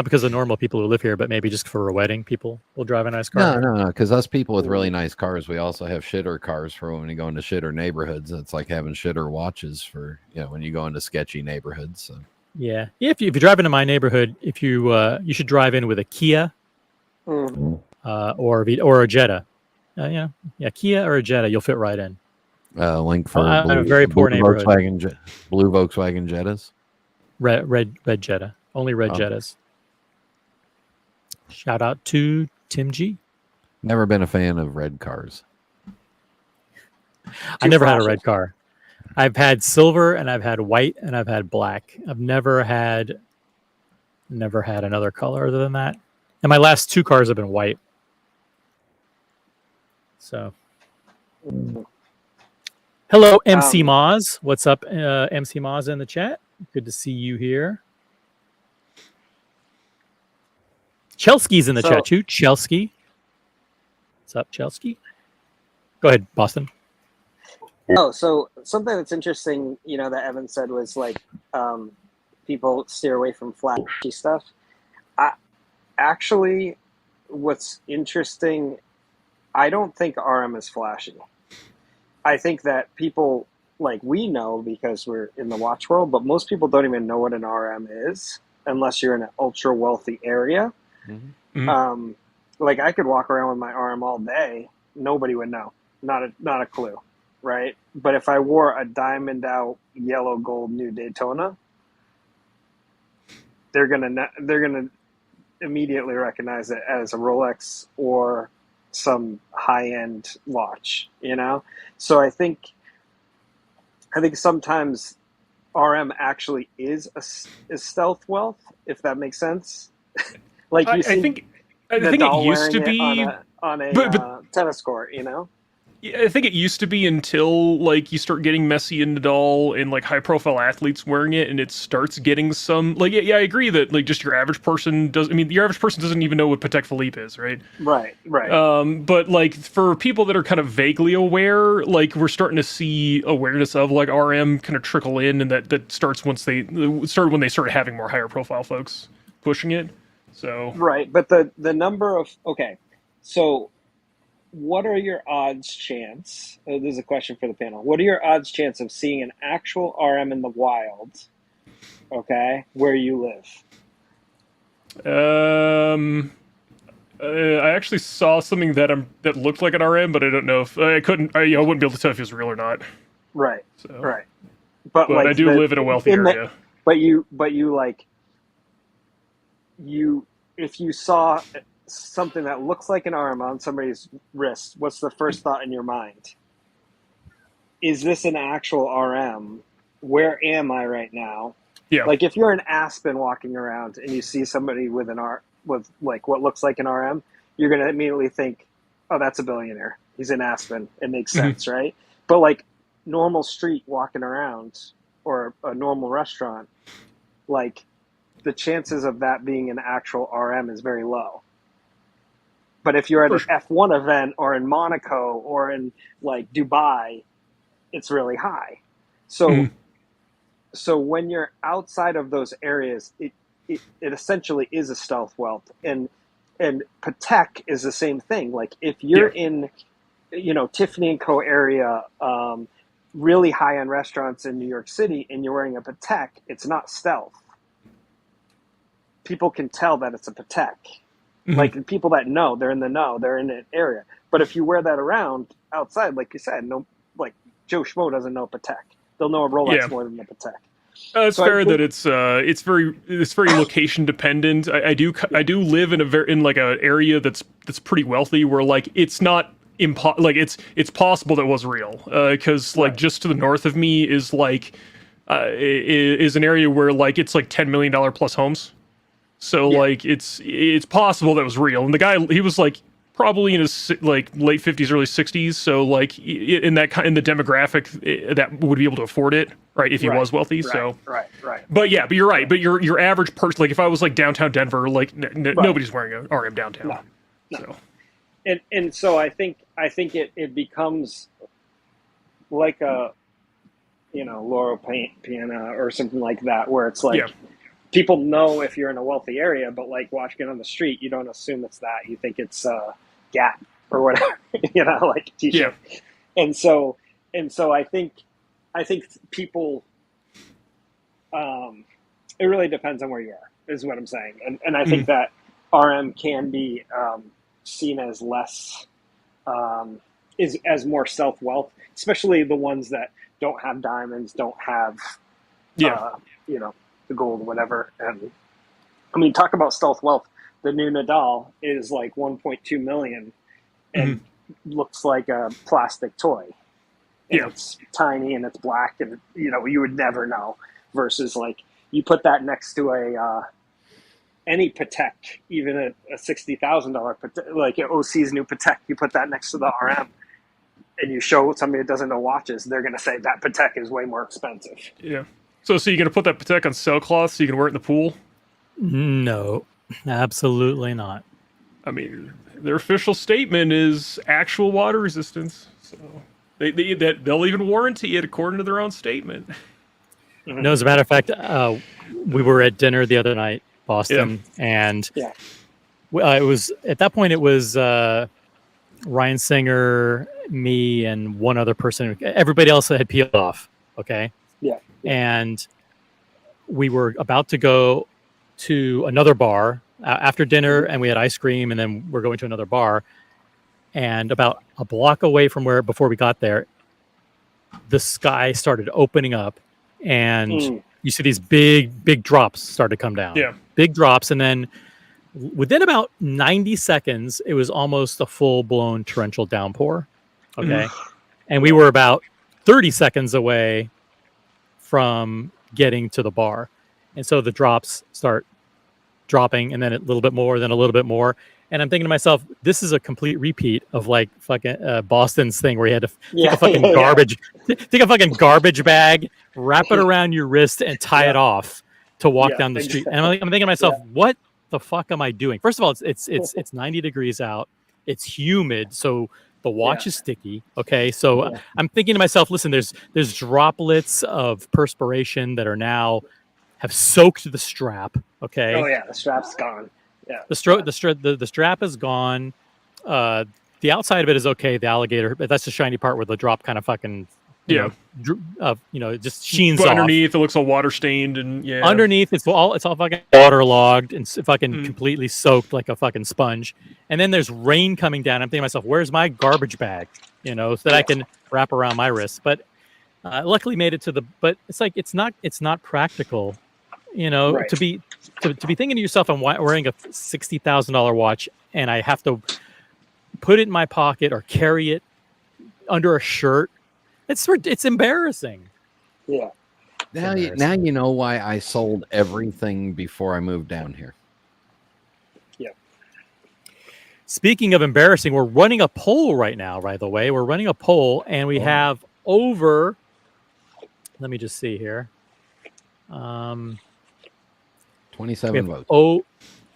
because of normal people who live here, but maybe just for a wedding, people will drive a nice car. No. Because us people with really nice cars, we also have shitter cars for when we go into shitter neighborhoods. It's like having shitter watches for when you go into sketchy neighborhoods. So. Yeah. If you drive into my neighborhood, if you should drive in with a Kia, or a Jetta. Kia or a Jetta, you'll fit right in. Link for a very poor neighborhood. Blue Volkswagen Jettas. Red Jetta. Only red Jettas. Shout out to Tim G. Never been a fan of red cars. I never had a red car. I've had silver and I've had white and I've had black. I've never had another color other than that. And my last two cars have been white. So, hello, MC Moz. What's up, MC Moz in the chat? Good to see you here. Chelsea's in the chat too. Chelsea. What's up, Chelsea? Go ahead, Boston. Oh, so something that's interesting, that Evan said was like people steer away from flashy stuff. Actually, what's interesting, I don't think RM is flashy. I think that people, like, we know because we're in the watch world, but most people don't even know what an RM is unless you're in an ultra wealthy area. Mm-hmm. Like, I could walk around with my RM all day, nobody would know, not a clue, right? But if I wore a diamond out yellow gold new Daytona, they're gonna immediately recognize it as a Rolex or some high-end watch, So I think I think sometimes RM actually is stealth wealth, if that makes sense. Like you I see think it Nadal used to wearing be, it on a but tennis court, you know? yeah, I think it used to be until like you start getting Messi and Nadal and like high profile athletes wearing it, and it starts getting some like yeah, I agree that like just your average person does. I mean, your average person doesn't even know what Patek Philippe is, right? Right. But like for people that are kind of vaguely aware, like we're starting to see awareness of like RM kind of trickle in, and that starts when they started having more higher profile folks pushing it. So Right, but the number of so what are your odds chance? Oh, this is a question for the panel. What are your odds chance of seeing an actual RM in the wild? Okay, where you live. I actually saw something that looked like an RM, but I don't know if I wouldn't be able to tell if it was real or not. Right. So, Right. but like I do live in a wealthy area. But you like if you saw something that looks like an arm on somebody's wrist, what's the first thought in your mind? Is this an actual RM? Where am I right now? Yeah. Like if you're in Aspen walking around and you see somebody with with like what looks like an RM, you're gonna immediately think, oh, that's a billionaire. He's in Aspen. It makes sense, right? But like normal street walking around or a normal restaurant, like the chances of that being an actual RM is very low. But if you're at an F1 event or in Monaco or in like Dubai, it's really high. So so when you're outside of those areas, it essentially is a stealth wealth. And Patek is the same thing. Like if you're in, Tiffany & Co area, really high-end restaurants in New York City, and you're wearing a Patek, it's not stealth. People can tell that it's a Patek. Like people that know, they're in the know, they're in an area. But if you wear that around outside, like you said, no, like Joe Schmo doesn't know Patek. They'll know a Rolex more than the Patek. It's fair that it's very location dependent. I do live in in like a area that's pretty wealthy where like it's not it's possible that it was real because like just to the north of me is like is an area where like it's like $10 million plus homes. So like it's possible that was real, and the guy he was like probably in his like late 50s, early 60s. So like in the demographic that would be able to afford it, right? If he was wealthy. Right. But you're right. But your average person, like if I was like downtown Denver, like nobody's wearing an RM downtown. No. So. And so I think it becomes like a Loro Piana or something like that, where it's like. People know if you're in a wealthy area, but like watching it on the street, you don't assume it's that. You think it's Gap or whatever, like T-shirt. Yeah. And so I think people. It really depends on where you are, is what I'm saying, and I think that RM can be seen as less, as more self wealth, especially the ones that don't have diamonds, don't have, the gold, whatever. And I mean, talk about stealth wealth. The new Nadal is like 1.2 million and looks like a plastic toy. And it's tiny and it's black and you would never know. Versus like you put that next to any Patek, even a $60,000 Patek, like OC's new Patek, you put that next to the RM and you show somebody that doesn't know watches, they're going to say that Patek is way more expensive. Yeah. So you're going to put that Patek on sailcloth so you can wear it in the pool? No, absolutely not. I mean, their official statement is actual water resistance. So they'll even warranty it according to their own statement. No, as a matter of fact, we were at dinner the other night, Boston, and it was at that point it was Ryan Singer, me, and one other person. Everybody else had peeled off. Okay. Yeah. And we were about to go to another bar after dinner, and we had ice cream, and then we're going to another bar. And about a block away from before we got there, the sky started opening up, and you see these big drops start to come down. Yeah. Big drops, and then within about 90 seconds, it was almost a full-blown torrential downpour. Okay. And we were about 30 seconds away from getting to the bar. And so the drops start dropping, and then a little bit more, then a little bit more. And I'm thinking to myself, this is a complete repeat of like fucking Boston's thing where you had to take a fucking take a fucking garbage bag, wrap it around your wrist, and tie it off to walk down the street. And I'm thinking to myself, what the fuck am I doing? First of all, it's 90 degrees out. It's humid, so the watch is sticky. Okay, so I'm thinking to myself, listen, there's droplets of perspiration that are now have soaked the strap. Okay. Oh yeah, the strap's gone. Yeah. The strap is gone. The outside of it is okay. The alligator, but that's the shiny part where the drop kind of fucking it just sheens But off. underneath, it looks all water stained, and Underneath, it's all fucking waterlogged and fucking completely soaked like a fucking sponge. And then there's rain coming down. I'm thinking to myself, where's my garbage bag? So that I can wrap around my wrist. But luckily made it to the. But it's like it's not practical, to be thinking to yourself, I'm wearing a $60,000 watch and I have to put it in my pocket or carry it under a shirt. It's embarrassing. Yeah. Now you know why I sold everything before I moved down here. Yeah. Speaking of embarrassing, we're running a poll right now, by the way. We're running a poll, and we have over, let me just see here. 27 votes.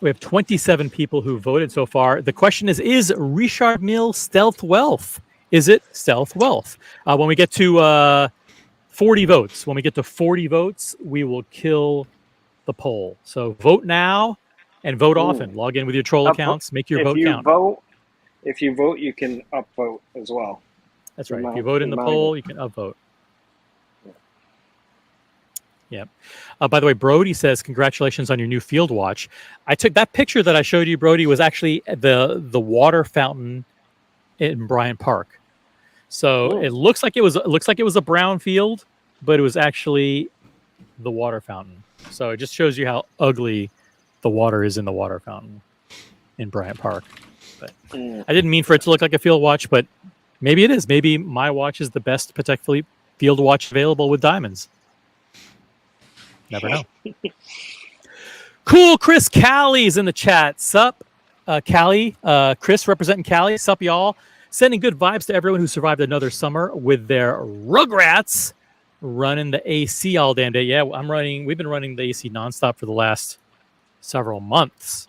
We have 27 people who voted so far. The question is Richard Mille stealth wealth? Is it stealth wealth? When we get to 40 votes, we will kill the poll. So vote now and vote often. Log in with your troll accounts. Make your vote count. If you vote, you can upvote as well. That's right. If you vote in the poll, you can upvote. Yeah. By the way, Brody says, congratulations on your new field watch. I took that picture that I showed you, Brody, was actually the water fountain in Bryant Park. So it looks like it was a brown field, but it was actually the water fountain. So it just shows you how ugly the water is in the water fountain in Bryant Park. But I didn't mean for it to look like a field watch, but maybe it is. Maybe my watch is the best Patek Philippe field watch available with diamonds. Never know. Cool. Chris Callie's in the chat. Sup, Callie. Chris representing Callie. Sup, y'all. Sending good vibes to everyone who survived another summer with their Rugrats running the AC all damn day. Yeah, we've been running the AC nonstop for the last several months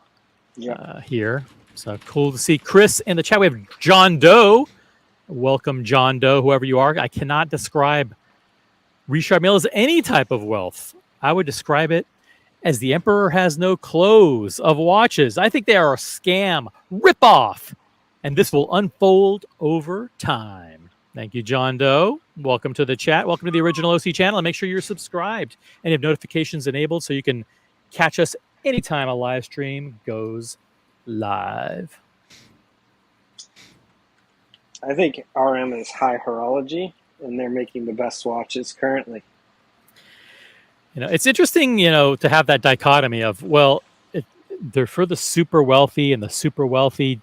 here. So cool to see Chris in the chat. We have John Doe. Welcome, John Doe, whoever you are. I cannot describe Richard Mille as any type of wealth. I would describe it as the emperor has no clothes of watches. I think they are a scam, ripoff, and this will unfold over time. Thank you, John Doe. Welcome to the chat. Welcome to the original OC channel. And make sure you're subscribed and have notifications enabled so you can catch us anytime a live stream goes live. I think RM is high horology, and they're making the best watches currently. It's interesting, to have that dichotomy of, they're for the super wealthy, and the super wealthy,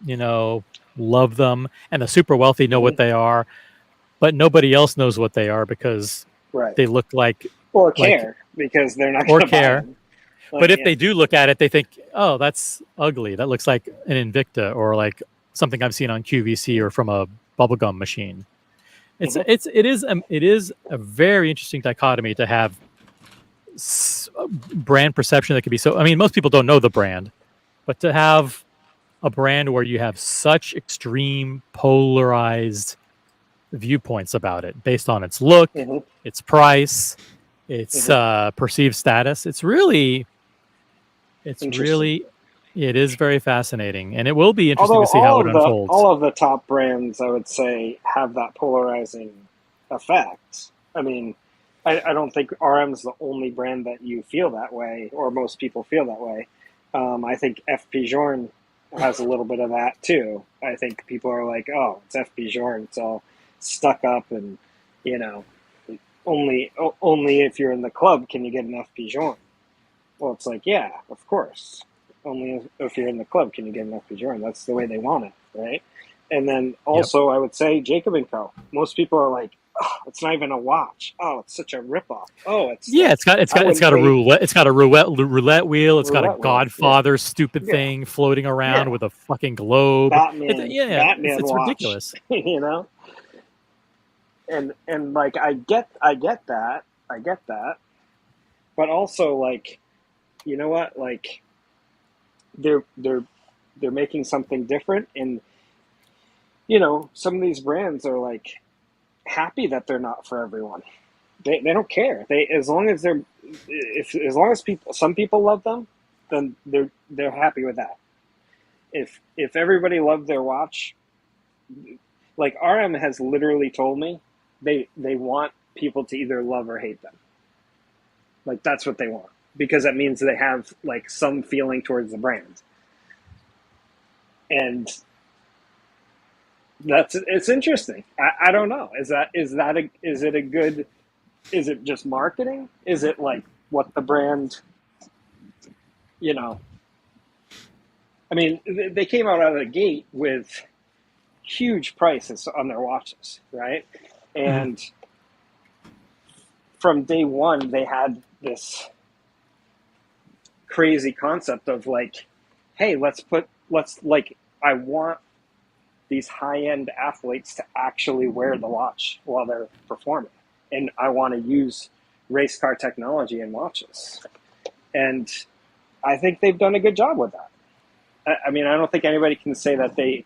love them, and the super wealthy know what they are, but nobody else knows what they are because they look like care because they're not going to care. But if they do look at it, they think, oh, that's ugly. That looks like an Invicta or like something I've seen on QVC or from a bubblegum machine. It is a very interesting dichotomy to have brand perception that could be so. I mean, most people don't know the brand, but to have a brand where you have such extreme polarized viewpoints about it based on its look, its price, its perceived status, it is very fascinating, and it will be interesting to see how it unfolds. All of the top brands, I would say, have that polarizing effect. I mean, I don't think RM is the only brand that you feel that way, or most people feel that way. I think FP Journe has a little bit of that too. I think people are like, oh, it's FP Journe, it's all stuck up, and only if you're in the club can you get an FP Journe. Well, it's like, yeah, of course. Only if you're in the club can you get an FP Journe. That's the way they want it, right? And then also, I would say Jacob & Co. Most people are like, oh, it's not even a watch. Oh, it's such a ripoff. Oh, it's Yeah, like, it's got I wouldn't a pay roulette. It's got a roulette wheel. It's got a roulette wheel. Yeah, Godfather stupid yeah, thing floating around yeah. with a fucking globe. Yeah, Batman it's watch. ridiculous. You know, and like I get that, but also like, you know what, like they're making something different, and you know, some of these brands are like happy that they're not for everyone. They don't care. As long as some people love them, then they're happy with that. If everybody loved their watch, like RM has literally told me they want people to either love or hate them. Like that's what they want, because that means they have like some feeling towards the brand. And it's interesting. I don't know. Is it just marketing? Is it like what the brand, you know, I mean, they came out of the gate with huge prices on their watches, right? And from day one, they had this crazy concept of like, hey, I want these high-end athletes to actually wear the watch while they're performing. And I want to use race car technology in watches. And I think they've done a good job with that. I mean, I don't think anybody can say that they've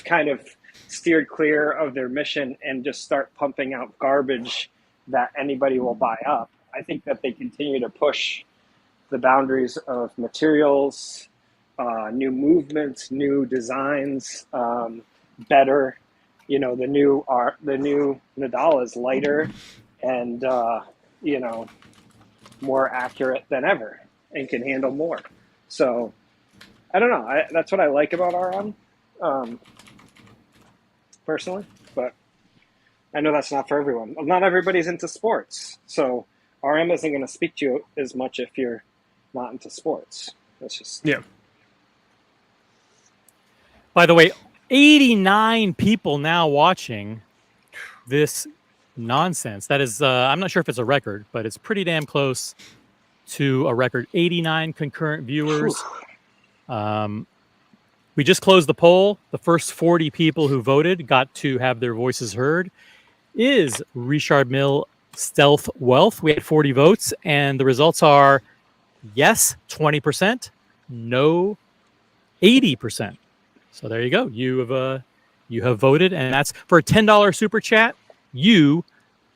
kind of steered clear of their mission and just start pumping out garbage that anybody will buy up. I think that they continue to push the boundaries of materials, new movements, new designs, better. You know, the new Nadal is lighter and you know, more accurate than ever and can handle more. So I don't know. That's what I like about RM, personally. But I know that's not for everyone. Not everybody's into sports, so RM isn't going to speak to you as much if you're not into sports. That's just By the way, 89 people now watching this nonsense. That is, I'm not sure if it's a record, but it's pretty damn close to a record. 89 concurrent viewers. We just closed the poll. The first 40 people who voted got to have their voices heard. Is Richard Mille Stealth Wealth? We had 40 votes, and the results are yes, 20%, no, 80%. So there you go. You have voted, and that's for a $10 super chat. You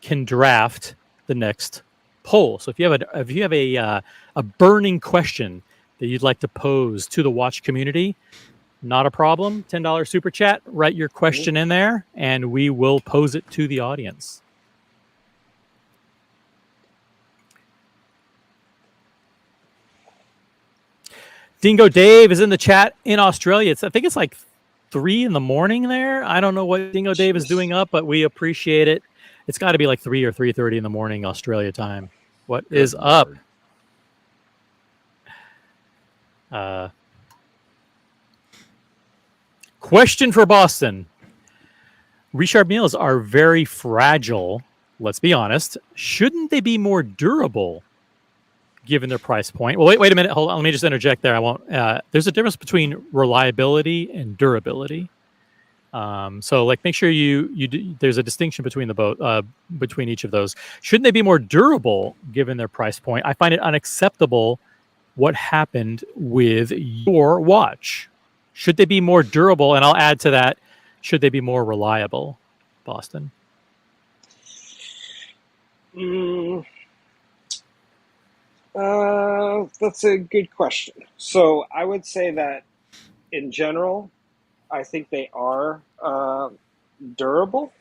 can draft the next poll. So if you have a burning question that you'd like to pose to the watch community, not a problem. $10 super chat. Write your question in there, and we will pose it to the audience. Dingo Dave is in the chat in Australia. I think it's like 3 in the morning there. I don't know what Dingo Dave is doing up, but we appreciate it. It's got to be like 3 or 3:30 in the morning Australia time. What is up? Question for Boston. Richard Milles are very fragile. Let's be honest. Shouldn't they be more durable given their price point? Well, wait a minute. Hold on. Let me just interject there. I won't. There's a difference between reliability and durability. So, like, make sure there's a distinction between the both, between each of those. Shouldn't they be more durable given their price point? I find it unacceptable what happened with your watch. Should they be more durable? And I'll add to that, should they be more reliable, Boston? That's a good question. So I would say that in general, I think they are durable,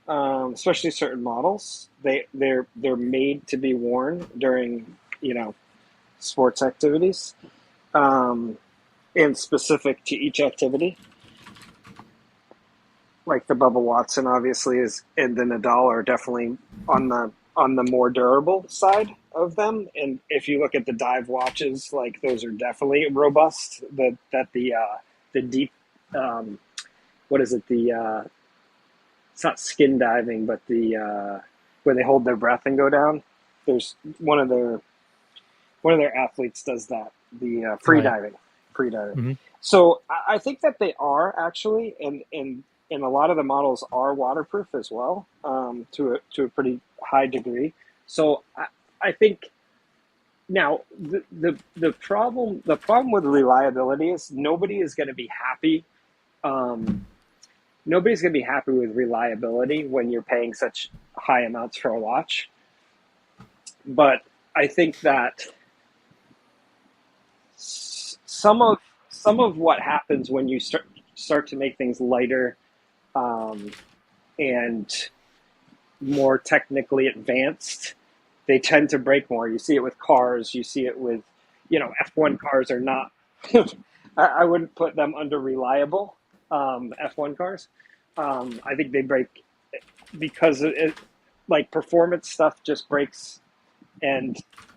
especially certain models. They're made to be worn during, you know, sports activities, and specific to each activity. Like the Bubba Watson, obviously, and the Nadal are definitely on the more durable side of them. And if you look at the dive watches, like those are definitely robust. The deep what is it? The it's not skin diving, but the where they hold their breath and go down. There's one of their athletes does that. The free diving. Mm-hmm. So I think that they are actually, and a lot of the models are waterproof as well, to a pretty high degree. So I think now the problem with reliability is nobody is going to be happy. Nobody's going to be happy with reliability when you're paying such high amounts for a watch. But I think that some of what happens when you start to make things lighter and more technically advanced, they tend to break more. You see it with cars. You see it with, F1 cars are not. I wouldn't put them under reliable. F1 cars. I think they break because it, like performance stuff just breaks, and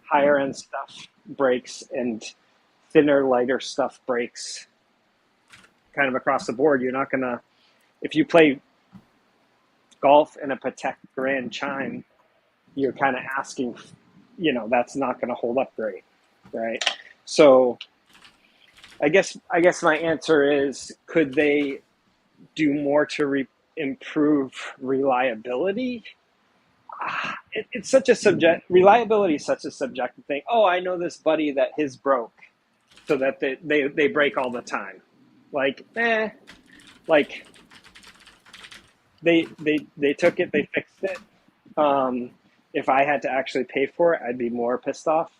higher end stuff breaks, and thinner, lighter stuff breaks kind of across the board. You're not gonna, if you play golf in a Patek Grand Chime, you're kind of asking, that's not going to hold up great, right? So I guess my answer is, could they do more to improve reliability? It's such a reliability is such a subjective thing. Oh, I know this buddy that his broke, so that they break all the time. They took it, they fixed it. If I had to actually pay for it, I'd be more pissed off.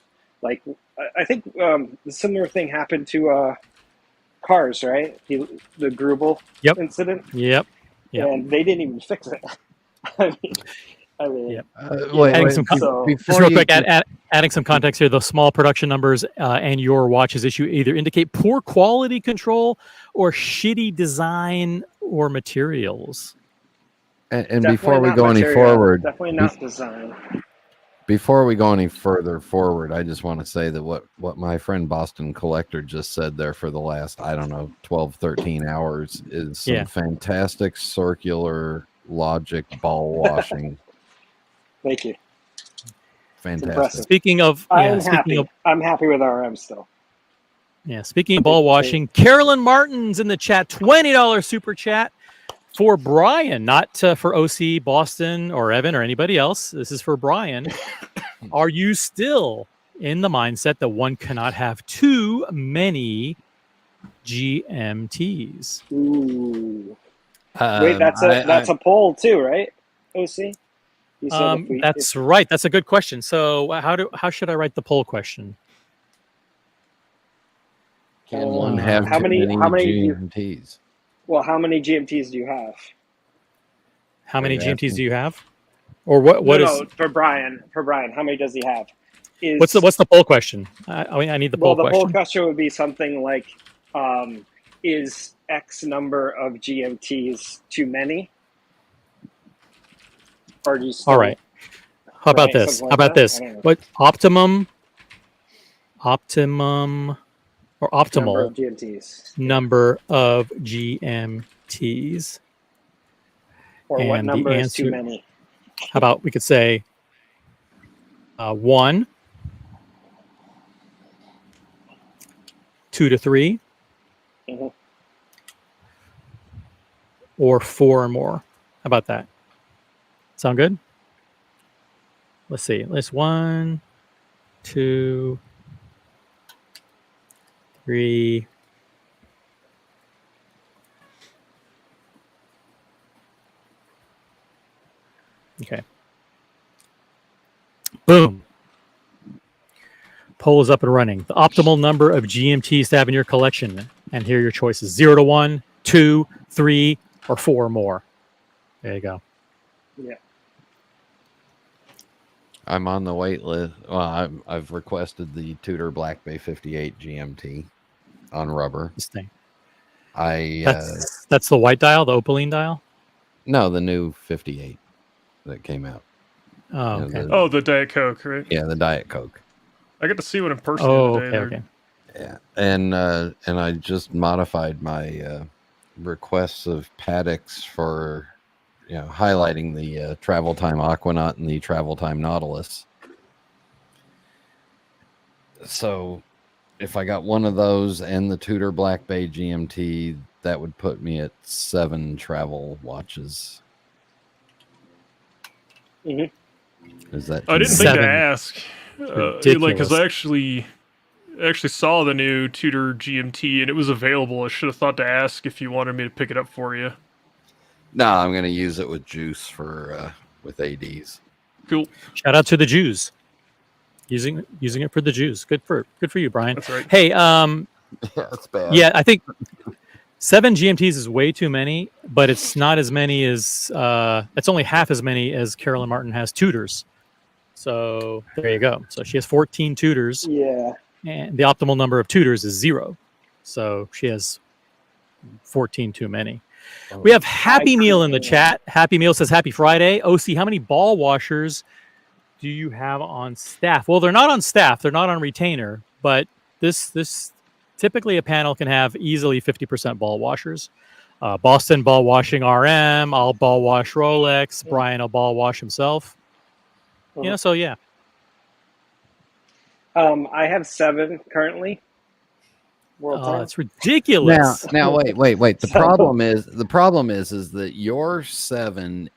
I think the similar thing happened to cars, right? The Grubel incident. Yep. And they didn't even fix it. I mean, yep. Wait, just before real you quick, adding some context here, the small production numbers and your watch's issue either indicate poor quality control or shitty design or materials. And before we go any forward, definitely not design. Before we go any further forward, I just want to say that what my friend Boston Collector just said there for the last, 12, 13 hours is some fantastic circular logic ball washing. Thank you. Fantastic. Speaking of, I'm happy with RM still. Yeah, speaking of ball washing, Carolyn Martin's in the chat, $20 super chat for Brian, not for OC, Boston, or Evan, or anybody else. This is for Brian. Are you still in the mindset that one cannot have too many GMTs? Ooh. Wait, that's a poll too, right? OC? That's right. That's a good question. So how should I write the poll question? Can one have how many GMTs? Well, how many GMTs do you have? How many GMTs do you have? Or what is for Brian? For Brian, how many does he have? What's the poll question? I need the poll question. Well, the poll question would be something like, is X number of GMTs too many? Or do you still, all right. How about this? Like how about that? this? What optimum or optimal number of GMTs? Or and what number is answer, too many? How about we could say 1, 2 to 3, or 4 or more. How about that? Sound good? Let's see. Let's 1, 2, 3. Okay. Boom. Poll is up and running. The optimal number of GMTs to have in your collection. And here are your choices. 0 to 1, 2, 3, or 4 or more. There you go. Yeah. I'm on the wait list. Well, I've requested the Tudor Black Bay 58 GMT on rubber. This thing. That's the white dial, the opaline dial? No, the new 58 that came out. Oh, okay. The Diet Coke, right? Yeah, the Diet Coke. I got to see one in person. Oh, the other day. okay. Yeah, and I just modified my requests of Paddocks for, highlighting the travel time Aquanaut and the travel time Nautilus. So if I got one of those and the Tudor Black Bay GMT, that would put me at 7 travel watches. Is that I didn't think to 7. ask, because I actually saw the new Tudor GMT and it was available. I should have thought to ask if you wanted me to pick it up for you. No, I'm going to use it with juice for with ADs. Cool. Shout out to the Jews. Using it for the Jews. Good for you, Brian. That's right. Hey, That's bad. yeah, I think 7 GMTs is way too many, but it's not as many as it's only half as many as Carolyn Martin has Tudors. So there you go. So she has 14 Tudors. Yeah. And the optimal number of Tudors is 0. So she has 14 too many. We have Happy Meal in the chat. Happy Meal says Happy Friday. OC, how many ball washers do you have on staff? Well, they're not on staff. They're not on retainer. But this typically a panel can have easily 50% ball washers. Boston ball washing RM. I'll ball wash Rolex. Brian will ball wash himself. So yeah. I have 7 currently. World time. It's ridiculous. Now wait. The problem is that your 7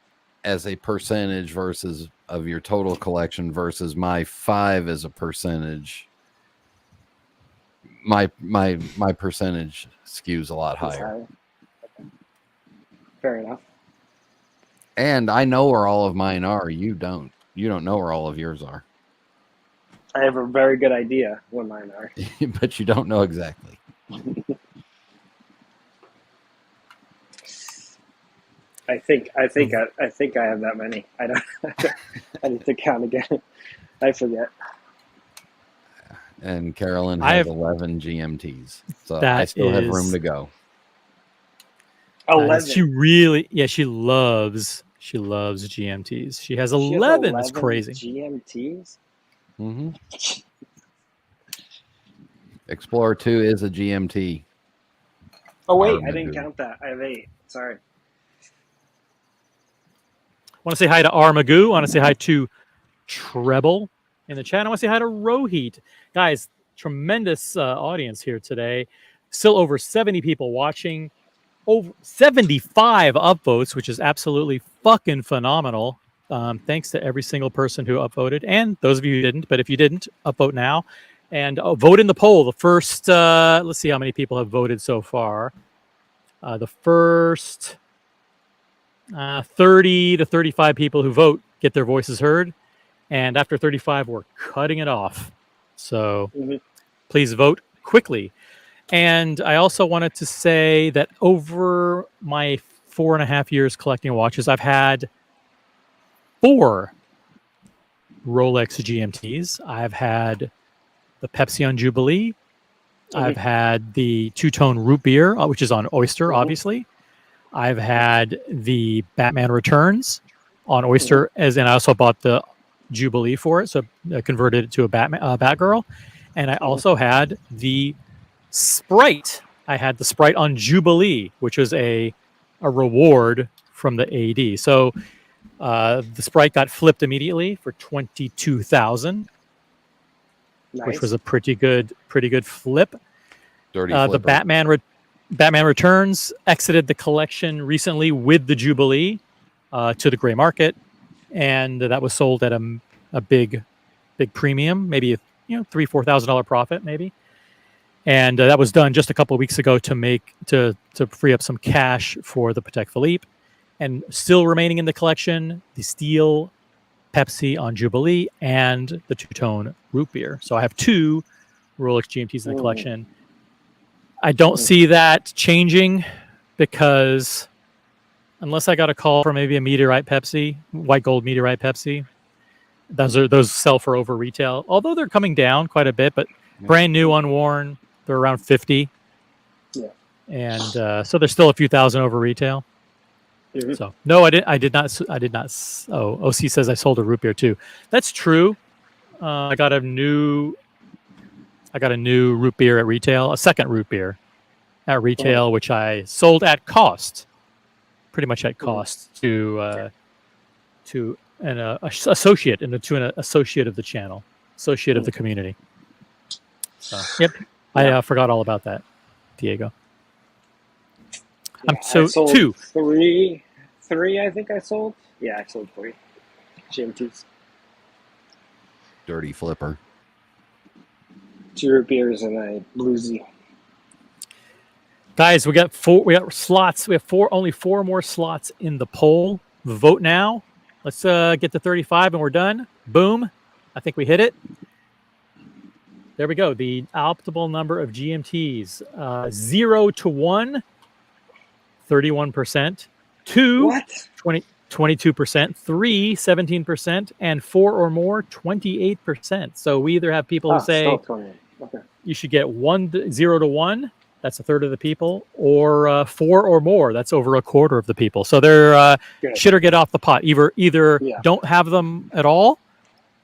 as a percentage versus of your total collection versus my 5 as a percentage. My percentage skews a lot higher. Okay. Fair enough. And I know where all of mine are. You don't. You don't know where all of yours are. I have a very good idea when mine are. But you don't know exactly. I think I have that many. I don't. I need to count again. I forget. And Carolyn has 11 GMTs, so I still have room to go. 11. She loves GMTs. She has 11. That's crazy. GMTs. Mm-hmm. Explorer 2 is a GMT. Oh wait, I didn't count that. I have 8. Sorry. Want to say hi to Armagoo. Want to say hi to Treble in the chat. I want to say hi to Rohit. Guys, tremendous audience here today. Still over 70 people watching. Over 75 upvotes, which is absolutely fucking phenomenal. Thanks to every single person who upvoted, and those of you who didn't. But if you didn't, upvote now. And vote in the poll. The first, let's see how many people have voted so far. The first 30 to 35 people who vote get their voices heard. And after 35, we're cutting it off. So please vote quickly. And I also wanted to say that over my 4.5 years collecting watches, I've had 4 Rolex GMTs. I've had the Pepsi on Jubilee. I've had the two-tone root beer, which is on Oyster, obviously. I've had the Batman Returns on Oyster, and I also bought the Jubilee for it, so I converted it to a Batgirl. And I also had the Sprite. I had the Sprite on Jubilee, which was a reward from the AD. So the Sprite got flipped immediately for $22,000. Nice. Which was a pretty good flip. Dirty the Batman Returns exited the collection recently with the Jubilee to the gray market, and that was sold at a big premium, maybe $3,000-$4,000 profit, maybe. And that was done just a couple of weeks ago to free up some cash for the Patek Philippe. And still remaining in the collection, the Steel Pepsi on Jubilee and the two-tone root beer. So I have 2 Rolex GMTs in the collection. I don't see that changing because unless I got a call from maybe a Meteorite Pepsi, white gold Meteorite Pepsi, those sell for over retail. Although they're coming down quite a bit, but brand new, unworn, they're around 50. Yeah. And so there's still a few thousand over retail. Mm-hmm. So no, I did not. Oh, OC says I sold a root beer too. That's true. I got a new root beer at retail, a second root beer. at retail, which I sold at cost, pretty much at cost to an associate and to an associate of the channel, associate of the community. So, yep, I forgot all about that, Diego. Yeah, so I sold two. Three, I think I sold. Yeah, I sold 3 GMTs. Dirty flipper. 2 root beers and a bluesy. Guys, we got 4. We got slots. We have only 4 more slots in the poll. Vote now. Let's get to 35 and we're done. Boom. I think we hit it. There we go. The optimal number of GMTs. 0 to 1, 31%. 2, What? 22%. 3, 17%. And 4 or more, 28%. So we either have people who say still 28. Okay. you should get 0 to 1. That's a third of the people, or 4 or more. That's over a quarter of the people. So they're shit or get off the pot. Either don't have them at all,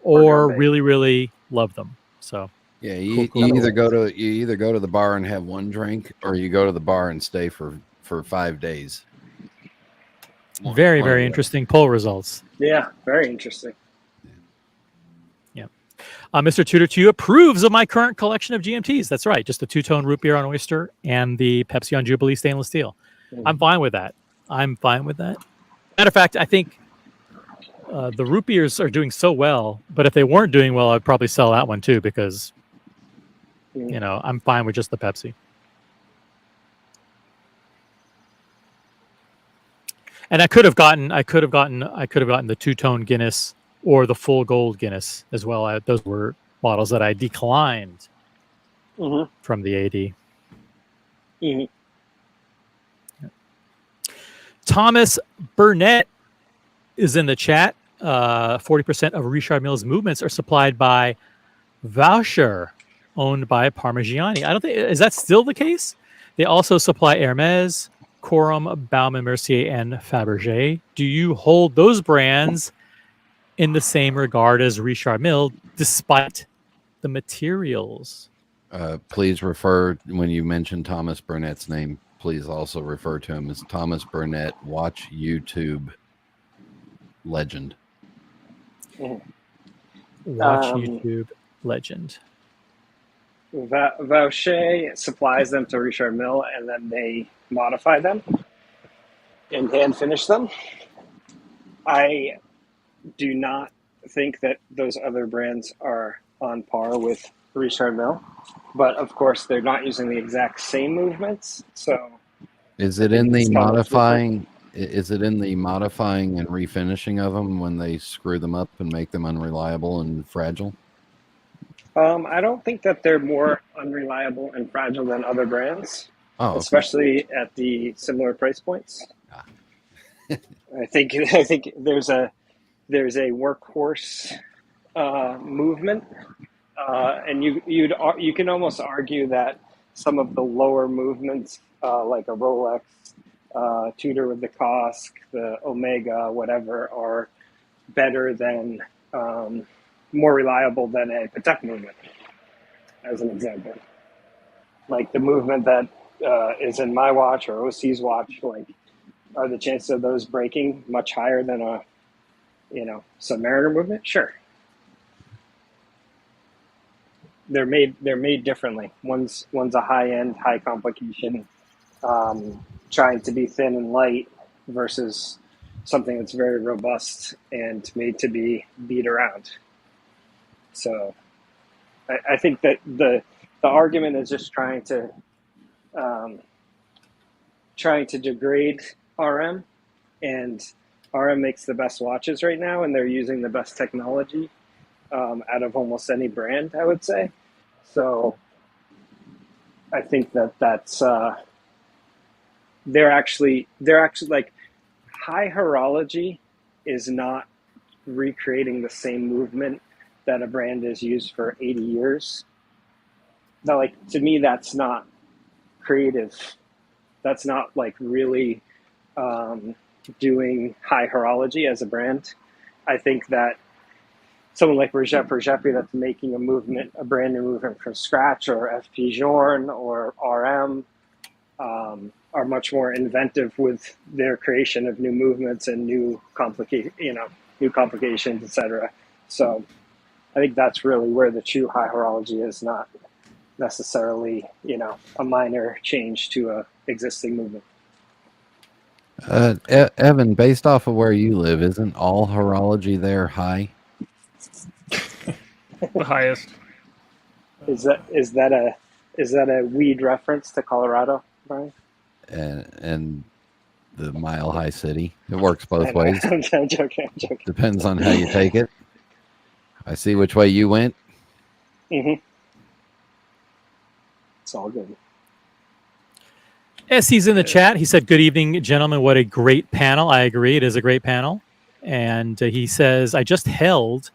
or really, really love them. So yeah, you either go to the bar and have 1 drink, or you go to the bar and stay for 5 days. Very, very interesting poll results. Yeah, very interesting. Mr. Tudor 2 approves of my current collection of GMTs. That's right. Just the 2-tone root beer on oyster and the Pepsi on Jubilee stainless steel. I'm fine with that. Matter of fact, I think the root beers are doing so well, but if they weren't doing well, I'd probably sell that one too, because, I'm fine with just the Pepsi. And I could have gotten the 2-tone Guinness or the full gold Guinness as well. Those were models that I declined from the AD. Thomas Burnett is in the chat. 40% of Richard Mille's movements are supplied by Voucher, owned by Parmigiani. I don't think, is that still the case? They also supply Hermes, Corum, Baume & Mercier, and Fabergé. Do you hold those brands in the same regard as Richard Mille, despite the materials? Please refer, when you mention Thomas Burnett's name, please also refer to him as Thomas Burnett, Watch YouTube Legend. Watch YouTube Legend. Vaucher supplies them to Richard Mille, and then they modify them and hand finish them. I do not think that those other brands are on par with Richard Mille, but of course they're not using the exact same movements. So, is it in the modifying? Is it in the modifying and refinishing of them when they screw them up and make them unreliable and fragile? I don't think that they're more unreliable and fragile than other brands, especially at the similar price points. I think there's a workhorse movement, and you can almost argue that some of the lower movements, like a Rolex, Tudor with the Kosk, the Omega, whatever, are better than, more reliable than a Patek movement, as an example. Like the movement that is in my watch or OC's watch, like, are the chances of those breaking much higher than a Submariner movement? Sure. They're made differently. One's a high end, high complication, trying to be thin and light, versus something that's very robust and made to be beat around. So I think that the argument is just trying to degrade RM, and RM makes the best watches right now, and they're using the best technology out of almost any brand, I would say. So I think that's they're actually like, high horology is not recreating the same movement that a brand has used for 80 years. Now, like, to me, that's not creative. That's not like really doing high horology as a brand. I think that someone like Roget Pergepi that's making a brand new movement from scratch, or FP Journe or RM, are much more inventive with their creation of new movements and new complications, etc. So I think that's really where the true high horology is, not necessarily, a minor change to a existing movement. Evan, based off of where you live, isn't all horology there high? The highest. Is that a weed reference to Colorado, Brian? And the Mile High City. It works both ways. I'm joking. Depends on how you take it. I see which way you went. Mm-hmm. It's all good. Essie's in the chat. He said, "Good evening, gentlemen. What a great panel." I agree. It is a great panel. And he says, "I just held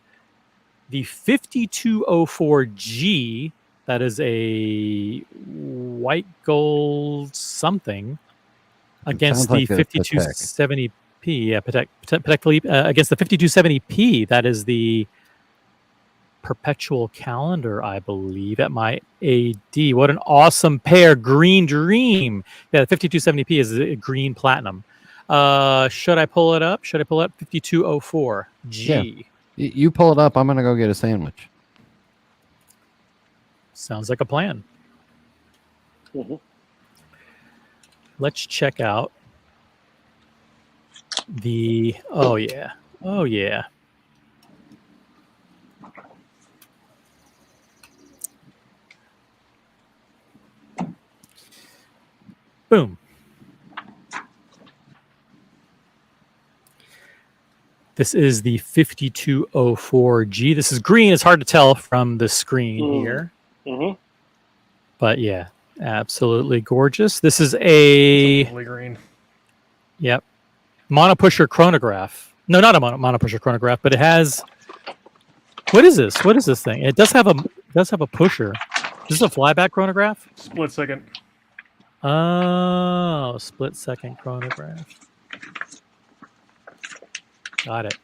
the 5204G. That is a white gold something against the 5270P. Yeah, Patek Philippe against the 5270P. That is the perpetual calendar, I believe, at my AD. What an awesome pair. Green Dream. Yeah, the 5270P is a green platinum. Should I pull it up? 5204G. Yeah. You pull it up. I'm going to go get a sandwich. Sounds like a plan. Mm-hmm. Let's check out the... Oh, yeah. Boom. This is the 5204G. This is green. It's hard to tell from the screen here. Mm-hmm. But yeah, absolutely gorgeous. This is a... Lovely green. Yep. Monopusher chronograph. No, not a monopusher chronograph, but it has... What is this? What is this thing? It does have a pusher. Is this a flyback chronograph? Split second. Oh, split second chronograph. Got it.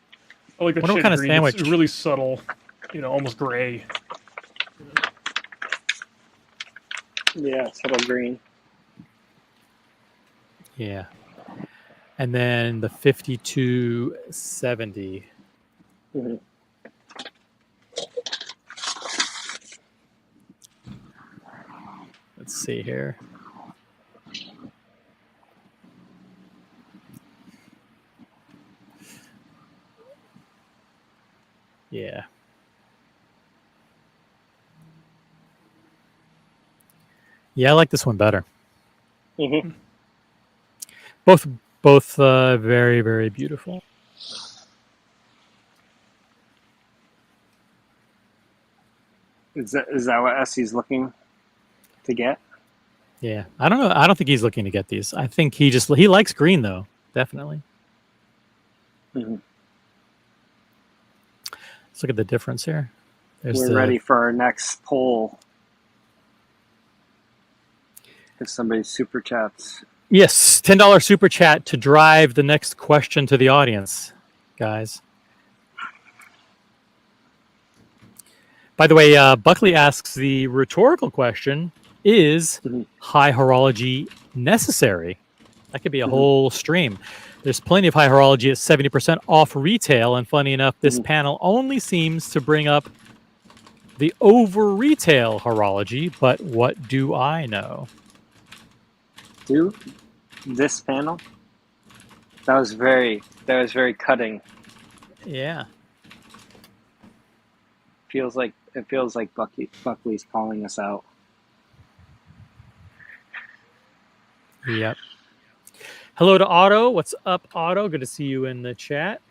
I like the Wonder what shade kind of green. sandwich. It's really subtle, almost gray. Yeah, subtle green. Yeah. And then the 5270. Mm-hmm. Let's see here. Yeah. Yeah, I like this one better. Mm-hmm. Both very, very beautiful. Is that what Essie's looking to get? Yeah. I don't know. I don't think he's looking to get these. I think he likes green though. Definitely. Mm-hmm. Let's look at the difference here. We're ready for our next poll. If somebody super chats. Yes, $10 super chat to drive the next question to the audience, guys. By the way, Buckley asks the rhetorical question, is high horology necessary? That could be a whole stream. There's plenty of high horology at 70% off retail, and funny enough, this panel only seems to bring up the over-retail horology, but what do I know? This panel? That was very cutting. Yeah. It feels like Buckley's calling us out. Yep. Hello to Otto. What's up, Otto? Good to see you in the chat.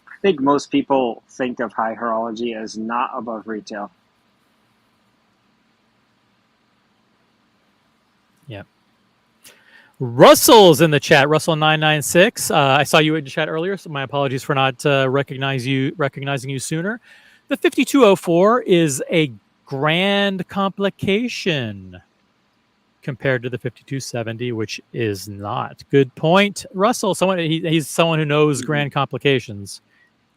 I think most people think of high horology as not above retail. Yep. Russell's in the chat. Russell996. I saw you in the chat earlier, so my apologies for not recognizing you sooner. The 5204 is a grand complication compared to the 5270, which is not. Good point, Russell. He's someone who knows grand complications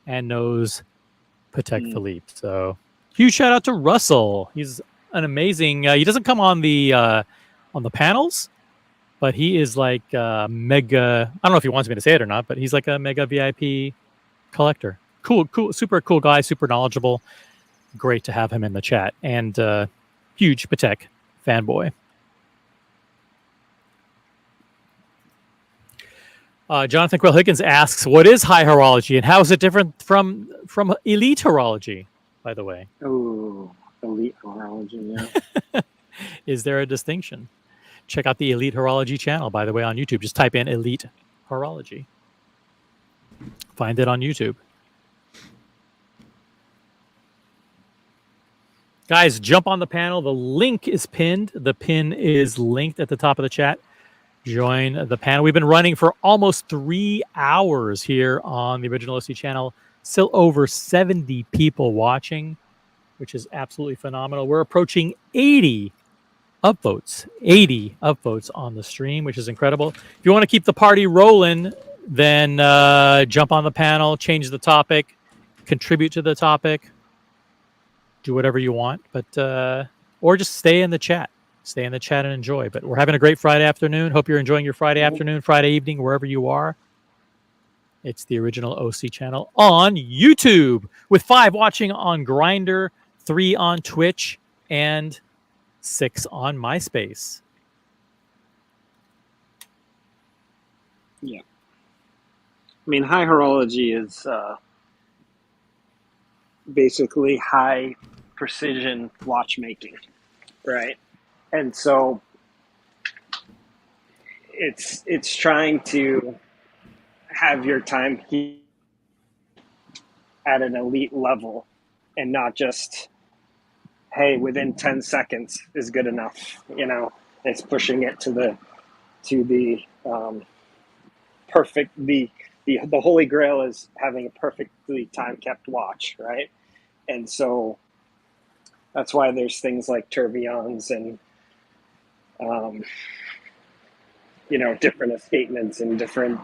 and knows Patek Philippe. So huge shout out to Russell. He's an amazing. He doesn't come on the on the panels, but he is like a mega. I don't know if he wants me to say it or not, but he's like a mega VIP collector. Cool, super cool guy, super knowledgeable. Great to have him in the chat, and huge Patek fanboy. Jonathan Quail Higgins asks, "What is high horology, and how is it different from elite horology?" By the way, Oh, elite horology. Yeah. is there a distinction? Check out the Elite Horology channel, by the way, on YouTube. Just type in Elite Horology. Find it on YouTube. Guys, jump on the panel. The link is pinned. The pin is linked at the top of the chat. Join the panel. We've been running for almost 3 hours here on the Original OC channel. Still over 70 people watching, which is absolutely phenomenal. We're approaching 80 upvotes. 80 upvotes on the stream, which is incredible. If you want to keep the party rolling, then jump on the panel, change the topic, contribute to the topic, do whatever you want, but or just stay in the chat. Stay in the chat and enjoy. But we're having a great Friday afternoon. Hope you're enjoying your Friday afternoon, Friday evening, wherever you are. It's the Original OC channel on YouTube, with 5 watching on Grindr, 3 on Twitch, and 6 on MySpace. Yeah. I mean, high horology is basically high precision watchmaking, right? And so it's trying to have your time keep at an elite level, and not just, hey, within 10 seconds is good enough. You know, it's pushing it to the perfect. The holy grail is having a perfectly time kept watch, right? And so that's why there's things like tourbillons and different escapements and different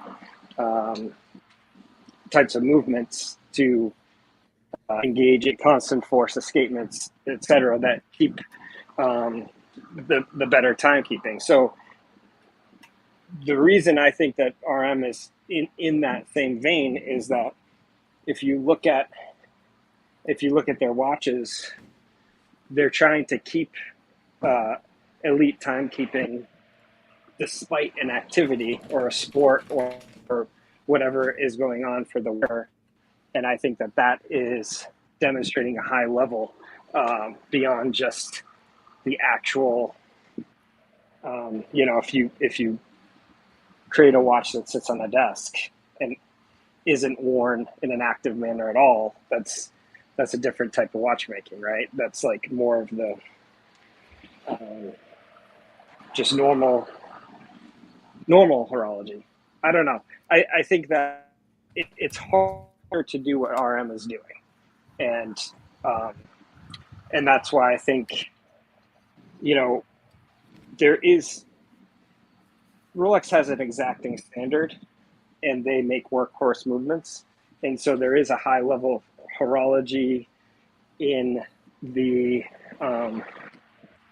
types of movements to engage in constant force escapements, etc., that keep the better timekeeping. So the reason I think that RM is in that same vein is that if you look at their watches, they're trying to keep elite timekeeping despite an activity or a sport or whatever is going on for the wearer. And I think that is demonstrating a high level beyond just the actual, if you create a watch that sits on a desk and isn't worn in an active manner at all, that's a different type of watchmaking, right? That's like more of the just normal horology. I don't know. I think that it's harder to do what RM is doing, and that's why I think Rolex has an exacting standard, and they make workhorse movements, and so there is a high level of horology in the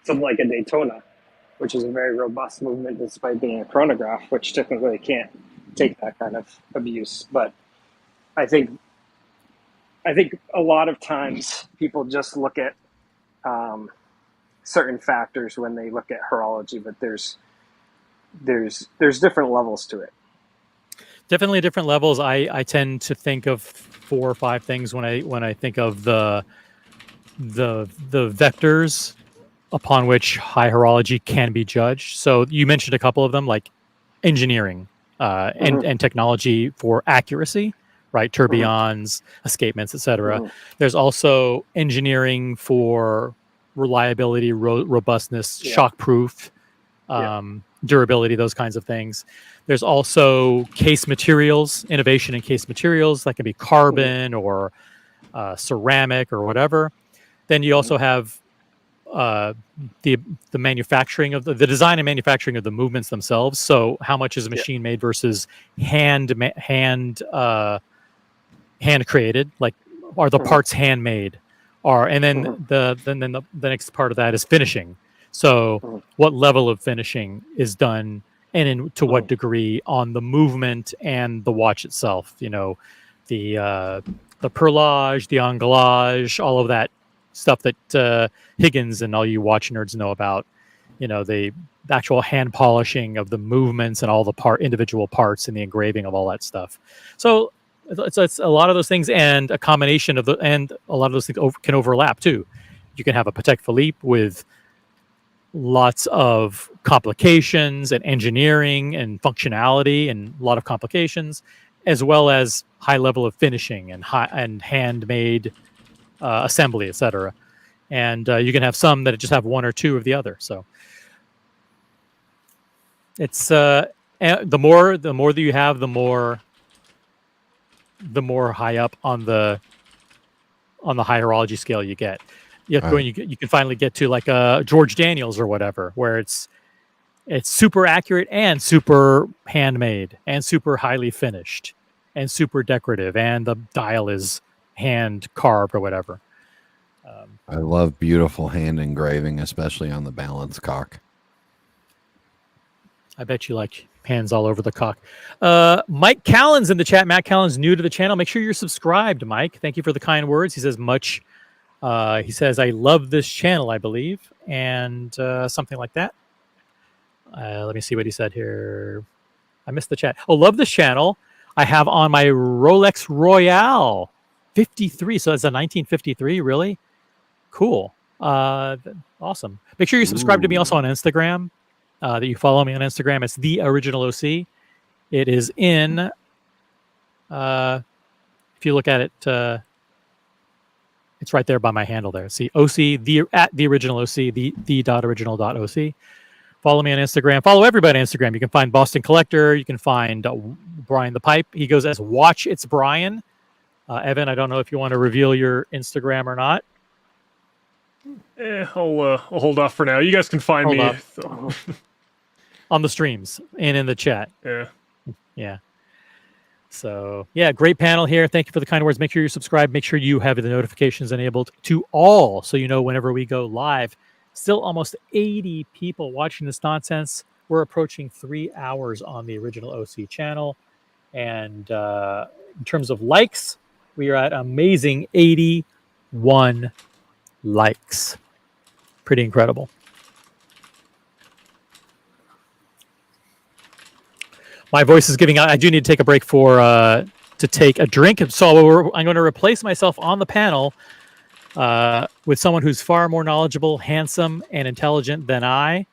something like a Daytona, which is a very robust movement despite being a chronograph, which technically can't take that kind of abuse. But I think a lot of times people just look at certain factors when they look at horology, but there's different levels to it. Definitely different levels. I tend to think of 4 or 5 things when I think of the vectors upon which high horology can be judged. So you mentioned a couple of them, like engineering and technology for accuracy, right? Tourbillons, escapements, etc. There's also engineering for reliability, robustness, shockproof, durability, those kinds of things. There's also case materials, innovation in case materials that can be carbon or ceramic or whatever. Then you also have the manufacturing of the design and manufacturing of the movements themselves. So how much is a machine made versus hand created? Like, are the parts handmade? And then the next part of that is finishing. So what level of finishing is done, and to what degree on the movement and the watch itself? You know, the perlage, the anglage, all of that stuff that Higgins and all you watch nerds know about. You know, the actual hand polishing of the movements and all the individual parts and the engraving of all that stuff. So it's a lot of those things, and a combination of and a lot of those things can overlap too. You can have a Patek Philippe with lots of complications and engineering and functionality and a lot of complications, as well as high level of finishing and handmade assembly, etc. And you can have some that just have one or two of the other. So it's the more that you have, the more high up on the high horology scale you get. You can finally get to like George Daniels or whatever, where it's super accurate and super handmade and super highly finished and super decorative, and the dial is hand carved or whatever. I love beautiful hand engraving, especially on the balance cock. I bet you like hands all over the cock. Mike Callen's in the chat. Matt Callen's new to the channel. Make sure you're subscribed, Mike. Thank you for the kind words. He says much. He says, I love this channel, I believe, and something like that. Let me see what he said here. I missed the chat. Oh, love this channel. I have on my Rolex Royale 53. So that's a 1953, really? Cool. Awesome. Make sure you subscribe to me also on Instagram. That you follow me on Instagram. It's The Original OC. It is in, if you look at it, it's right there by my handle there. See, OC, at The Original OC, the.original.oc. Follow me on Instagram. Follow everybody on Instagram. You can find Boston Collector. You can find Brian the Pipe. He goes as Watch It's Brian. Evan, I don't know if you want to reveal your Instagram or not. I'll hold off for now. You guys can find me on the streams and in the chat. Yeah. So, yeah, great panel here. Thank you for the kind words. Make sure you're subscribed. Make sure you have the notifications enabled to all so you know whenever we go live. Still almost 80 people watching this nonsense. We're approaching 3 hours on the Original OC channel. And in terms of likes, we are at amazing 81 likes. Pretty incredible. My voice is giving out. I do need to take a break to take a drink. So I'm going to replace myself on the panel with someone who's far more knowledgeable, handsome, and intelligent than I,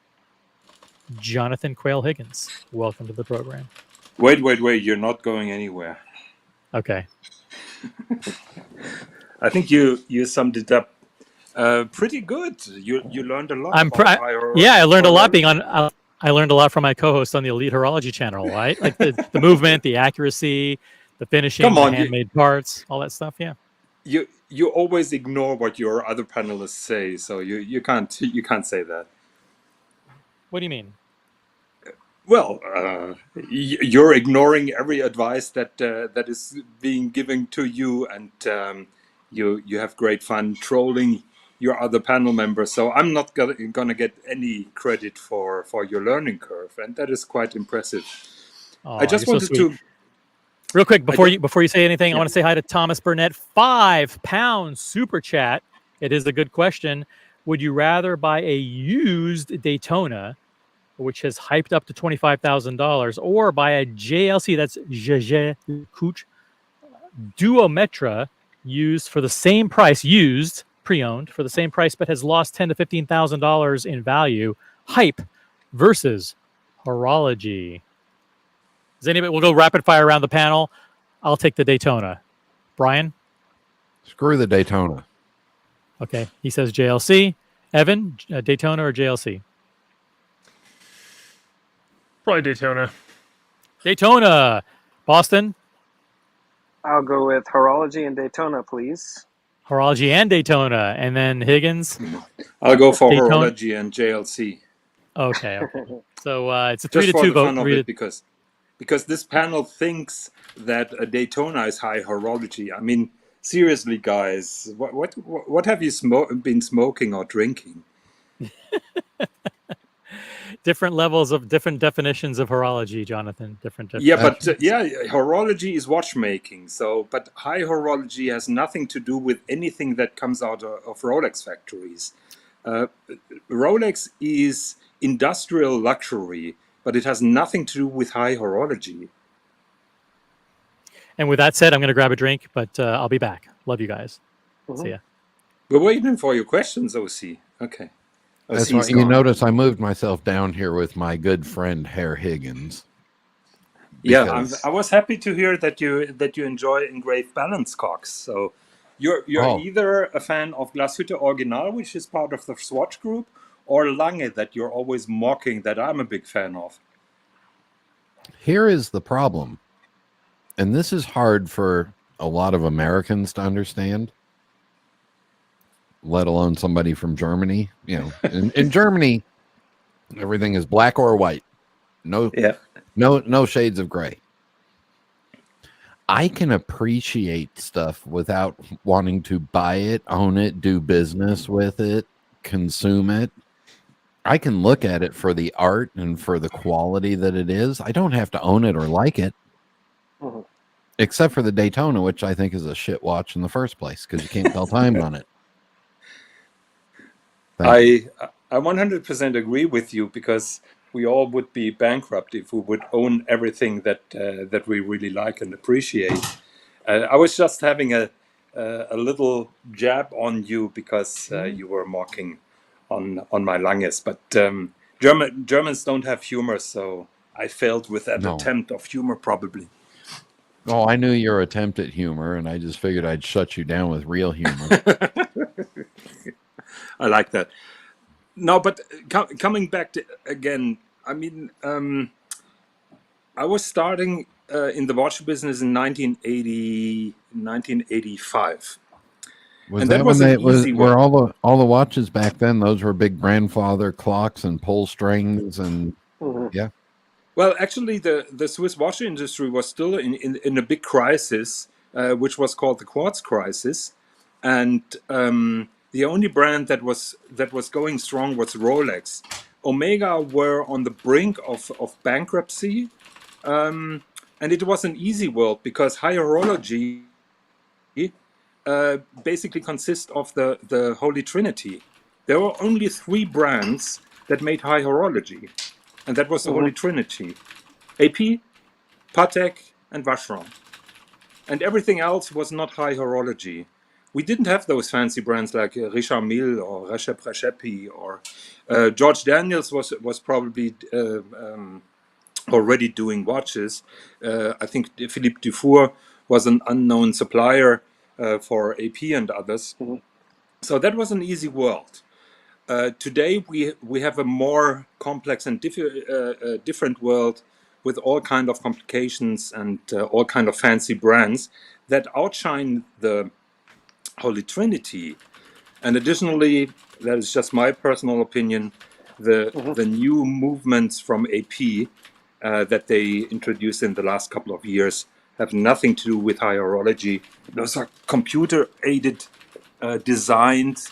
Jonathan Quail Higgins. Welcome to the program. Wait. You're not going anywhere. Okay. I think you summed it up pretty good. You learned a lot. I learned a lot being on... I learned a lot from my co-host on the Elite Horology channel, right? Like the movement, the accuracy, the finishing, the handmade parts, all that stuff. Yeah. You always ignore what your other panelists say, so you can't say that. What do you mean? Well, you're ignoring every advice that is being given to you, and you have great fun trolling your other panel members. So I'm not gonna get any credit for your learning curve, and that is quite impressive. Oh, I just wanted to real quick before you say anything. I want to say hi to Thomas Burnett. £5 super chat. It is a good question. Would you rather buy a used Daytona, which has hyped up to $25,000, or buy a JLC, that's Jaeger Couch Duometra, used for the same price, used pre-owned for the same price, but has lost $10,000 to $15,000 in value? Hype versus horology. Does anybody? We'll go rapid fire around the panel. I'll take the Daytona. Brian? Screw the Daytona. Okay. He says JLC. Evan, Daytona or JLC? Probably Daytona. Daytona. Boston? I'll go with horology and Daytona, please. Horology and Daytona. And then Higgins? I'll go for Daytona? horology and JLC. Okay. So it's a 3-2 vote. Because this panel thinks that a Daytona is high horology. I mean, seriously, guys, what have you been smoking or drinking? Different levels of different definitions of horology, Jonathan. Different. Yeah, but definitions. horology is watchmaking. So, but high horology has nothing to do with anything that comes out of Rolex factories. Rolex is industrial luxury, but it has nothing to do with high horology. And with that said, I'm going to grab a drink, but I'll be back. Love you guys. See ya. We're waiting for your questions, OC. Okay. That's OC why is you gone. notice I moved myself down here with my good friend Herr Higgins. Yeah, because- I was happy to hear that you enjoy engraved balance cocks. So you're Oh. either a fan of Glashütte Original, which is part of the Swatch group, or Lange, that you're always mocking, that I'm a big fan of. Here is the problem, and this is hard for a lot of Americans to understand, let alone somebody from Germany. You know, in Germany, everything is black or white. No shades of gray. I can appreciate stuff without wanting to buy it, own it, do business with it, consume it. I can look at it for the art and for the quality that it is. I don't have to own it or like it. Except for the Daytona, which I think is a shit watch in the first place because you can't tell time on it. I 100% agree with you, because we all would be bankrupt if we would own everything that we really like and appreciate. I was just having a little jab on you because you were mocking on my Langes, but Germans don't have humor, so I failed with that attempt of humor probably. Oh, I knew your attempt at humor, and I just figured I'd shut you down with real humor. I like that. No, but coming back to again, I mean, I was starting in the watch business in 1985. Was And that that was when an easy were one. all the watches back then? Those were big grandfather clocks and pull strings and yeah. Well, actually, the Swiss watch industry was still in a big crisis, which was called the Quartz crisis, and the only brand that was going strong was Rolex. Omega were on the brink of bankruptcy, and it was an easy world because high horology basically consists of the Holy Trinity. There were only 3 brands that made high horology, and that was the Holy Trinity: AP, Patek, and Vacheron. And everything else was not high horology. We didn't have those fancy brands like Richard Mille or Reshep or George Daniels was probably already doing watches. I think Philippe Dufour was an unknown supplier for AP and others. So that was an easy world. Today we have a more complex and different world with all kind of complications and all kind of fancy brands that outshine the Holy Trinity. And additionally, that is just my personal opinion, the new movements from AP that they introduced in the last couple of years have nothing to do with high horology. Those are computer-aided, designed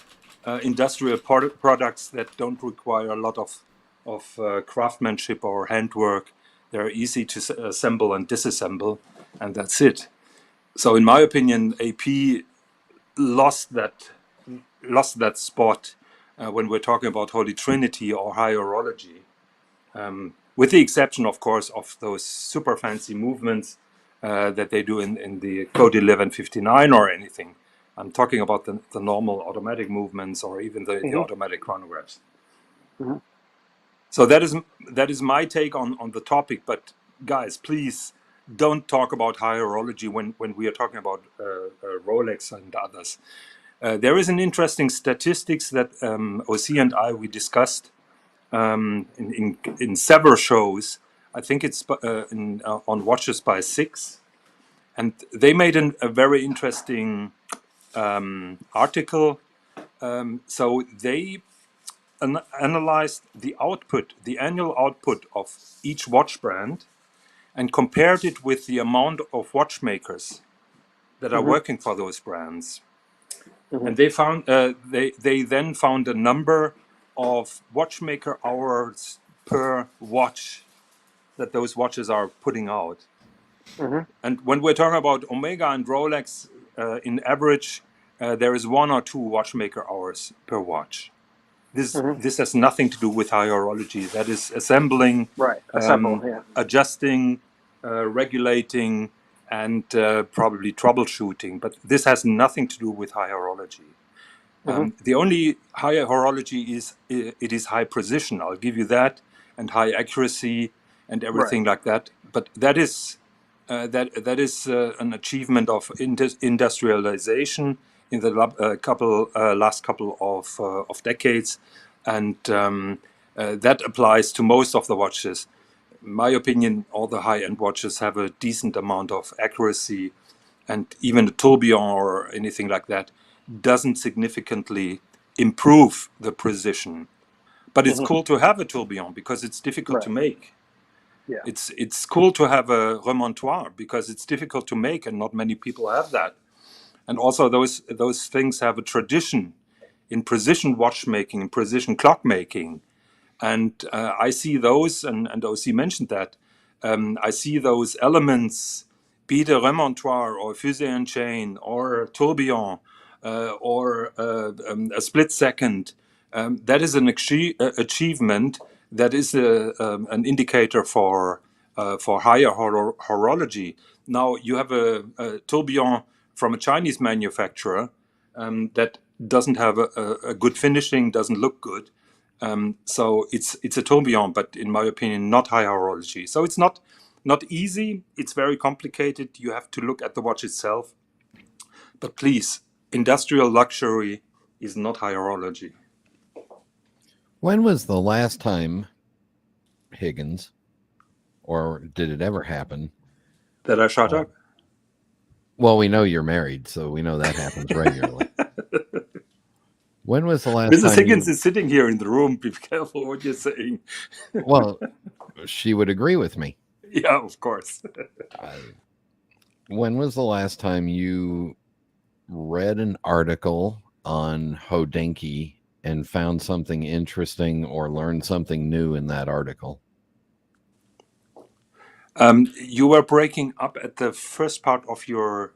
industrial products that don't require a lot of craftsmanship or handwork. They're easy to assemble and disassemble, and that's it. So in my opinion, AP lost that spot when we're talking about Holy Trinity or high horology, with the exception, of course, of those super fancy movements that they do in the Code 1159 or anything. I'm talking about the normal automatic movements or even the automatic chronographs. So that is my take on the topic. But guys, please don't talk about high horology when we are talking about Rolex and others. There is an interesting statistics that OC and we discussed in several shows. I think it's on Watches by 6, and they made a very interesting article. So they analyzed the annual output of each watch brand, and compared it with the amount of watchmakers that are working for those brands. And they found they then found a number of watchmaker hours per watch that those watches are putting out. And when we're talking about Omega and Rolex, in average, there is 1 or 2 watchmaker hours per watch. This has nothing to do with high horology. That is assembling, Right. Assemble. Yeah. adjusting, regulating, and probably troubleshooting. But this has nothing to do with high horology. The only high horology is it is high precision. I'll give you that, and high accuracy and everything like that. But that is that is an achievement of industrialization in the last couple of decades, and that applies to most of the watches. In my opinion, all the high-end watches have a decent amount of accuracy, and even a tourbillon or anything like that doesn't significantly improve the precision. But it's cool to have a tourbillon because it's difficult to make. Yeah. It's cool to have a remontoir because it's difficult to make, and not many people have that. And also those things have a tradition in precision watchmaking, in precision clockmaking. And I see those, and OC mentioned that, I see those elements, be it a remontoir or a fusée and chain or a tourbillon or a split second. That is an achievement that is an indicator for higher horology. Now you have a tourbillon from a Chinese manufacturer that doesn't have a good finishing, doesn't look good. So it's a tourbillon, but in my opinion, not high horology. So it's not easy. It's very complicated. You have to look at the watch itself. But please, industrial luxury is not high horology. When was the last time, Higgins, or did it ever happen, that I shut up? Well, we know you're married, so we know that happens regularly. When was the last time? Mrs. Higgins is sitting here in the room. Be careful what you're saying. Well, she would agree with me. Yeah, of course. When was the last time you read an article on Hodinkee and found something interesting or learned something new in that article? You were breaking up at the first part of your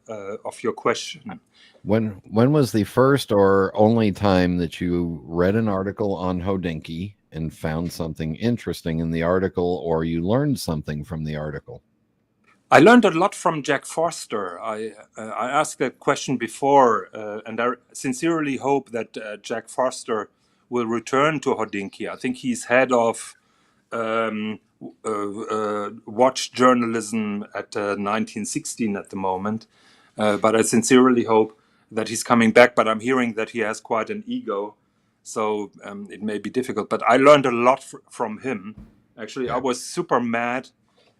question. When was the first or only time that you read an article on Hodinkee and found something interesting in the article, or you learned something from the article? I learned a lot from Jack Forster. I asked that question before, and I sincerely hope that Jack Forster will return to Hodinkee. I think he's head of watch journalism at 1916 at the moment. But I sincerely hope that he's coming back. But I'm hearing that he has quite an ego, so it may be difficult. But I learned a lot from him. Actually, I was super mad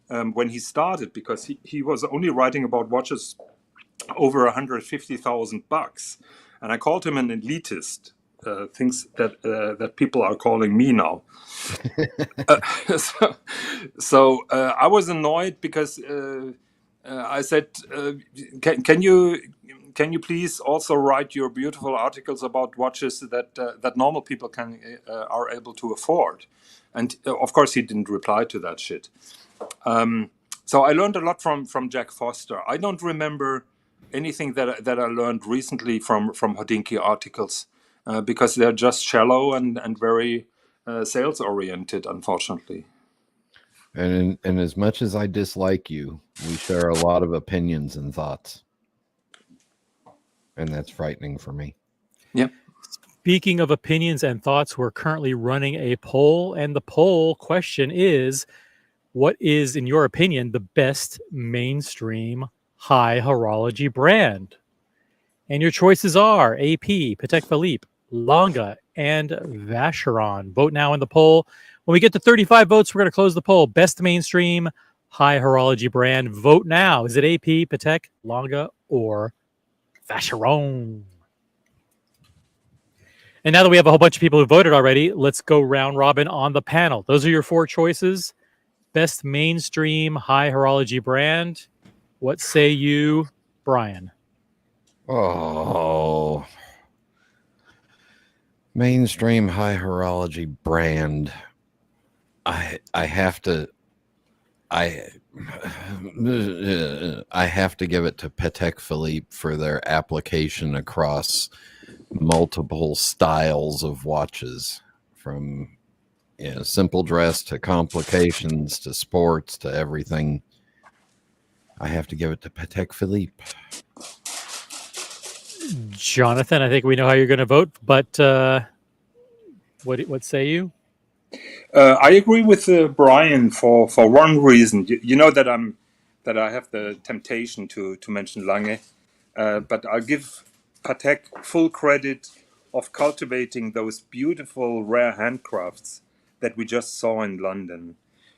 when he started, because he was only writing about watches over $150,000, and I called him an elitist. Things that people are calling me now. So I was annoyed because I said, "Can you please also write your beautiful articles about watches that normal people are able to afford?" And of course, he didn't reply to that shit. So I learned a lot from Jack Forster. I don't remember anything that I learned recently from Hodinkee articles. Because they're just shallow and very sales oriented, unfortunately. And as much as I dislike you, we share a lot of opinions and thoughts, and that's frightening for me. Yeah. Speaking of opinions and thoughts, we're currently running a poll, and the poll question is: what is, in your opinion, the best mainstream high horology brand? And your choices are AP, Patek Philippe, Lange, and Vacheron. Vote now in the poll. When we get to 35 votes, we're going to close the poll. Best mainstream high horology brand. Vote now. Is it AP, Patek, Lange, or Vacheron? And now that we have a whole bunch of people who voted already, let's go round robin on the panel. Those are your 4 choices. Best mainstream high horology brand. What say you, Brian? Oh, Mainstream high horology brand. I have to give it to Patek Philippe for their application across multiple styles of watches, from simple dress to complications to sports to everything. I have to give it to Patek Philippe. Jonathan, I think we know how you're going to vote, but what say you? I agree with Brian for one reason. You know that I have the temptation to mention Lange, but I'll give Patek full credit of cultivating those beautiful rare handcrafts that we just saw in London.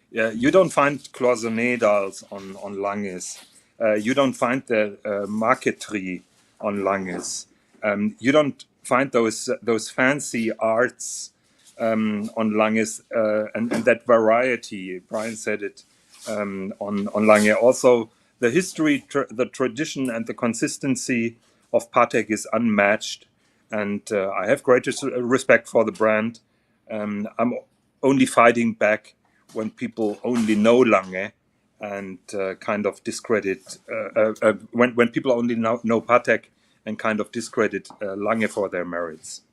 You don't find cloisonné dials on Langes. You don't find the marqueterie on Langes. You don't find those fancy arts on Langes and that variety. Brian said it on Lange. Also, the history, the tradition, and the consistency of Patek is unmatched. And I have great respect for the brand. I'm only fighting back when people only know Lange and kind of discredit when people only know Patek and kind of discredit Lange for their merits.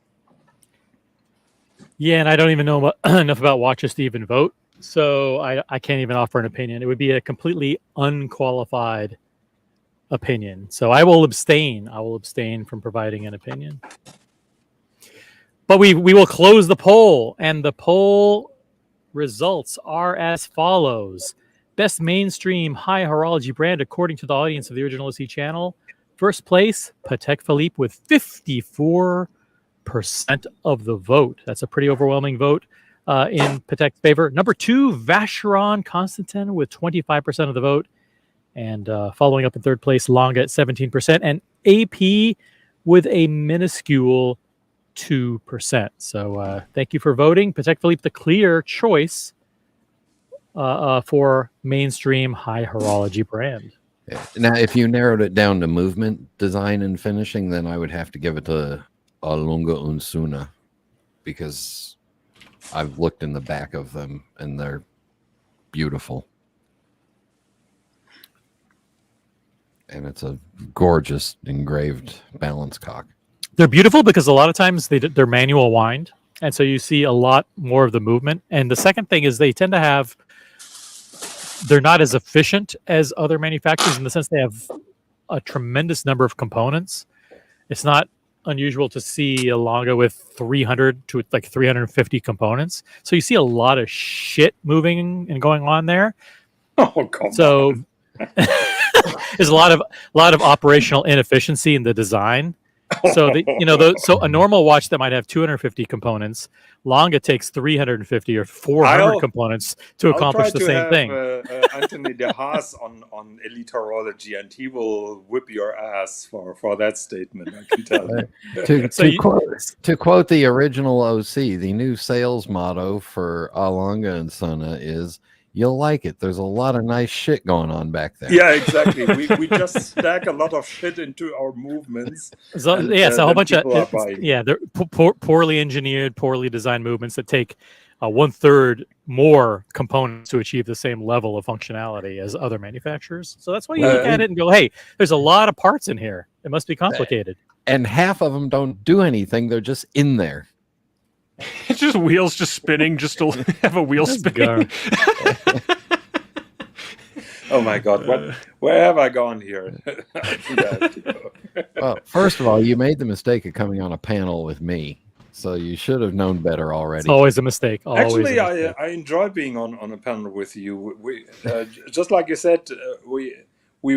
Yeah, and I don't even know enough about watches to even vote, so I can't even offer an opinion. It would be a completely unqualified opinion. So I will abstain. I will abstain from providing an opinion. But we will close the poll, and the poll results are as follows. Best mainstream high horology brand according to the audience of the Original OC channel. First place, Patek Philippe with 54% of the vote. That's a pretty overwhelming vote in Patek's favor. Number 2, Vacheron Constantin with 25% of the vote. And following up in third place, Lange at 17%. And AP with a minuscule 2%. So thank you for voting. Patek Philippe, the clear choice for mainstream high horology brand. Yeah. Now, if you narrowed it down to movement, design, and finishing, then I would have to give it to A Lunga Unsuna, because I've looked in the back of them and they're beautiful. And it's a gorgeous engraved balance cock. They're beautiful because a lot of times they're manual wind, and so you see a lot more of the movement. And the second thing is they tend to have, they're not as efficient as other manufacturers in the sense they have a tremendous number of components. It's not unusual to see a Lange with 300 to like 350 components. So you see a lot of shit moving and going on there. Oh, come so on. there's a lot of operational inefficiency in the design. So so a normal watch that might have 250 components, Lange takes 350 or 400 components to accomplish the same thing. Anthony De Haas on Elite Horology, and he will whip your ass for that statement. I can tell you. To quote the original OC, the new sales motto for A Lange and Sona is, "You'll like it. There's a lot of nice shit going on back there." Yeah, exactly. We just stack a lot of shit into our movements. So a whole bunch of they're poorly engineered, poorly designed movements that take 1/3 more components to achieve the same level of functionality as other manufacturers. So that's why you look at it and go, "Hey, there's a lot of parts in here. It must be complicated." And half of them don't do anything. They're just in there. It's just wheels just spinning just to have a wheel spinning. Oh my God, where have I gone here? I think I have to go. Well, first of all, you made the mistake of coming on a panel with me, so you should have known better already. It's always a mistake. Actually, I enjoy being on a panel with you. We just like you said, we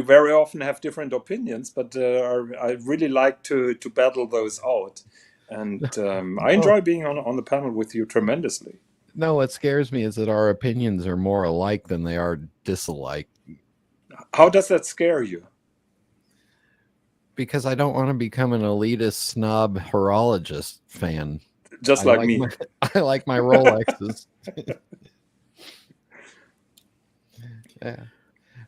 very often have different opinions, but I really like to battle those out. And I enjoy being on the panel with you tremendously. No, what scares me is that our opinions are more alike than they are disalike. How does that scare you? Because I don't want to become an elitist snob horologist fan. Just like me. I like my Rolexes. Yeah.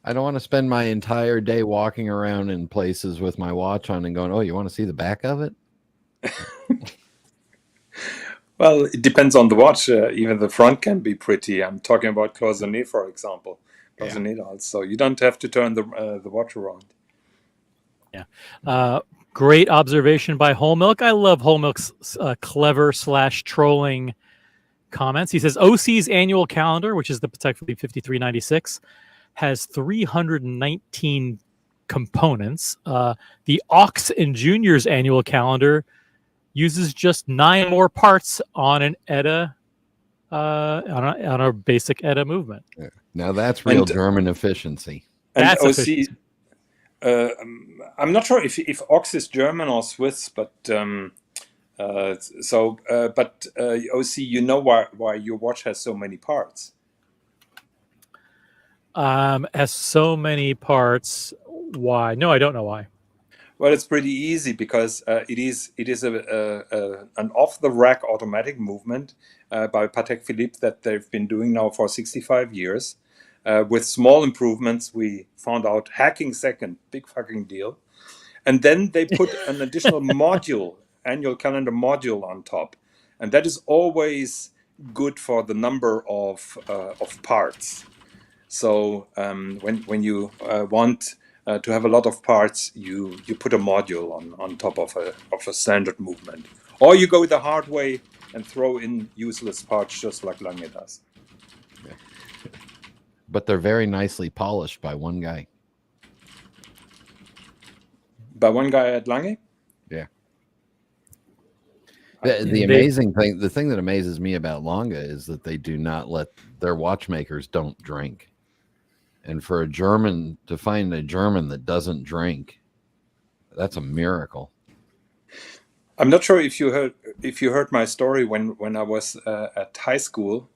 I don't want to spend my entire day walking around in places with my watch on and going, "Oh, you want to see the back of it?" Well, it depends on the watch. Even the front can be pretty. I'm talking about cloisonné, for example. Cloisonné dials. So you don't have to turn the watch around. Great observation by Whole Milk. I love Whole Milk's clever / trolling comments. He says OC's annual calendar, which is the Patek Philippe 5396, has 319 components. The Ox and Junior's annual calendar uses just 9 more parts on an ETA, on a basic ETA movement. Yeah. Now that's real And- German efficiency. And That's OC, I'm not sure if Ox is German or Swiss, but OC, you know why your watch has so many parts. Has so many parts. Why? No, I don't know why. Well, it's pretty easy because it is an off-the-rack automatic movement by Patek Philippe that they've been doing now for 65 years. With small improvements, we found out hacking second, big fucking deal. And then they put an additional module, annual calendar module on top. And that is always good for the number of parts. So when you want to have a lot of parts, you put a module on top of a standard movement. Or you go the hard way and throw in useless parts just like Lange does. But they're very nicely polished by one guy. By one guy at Lange? Yeah. The amazing thing, the thing that amazes me about Lange is that they do not let their watchmakers don't drink. And for a German to find a German that doesn't drink, that's a miracle. I'm not sure if you heard my story when I was at high school.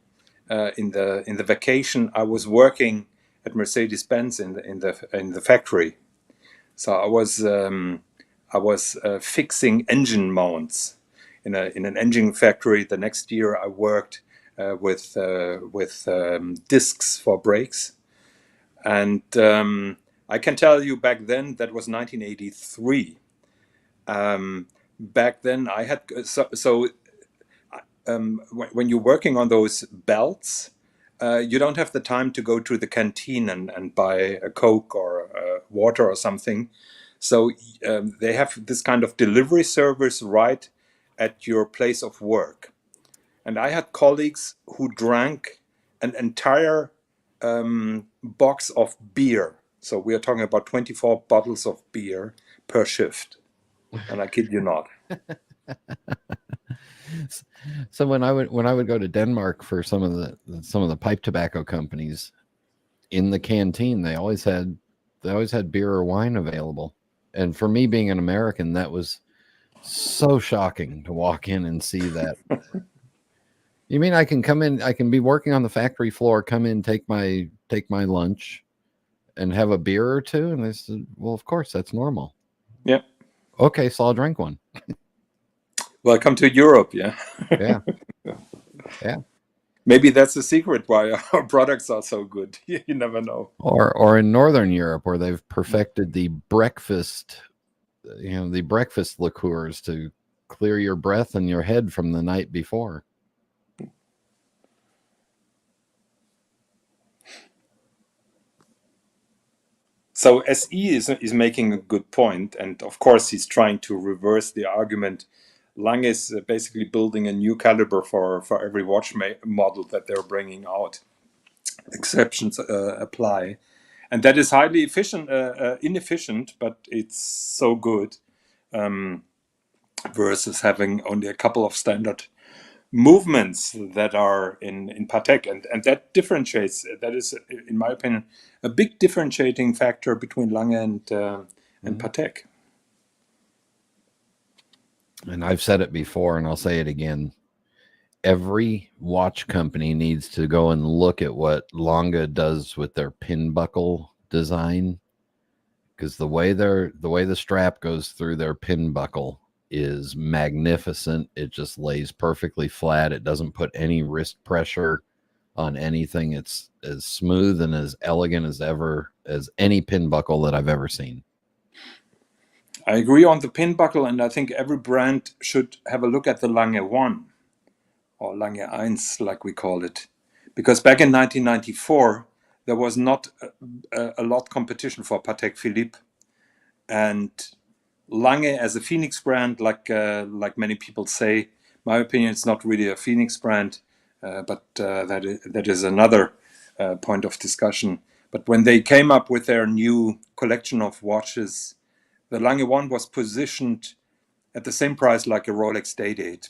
In the vacation, I was working at Mercedes-Benz in the factory. So I was fixing engine mounts in an engine factory. The next year, I worked with discs for brakes, and I can tell you back then that was 1983. Back then, I had when you're working on those belts, you don't have the time to go to the canteen and buy a Coke or water or something. So they have this kind of delivery service right at your place of work. And I had colleagues who drank an entire box of beer. So we are talking about 24 bottles of beer per shift. And I kid you not. So when I would go to Denmark for some of the pipe tobacco companies, in the canteen they always had beer or wine available. And for me being an American, that was so shocking to walk in and see that. You mean I can come in, I can be working on the factory floor, come in, take my lunch and have a beer or two? And they said, well, of course, that's normal. Yeah. Okay, so I'll drink one. Welcome to Europe, yeah. Yeah. Yeah. Maybe that's the secret why our products are so good. You never know. Or in Northern Europe, where they've perfected the breakfast liqueurs to clear your breath and your head from the night before. So SE is making a good point, and of course he's trying to reverse the argument. Lange is basically building a new caliber for every watch model that they're bringing out. Exceptions apply, and that is highly inefficient, but it's so good versus having only a couple of standard movements that are in Patek, and that differentiates. That is, in my opinion, a big differentiating factor between Lange and Patek. And I've said it before, and I'll say it again. Every watch company needs to go and look at what Lange does with their pin buckle design, because the way the strap goes through their pin buckle is magnificent. It just lays perfectly flat. It doesn't put any wrist pressure on anything. It's as smooth and as elegant as any pin buckle that I've ever seen. I agree on the pin buckle, and I think every brand should have a look at the Lange 1, or Lange 1, like we call it. Because back in 1994, there was not a lot competition for Patek Philippe. And Lange as a Phoenix brand, like many people say, my opinion, it's not really a Phoenix brand, but that is another point of discussion. But when they came up with their new collection of watches, the Lange 1 was positioned at the same price like a Rolex Day-Date.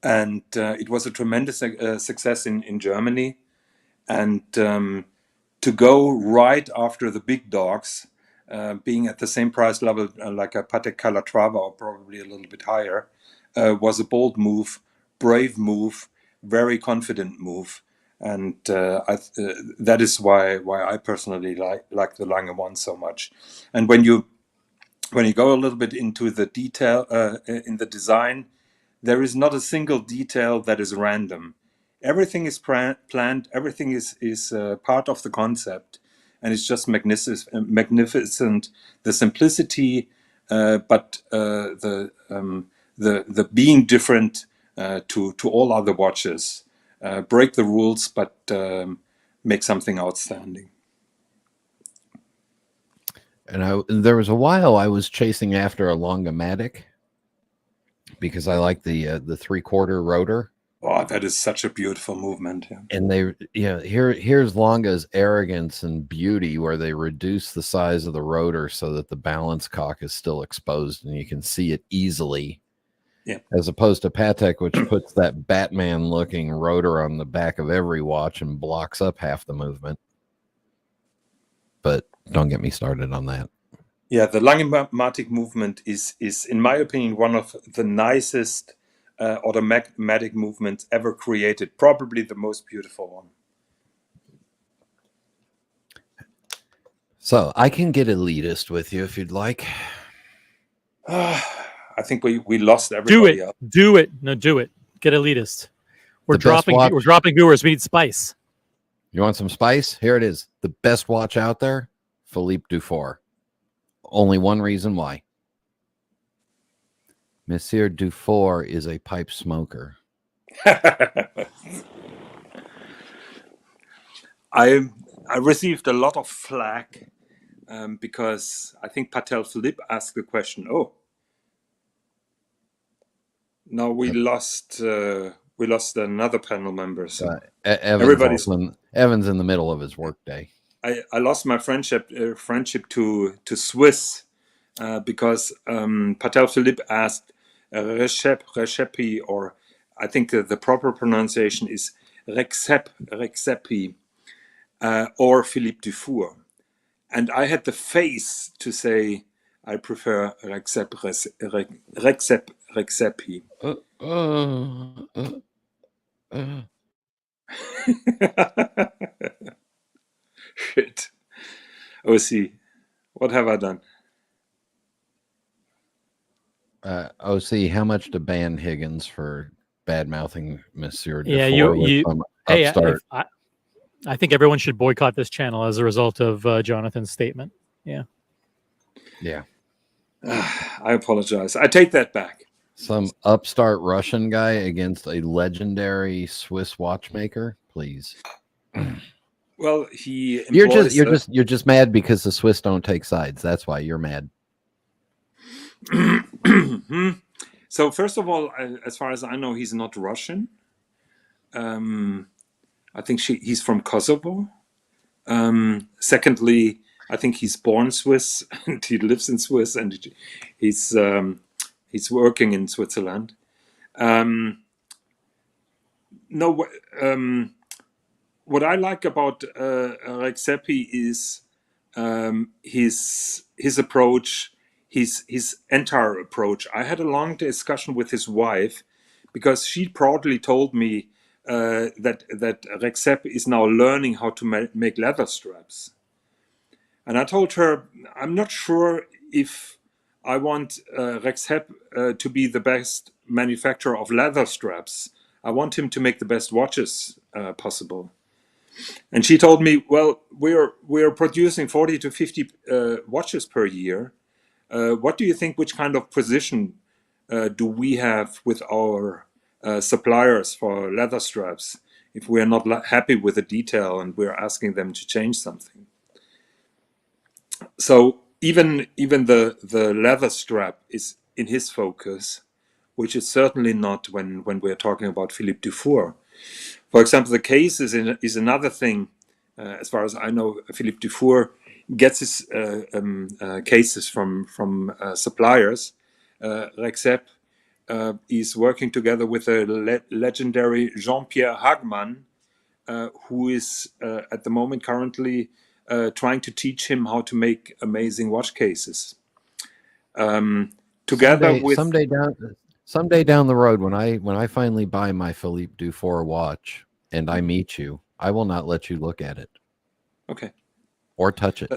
And it was a tremendous success in Germany. And to go right after the big dogs, being at the same price level like a Patek Calatrava, or probably a little bit higher, was a bold move, brave move, very confident move. And that is why I personally like the Lange 1 so much. And when you go a little bit into the detail in the design, there is not a single detail that is random. Everything is planned. Everything is part of the concept, and it's just magnificent. The simplicity, but the being different to all other watches. Break the rules, but make something outstanding. And there was a while I was chasing after a Longomatic because I like the 3/4 rotor. Oh, that is such a beautiful movement. Yeah. And here's Longa's arrogance and beauty, where they reduce the size of the rotor so that the balance cock is still exposed and you can see it easily. Yeah. As opposed to Patek, which puts that Batman-looking rotor on the back of every watch and blocks up half the movement. But don't get me started on that. Yeah, the Lange-Matic movement is, in my opinion, one of the nicest automatic movements ever created. Probably the most beautiful one. So I can get elitist with you if you'd like. I think we lost everybody. Do it. No, do it. Get elitist. We're dropping viewers. We need spice. You want some spice? Here it is. The best watch out there, Philippe Dufour. Only one reason why. Monsieur Dufour is a pipe smoker. I received a lot of flack because I think Patel Philippe asked the question. Oh, no, we lost another panel member. So Evan's in the middle of his workday. I lost my friendship to Swiss because Patel Philippe asked Recepi, or I think the proper pronunciation is Recepi, or Philippe Dufour, and I had the face to say I prefer Recepi. Shit. OC, what have I done? OC, how much to ban Higgins for bad mouthing Monsieur Dufour? Yeah, I think everyone should boycott this channel as a result of Jonathan's statement. Yeah. I apologize. I take that back. Some upstart Russian guy against a legendary Swiss watchmaker, please. Well, you're just mad because the Swiss don't take sides. That's why you're mad. So first of all, as far as I know, he's not Russian. I think he's from Kosovo. Secondly, I think he's born Swiss and he lives in Swiss and he's working in Switzerland. What I like about Rexepi is his approach, his entire approach. I had a long discussion with his wife because she proudly told me that Rexep is now learning how to make leather straps. And I told her, I'm not sure if I want Rexep to be the best manufacturer of leather straps. I want him to make the best watches possible. And she told me, well, we're producing 40 to 50 watches per year. What do you think, which kind of position do we have with our suppliers for leather straps if we are not happy with the detail and we're asking them to change something. So even the leather strap is in his focus, which is certainly not when we're talking about Philippe Dufour. For example, the case is another thing. As far as I know, Philippe Dufour gets his cases from suppliers. Rexep is working together with a legendary Jean-Pierre Hagman, who is at the moment currently trying to teach him how to make amazing watch cases. Together with someday down the road, when I finally buy my Philippe Dufour watch and I meet you, I will not let you look at it. Okay. Or touch it.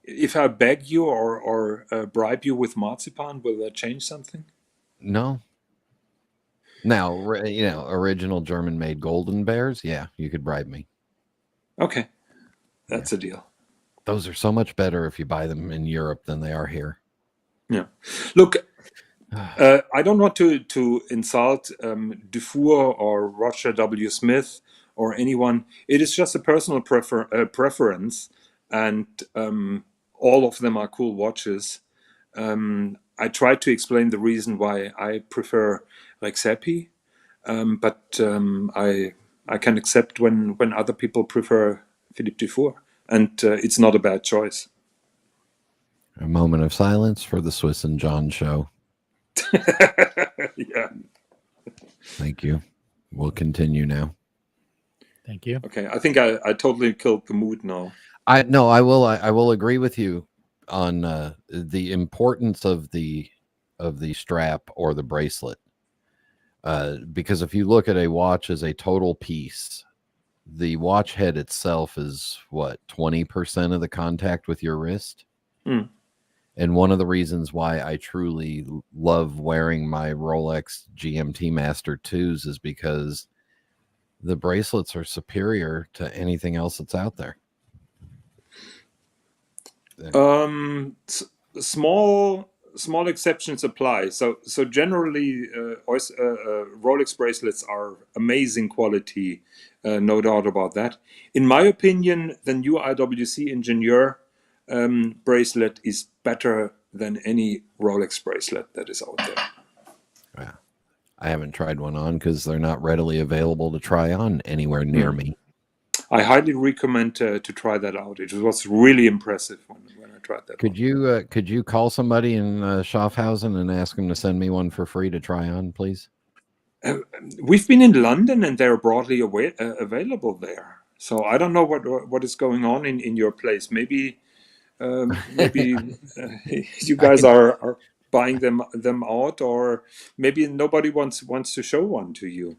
If I beg you or bribe you with marzipan, will that change something? No. Now, original German-made golden bears, yeah, you could bribe me. Okay. That's a deal. Those are so much better if you buy them in Europe than they are here. Yeah. Look, I don't want to insult Dufour or Roger W. Smith or anyone. It is just a personal preference, and all of them are cool watches. I tried to explain the reason why I prefer Rexepi, but I can accept when other people prefer Philippe Dufour, and it's not a bad choice. A moment of silence for the Swiss and John show. Yeah. Thank you. We'll continue now. Thank you. Okay, I think I totally killed the mood now. I will agree with you on the importance of the strap or the bracelet. Because if you look at a watch as a total piece, the watch head itself is what, 20% of the contact with your wrist? Mm. And one of the reasons why I truly love wearing my Rolex GMT Master 2s is because the bracelets are superior to anything else that's out there. Small exceptions apply. So generally, Rolex bracelets are amazing quality, no doubt about that. In my opinion, the new IWC Ingenieur bracelet is better than any Rolex bracelet that is out there. Yeah. I haven't tried one on because they're not readily available to try on anywhere near me. I highly recommend to try that out. It was really impressive when I tried that. Could you call somebody in Schaffhausen and ask them to send me one for free to try on, please? We've been in London and they're broadly available there. So I don't know what is going on in your place. Maybe you guys are buying them out, or maybe nobody wants to show one to you.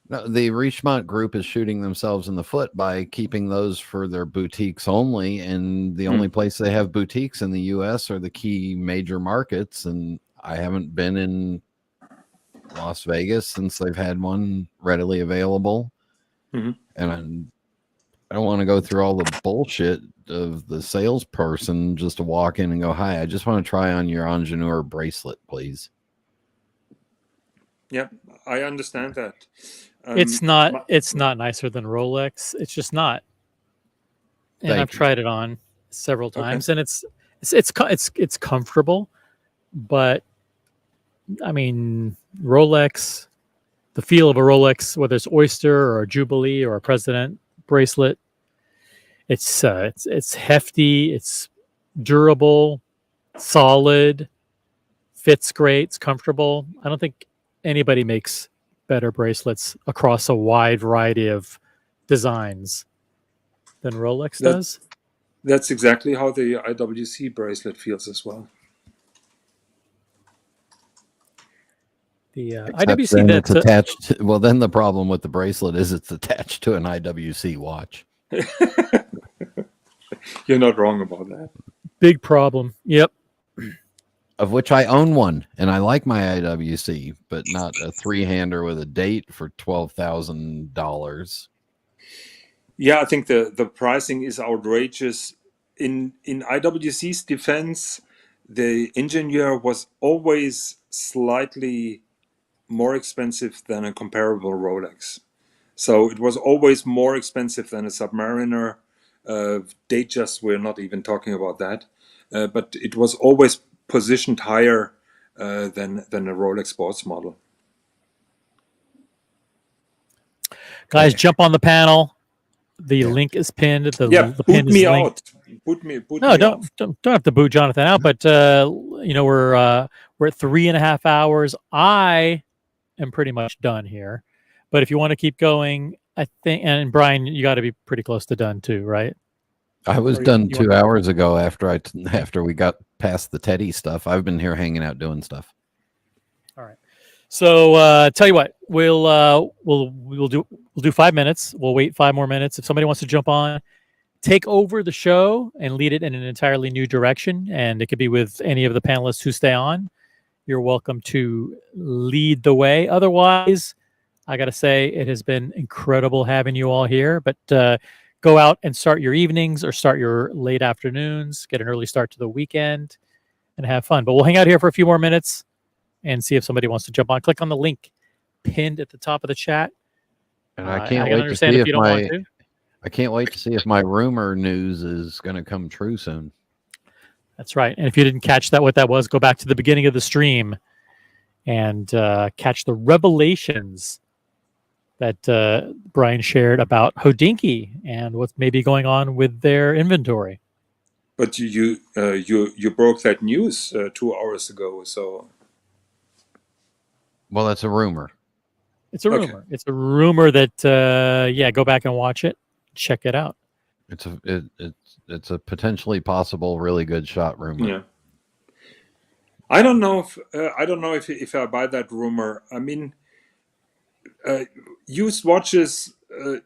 No, the Richemont group is shooting themselves in the foot by keeping those for their boutiques only, and the only place they have boutiques in the U.S. are the key major markets, and I haven't been in Las Vegas since they've had one readily available. And I don't want to go through all the bullshit of the salesperson just to walk in and go, "Hi, I just want to try on your Ingenieur bracelet, please." Yeah, I understand that. It's not nicer than Rolex. It's just not. And I've tried it on several times, and it's comfortable, but I mean, Rolex, the feel of a Rolex, whether it's Oyster or a Jubilee or a President bracelet, it's hefty, it's durable, solid, fits great, it's comfortable. I don't think anybody makes better bracelets across a wide variety of designs than Rolex does. That's exactly how the IWC bracelet feels as well. The IWC that's attached. Well, then the problem with the bracelet is it's attached to an IWC watch. You're not wrong about that. Big problem. Yep. Of which I own one, and I like my IWC, but not a three-hander with a date for $12,000. Yeah, I think the pricing is outrageous. In IWC's defense, the Ingenieur was always slightly more expensive than a comparable Rolex. So it was always more expensive than a Submariner. Datejust, we're not even talking about that. But it was always positioned higher than a Rolex sports model. Guys, jump on the panel. The link is pinned. The boot pin me is out. linked. Boot No, me don't have to boot Jonathan out. But we're at 3.5 hours. I am pretty much done here. But if you want to keep going, I think, and Brian, you got to be pretty close to done too, right? I was Or done you 2 hours ago after we got past the Teddy stuff. I've been here hanging out doing stuff. All right. So tell you what, we'll do 5 minutes. We'll wait 5 more minutes. If somebody wants to jump on, take over the show and lead it in an entirely new direction, and it could be with any of the panelists who stay on. You're welcome to lead the way. Otherwise, I got to say it has been incredible having you all here. But go out and start your evenings or start your late afternoons. Get an early start to the weekend and have fun. But we'll hang out here for a few more minutes and see if somebody wants to jump on. Click on the link pinned at the top of the chat. And I can't wait to see I can't wait to see if my rumor news is going to come true soon. That's right. And if you didn't catch what that was, go back to the beginning of the stream and catch the revelations that Brian shared about Hodinkee and what's maybe going on with their inventory. But you broke that news 2 hours ago. So, well, that's a rumor. It's a rumor. Okay. It's a rumor that go back and watch it, check it out. It's a potentially possible really good shot rumor. Yeah. I don't know if I buy that rumor. I mean, used watches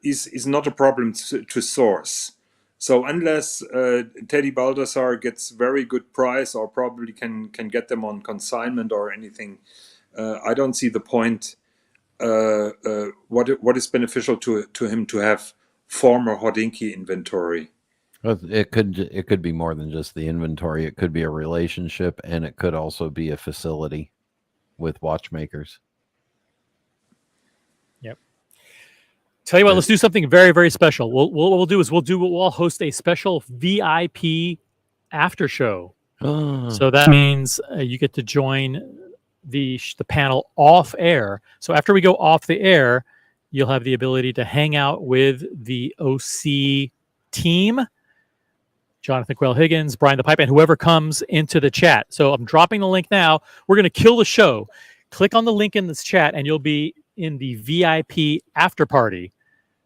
is not a problem to source. So unless Teddy Baldassar gets very good price or probably can get them on consignment or anything, I don't see the point. What is beneficial to him to have former Hodinkee inventory? It could be more than just the inventory. It could be a relationship, and it could also be a facility with watchmakers. Yep. Tell you what, let's do something very, very special. What we'll do is we'll host a special VIP after show. So that means you get to join the panel off air. So after we go off the air, you'll have the ability to hang out with the OC team. Jonathan Quail, Higgins, Brian the Pipe, and whoever comes into the chat. So I'm dropping the link now. We're going to kill the show. Click on the link in this chat, and you'll be in the VIP after party.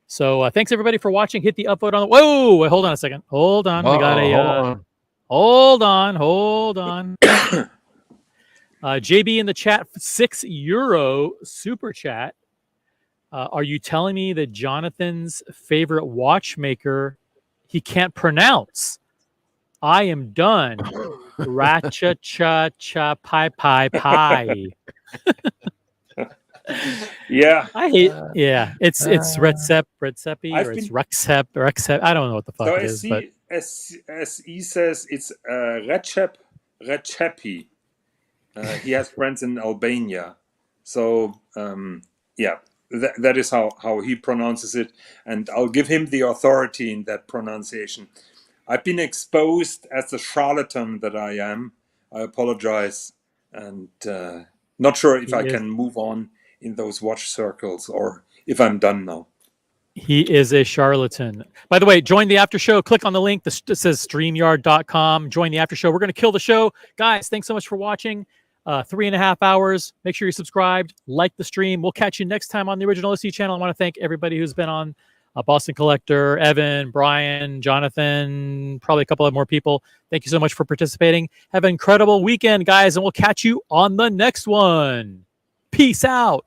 So thanks, everybody, for watching. Hit the upvote on the... Whoa! Wait, hold on a second. Hold on. We got a... Hold on. JB in the chat, €6 super chat. Are you telling me that Jonathan's favorite watchmaker he can't pronounce? I am done. Racha cha cha pi pi pi. Yeah. I hate. Yeah, it's Retsepi or it's Rexep. I don't know what the fuck it is. But as he says, it's Recepi. He has friends in Albania, so that is how he pronounces it, and I'll give him the authority in that pronunciation. I've been exposed as the charlatan that I am. I apologize, and not sure if I can move on in those watch circles or if I'm done now. He is a charlatan. By the way, join the after show. Click on the link that says StreamYard.com. Join the after show. We're going to kill the show. Guys, thanks so much for watching. 3.5 hours. Make sure you're subscribed. Like the stream. We'll catch you next time on the Original OC channel. I want to thank everybody who's been on. Boston Collector, Evan, Brian, Jonathan, probably a couple of more people. Thank you so much for participating. Have an incredible weekend, guys, and we'll catch you on the next one. Peace out.